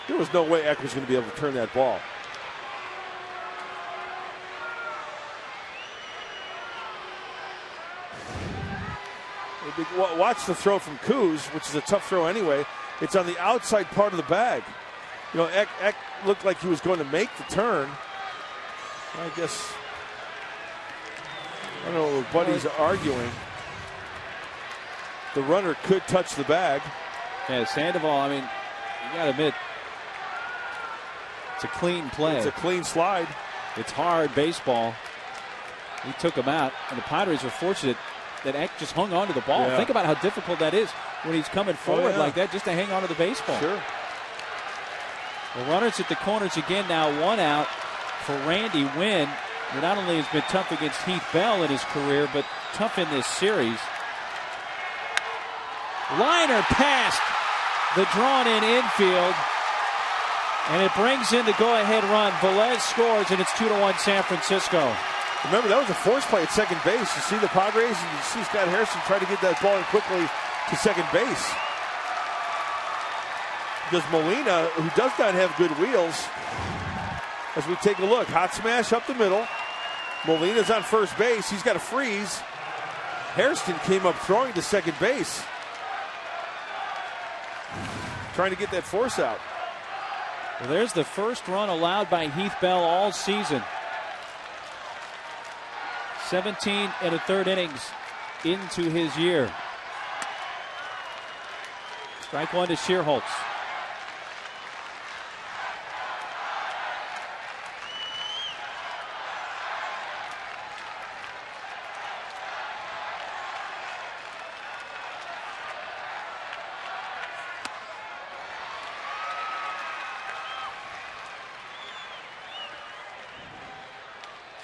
there was no way Eck was going to be able to turn that ball. Watch the throw from Kuz, which is a tough throw anyway. It's on the outside part of the bag. You know, Eck looked like he was going to make the turn. I guess, I don't know what buddies are arguing. The runner could touch the bag. Yeah, Sandoval, I mean, you got to admit, it's a clean play. It's a clean slide. It's hard baseball. He took him out, and the Padres are fortunate that Eck just hung on to the ball. Yeah. Think about how difficult that is when he's coming forward like that, just to hang on to the baseball. Sure. The runners at the corners again now, 1 out for Randy Wynn, who not only has been tough against Heath Bell in his career, but tough in this series. Liner past the drawn-in infield, and it brings in the go-ahead run. Velez scores, and it's 2-1 San Francisco. Remember, that was a force play at second base. You see the Padres, and you see Scott Harrison try to get that ball in quickly to second base. Because Molina, who does not have good wheels, as we take a look, hot smash up the middle. Molina's on first base. He's got a freeze. Hairston came up throwing to second base, trying to get that force out. Well, there's the first run allowed by Heath Bell all season. 17 1/3 innings into his year. Strike one to Shearholtz.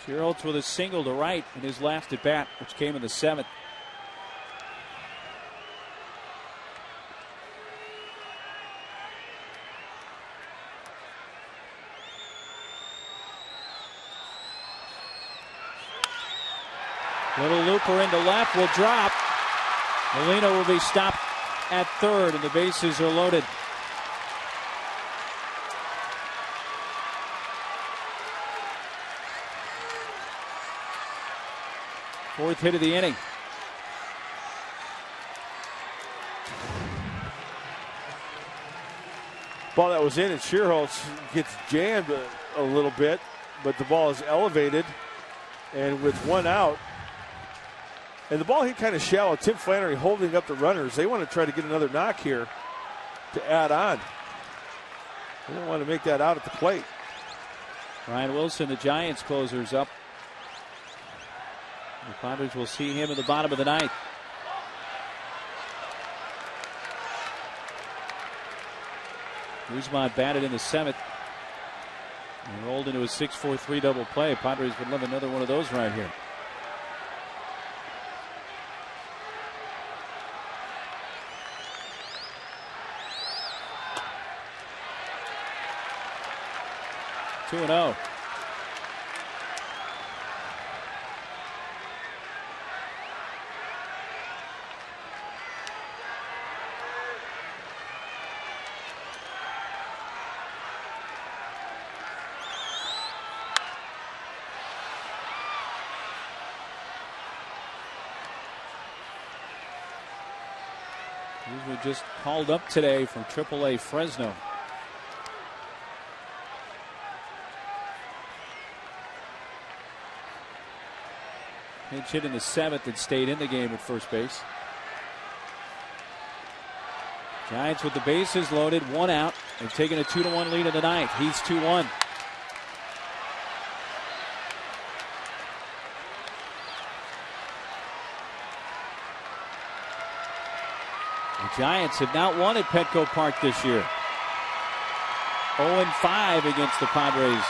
Shearholtz with a single to right in his last at bat, which came in the 7th. Little looper into left will drop. Molina will be stopped at third, and the bases are loaded. Fourth hit of the inning. Ball that was in, and Shearholtz gets jammed a little bit, but the ball is elevated, and with one out, and the ball hit kind of shallow. Tim Flannery holding up the runners. They want to try to get another knock here to add on. They don't want to make that out at the plate. Ryan Wilson, the Giants closer's up. The Padres will see him in the bottom of the ninth. Guzman batted in the seventh and rolled into a 6-4-3 double play. Padres would love another one of those right here. Two and 0. Guzman just called up today from AAA Fresno. Pinch hit in the seventh and stayed in the game at first base. Giants with the bases loaded, one out. They've taken a 2-1 lead in the ninth. He's 2-1. The Giants have not won at Petco Park this year. 0-5 against the Padres.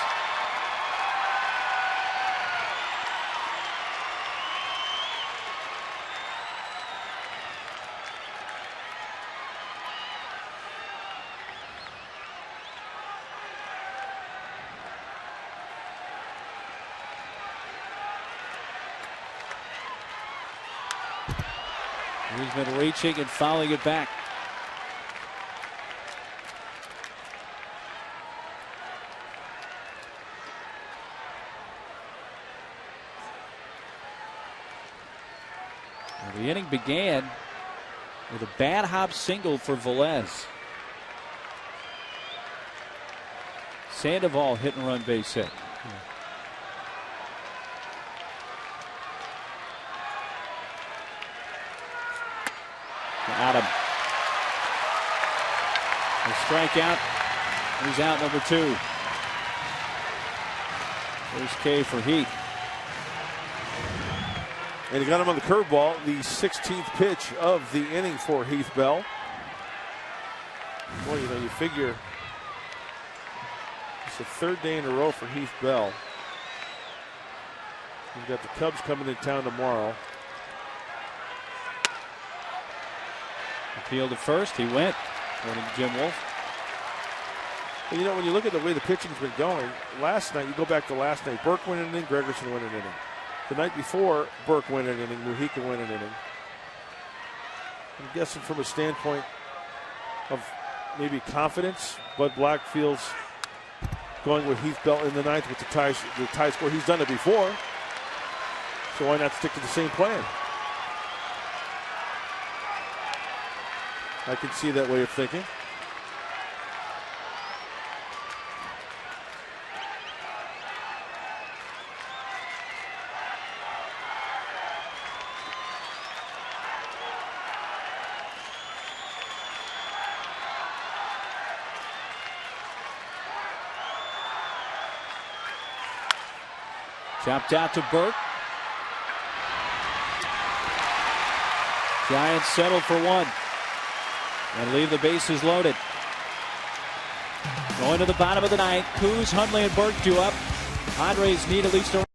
He's been reaching and fouling it back. Well, the inning began with a bad hop single for Velez. Sandoval hit and run base hit. Adam. A strikeout. He's out, number 2. First K for Heath. And he got him on the curveball, the 16th pitch of the inning for Heath Bell. Boy, you know, you figure it's the third day in a row for Heath Bell. We've got the Cubs coming in town tomorrow. Appeal to first, he went. According to Jim Wolf. And you know, when you look at the way the pitching's been going, last night, you go back to last night, Burke went an inning, Gregerson went an inning. The night before, Burke went an inning, Mujica went an inning. I'm guessing from a standpoint of maybe confidence, Bud Black feels going with Heath Bell in the ninth with the tie score. He's done it before, so why not stick to the same plan? I can see that way of thinking. Chopped out to Burke. Giants settle for one and leave the bases loaded. Going to the bottom of the ninth. Kuz, Hundley, and Burke due up. Padres need at least a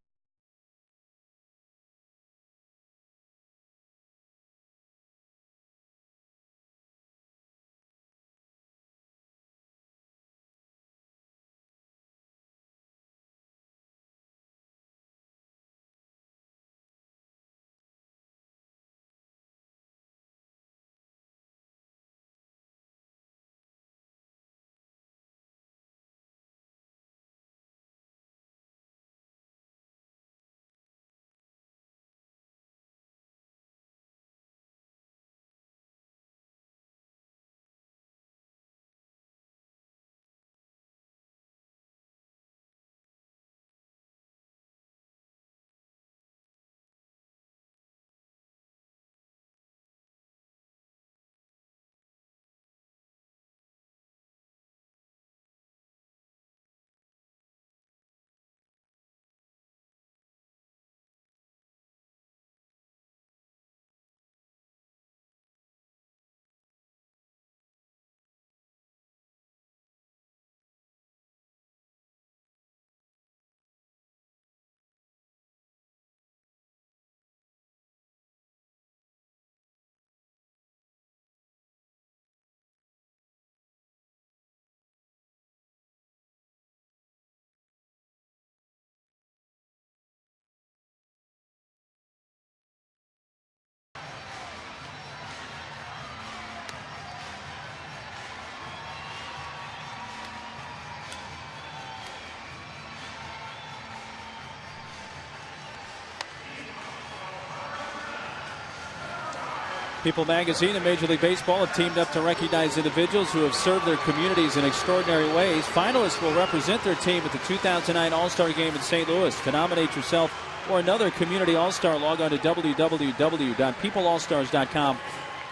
People Magazine and Major League Baseball have teamed up to recognize individuals who have served their communities in extraordinary ways. Finalists will represent their team at the 2009 All-Star Game in St. Louis. To nominate yourself or another community All-Star, log on to www.peopleallstars.com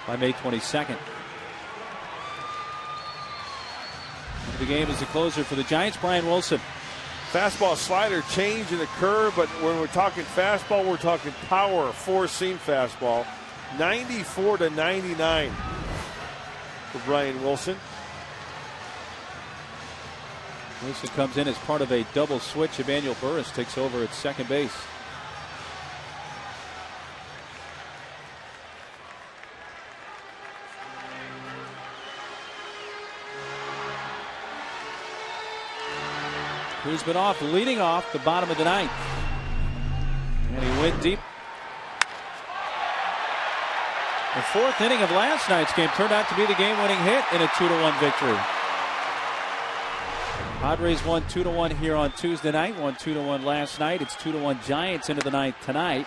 by May 22nd. The game is the closer for the Giants, Brian Wilson. Fastball slider change in the curve, but when we're talking fastball, we're talking power, four-seam fastball. 94-99 for Brian Wilson. Wilson comes in as part of a double switch. Emmanuel Burris takes over at second base. Kuzminoff leading off the bottom of the ninth. And he went deep. The fourth inning of last night's game turned out to be the game-winning hit in a 2-1 victory. Padres won 2-1 here on Tuesday night, won 2-1 last night. It's 2-1 Giants into the ninth tonight.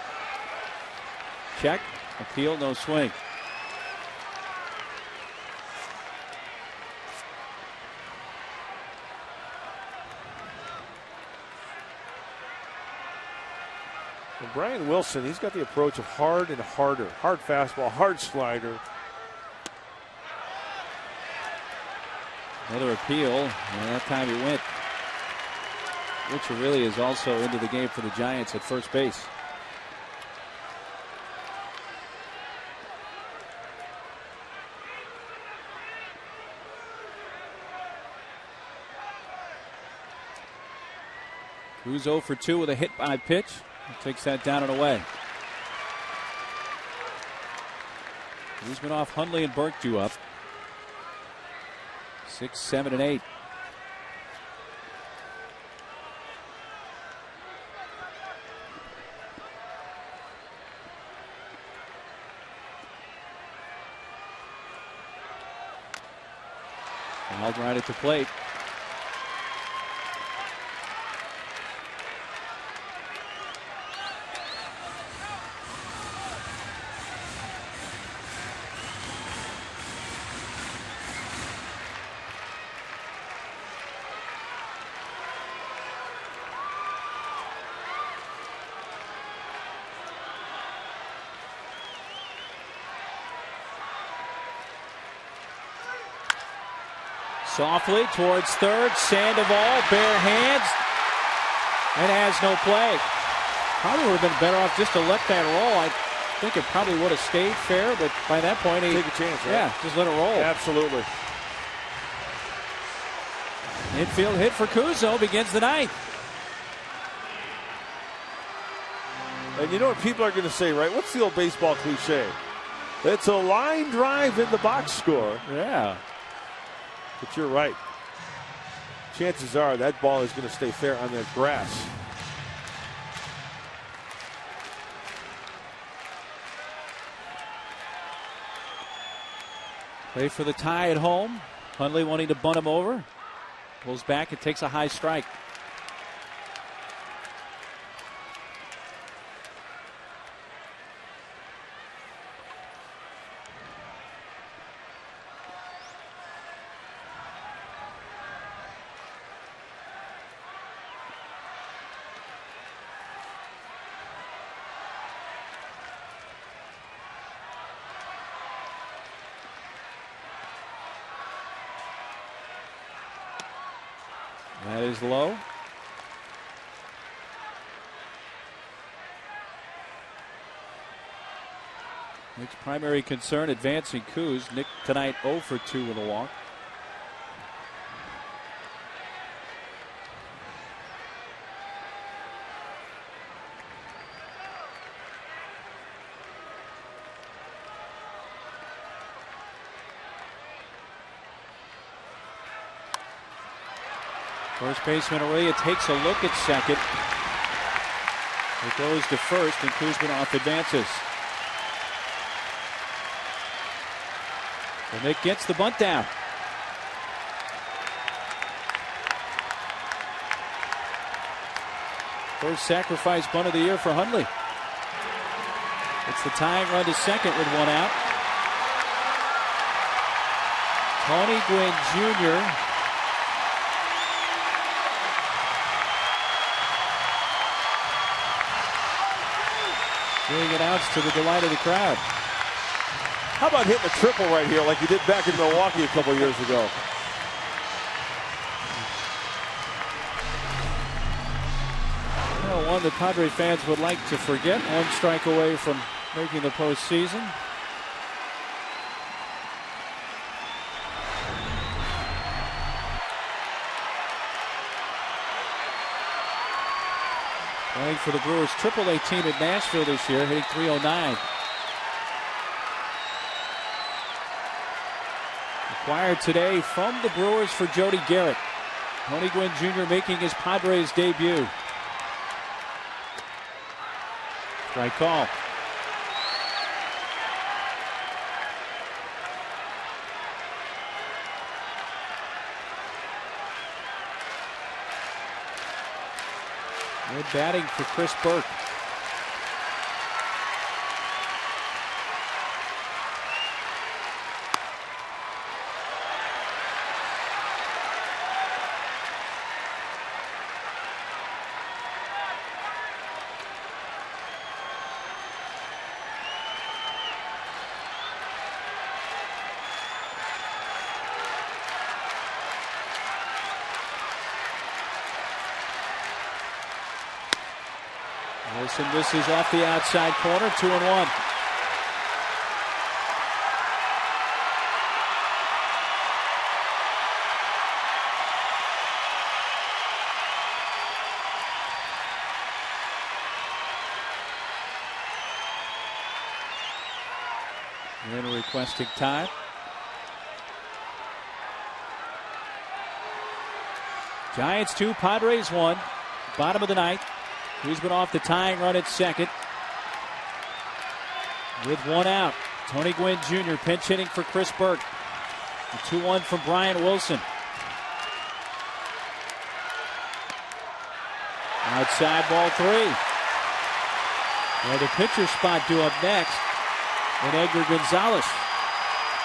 Check, appeal, no swing. Brian Wilson, he's got the approach of hard and harder. Hard fastball, hard slider. Another appeal, and that time he went. Richard really is also into the game for the Giants at first base. Cruz 0 for 2 with a hit by pitch. He takes that down and away. Kuzminoff, Hundley, and Burke due up. 6, 7, and 8. Fouled right at the plate. Softly towards third. Sandoval, bare hands, and has no play. Probably would have been better off just to let that roll. I think it probably would have stayed fair, but by that point, he take a chance, right? Yeah, just let it roll. Absolutely. Infield hit for Kuzo begins the ninth. And you know what people are going to say, right? What's the old baseball cliche? It's a line drive in the box score. Yeah. But you're right. Chances are that ball is going to stay fair on that grass. Play for the tie at home. Hundley wanting to bunt him over. Pulls back and takes a high strike. That is low. Nick's primary concern, advancing Kuz. Nick tonight 0 for 2 with a walk. First baseman Aurelia takes a look at second. It goes to first, and Kuzminoff advances. And Nick gets the bunt down. First sacrifice bunt of the year for Hundley. It's the tying run to second with one out. Tony Gwynn Jr. being announced to the delight of the crowd. How about hitting a triple right here like he did back in Milwaukee a couple years ago? Well, one that Padres fans would like to forget. One strike away from making the postseason. Playing for the Brewers AAA team at Nashville this year, hitting .309. Acquired today from the Brewers for Jody Garrett. Tony Gwynn Jr. making his Padres debut. Strike call. Good batting for Chris Burke. Wilson misses off the outside corner, 2-1. Then requesting time. Giants 2, Padres 1. Bottom of the ninth. He's been off the tying run at second. With one out, Tony Gwynn Jr. pinch hitting for Chris Burke. The 2-1 from Brian Wilson. Outside ball 3. Well, the pitcher spot due up next. And Edgar Gonzalez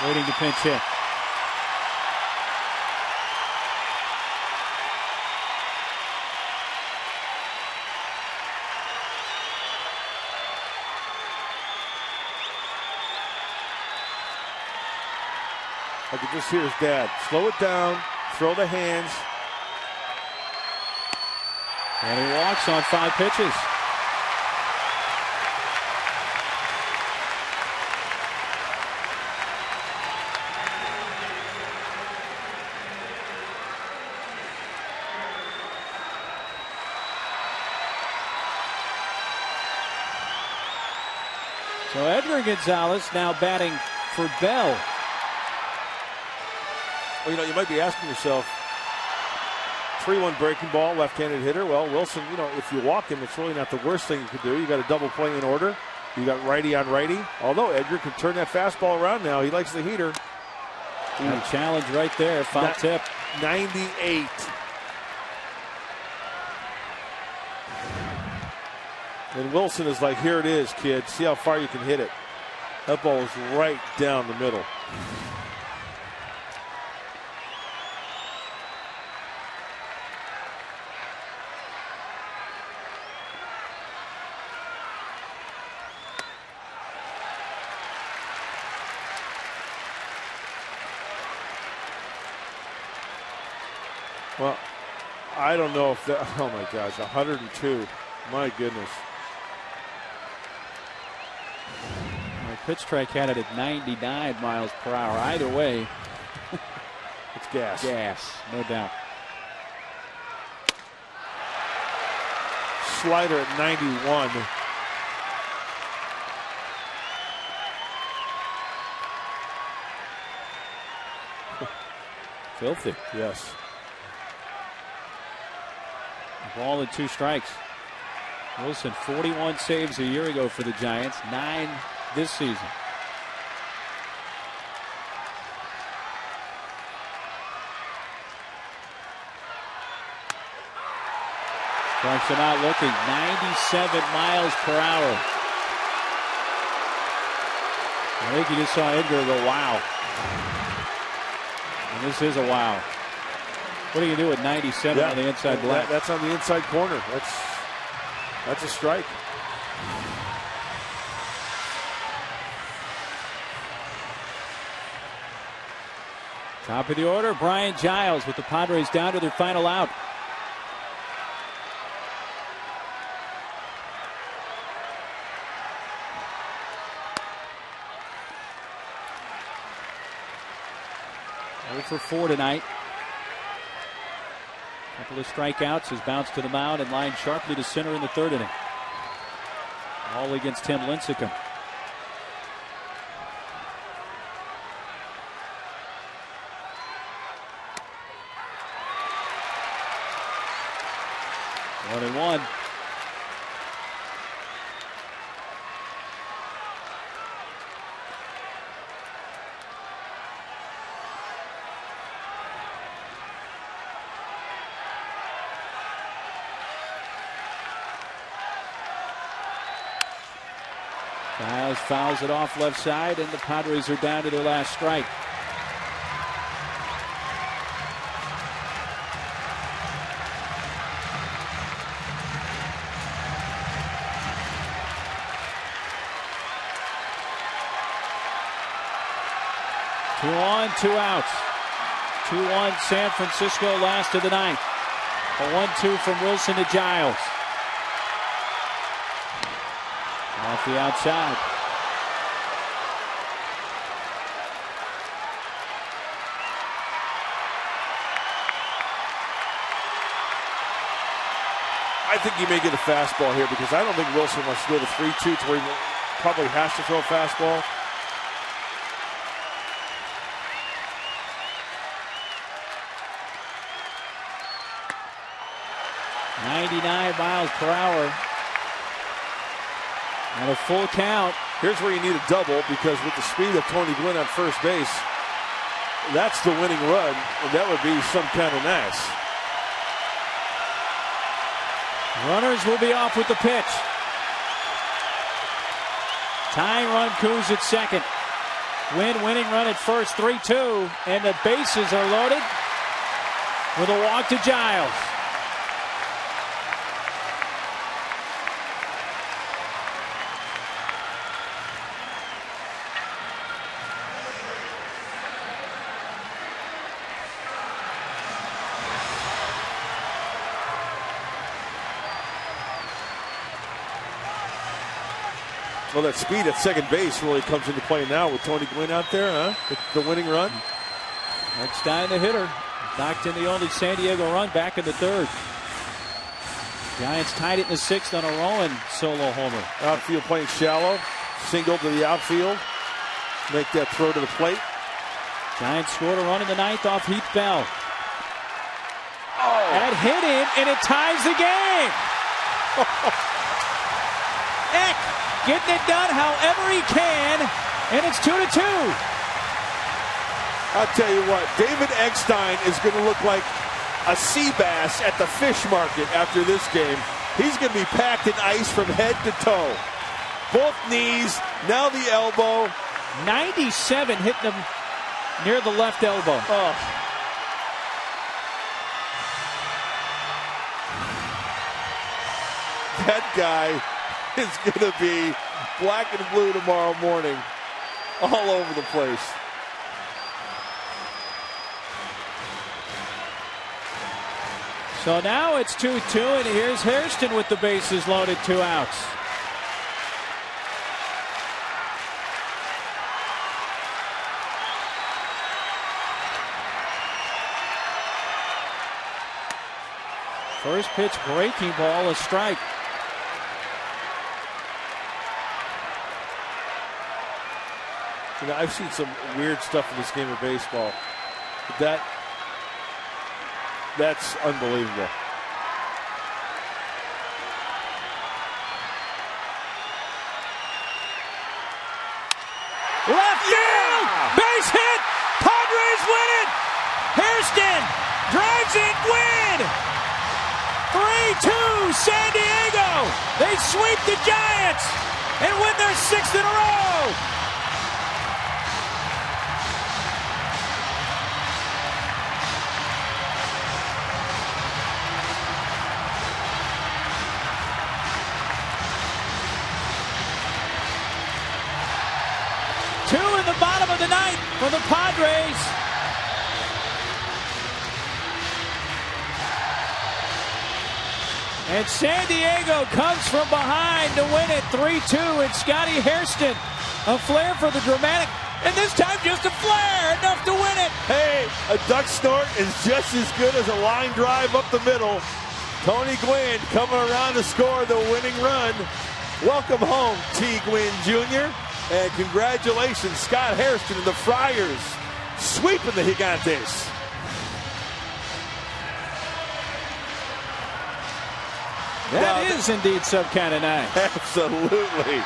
waiting to pinch hit. I could just hear his dad. Slow it down, throw the hands. And he walks on 5 pitches. So Edgar Gonzalez now batting for Bell. Well, you might be asking yourself, 3-1 breaking ball, left-handed hitter. Well, Wilson, if you walk him, it's really not the worst thing you could do. You got a double play in order. You got righty on righty. Although Edgar can turn that fastball around now. He likes the heater. A challenge right there, foul tip. 98. And Wilson is like, here it is, kid. See how far you can hit it. That ball is right down the middle. Well, I don't know if that, oh my gosh, 102. My goodness. My pitch track had it at 99 miles per hour. Either way, it's gas. Gas, no doubt. Slider at 91. Filthy. Yes. Ball and 2 strikes. Wilson, 41 saves a year ago for the Giants, 9 this season. Strikes him out looking, 97 miles per hour. I think you just saw Edgar go, wow. And this is a wow. What do you do at 97 on the inside black? That's on the inside corner. That's a strike. Top of the order, Brian Giles with the Padres down to their final out. For 4 tonight. Couple of strikeouts. His bounce to the mound and lined sharply to center in the 3rd inning. All against Tim Lincecum. One and one. Giles fouls it off left side, and the Padres are down to their last strike. Two on, 2 outs. 2-1 San Francisco, last of the 9th. A 1-2 from Wilson to Giles. Off the outside. I think you may get a fastball here because I don't think Wilson wants to go to 3-2 to where he probably has to throw a fastball. miles per hour. And a full count. Here's where you need a double because with the speed of Tony Gwynn on first base, that's the winning run, and that would be some kind of nice. Runners will be off with the pitch. Tying run, Coos at second. Gwynn winning run at first, 3-2, and the bases are loaded with a walk to Giles. Well, that speed at second base really comes into play now with Tony Gwynn out there, huh? The winning run. Eckstein, the hitter, knocked in the only San Diego run back in the 3rd. Giants tied it in the 6th on a Rowan solo homer. Outfield playing shallow, single to the outfield. Make that throw to the plate. Giants scored a run in the 9th off Heath Bell. Oh. That hit him, and it ties the game. Eck getting it done however he can, and it's 2-2. I'll tell you what, David Eckstein is going to look like a sea bass at the fish market after this game. He's going to be packed in ice from head to toe. Both knees, now the elbow. 97 hitting him near the left elbow. Oh. That guy is going to be black and blue tomorrow morning all over the place. So now it's 2-2, and here's Hairston with the bases loaded, 2 outs. First pitch breaking ball, a strike. You know, I've seen some weird stuff in this game of baseball. That's unbelievable. Left field! Base hit! Padres win it! Hairston drives in, win! 3-2 San Diego! They sweep the Giants and win their 6th in a row! night for the Padres. And San Diego comes from behind to win it 3-2. And Scotty Hairston, a flair for the dramatic. And this time just a flare, enough to win it. Hey, a duck snort is just as good as a line drive up the middle. Tony Gwynn coming around to score the winning run. Welcome home, T. Gwynn Jr. And congratulations, Scott Hairston and the Friars sweeping the Gigantes. That is indeed sub-count 9. Absolutely.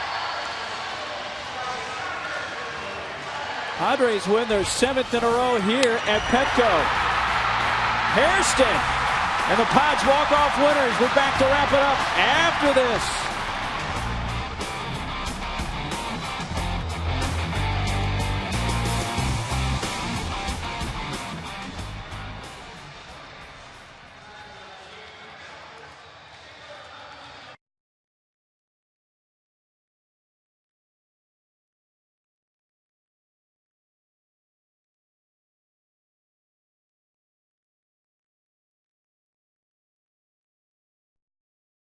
Padres win their 7th in a row here at Petco. Hairston and the Pods walk off winners. We're back to wrap it up after this.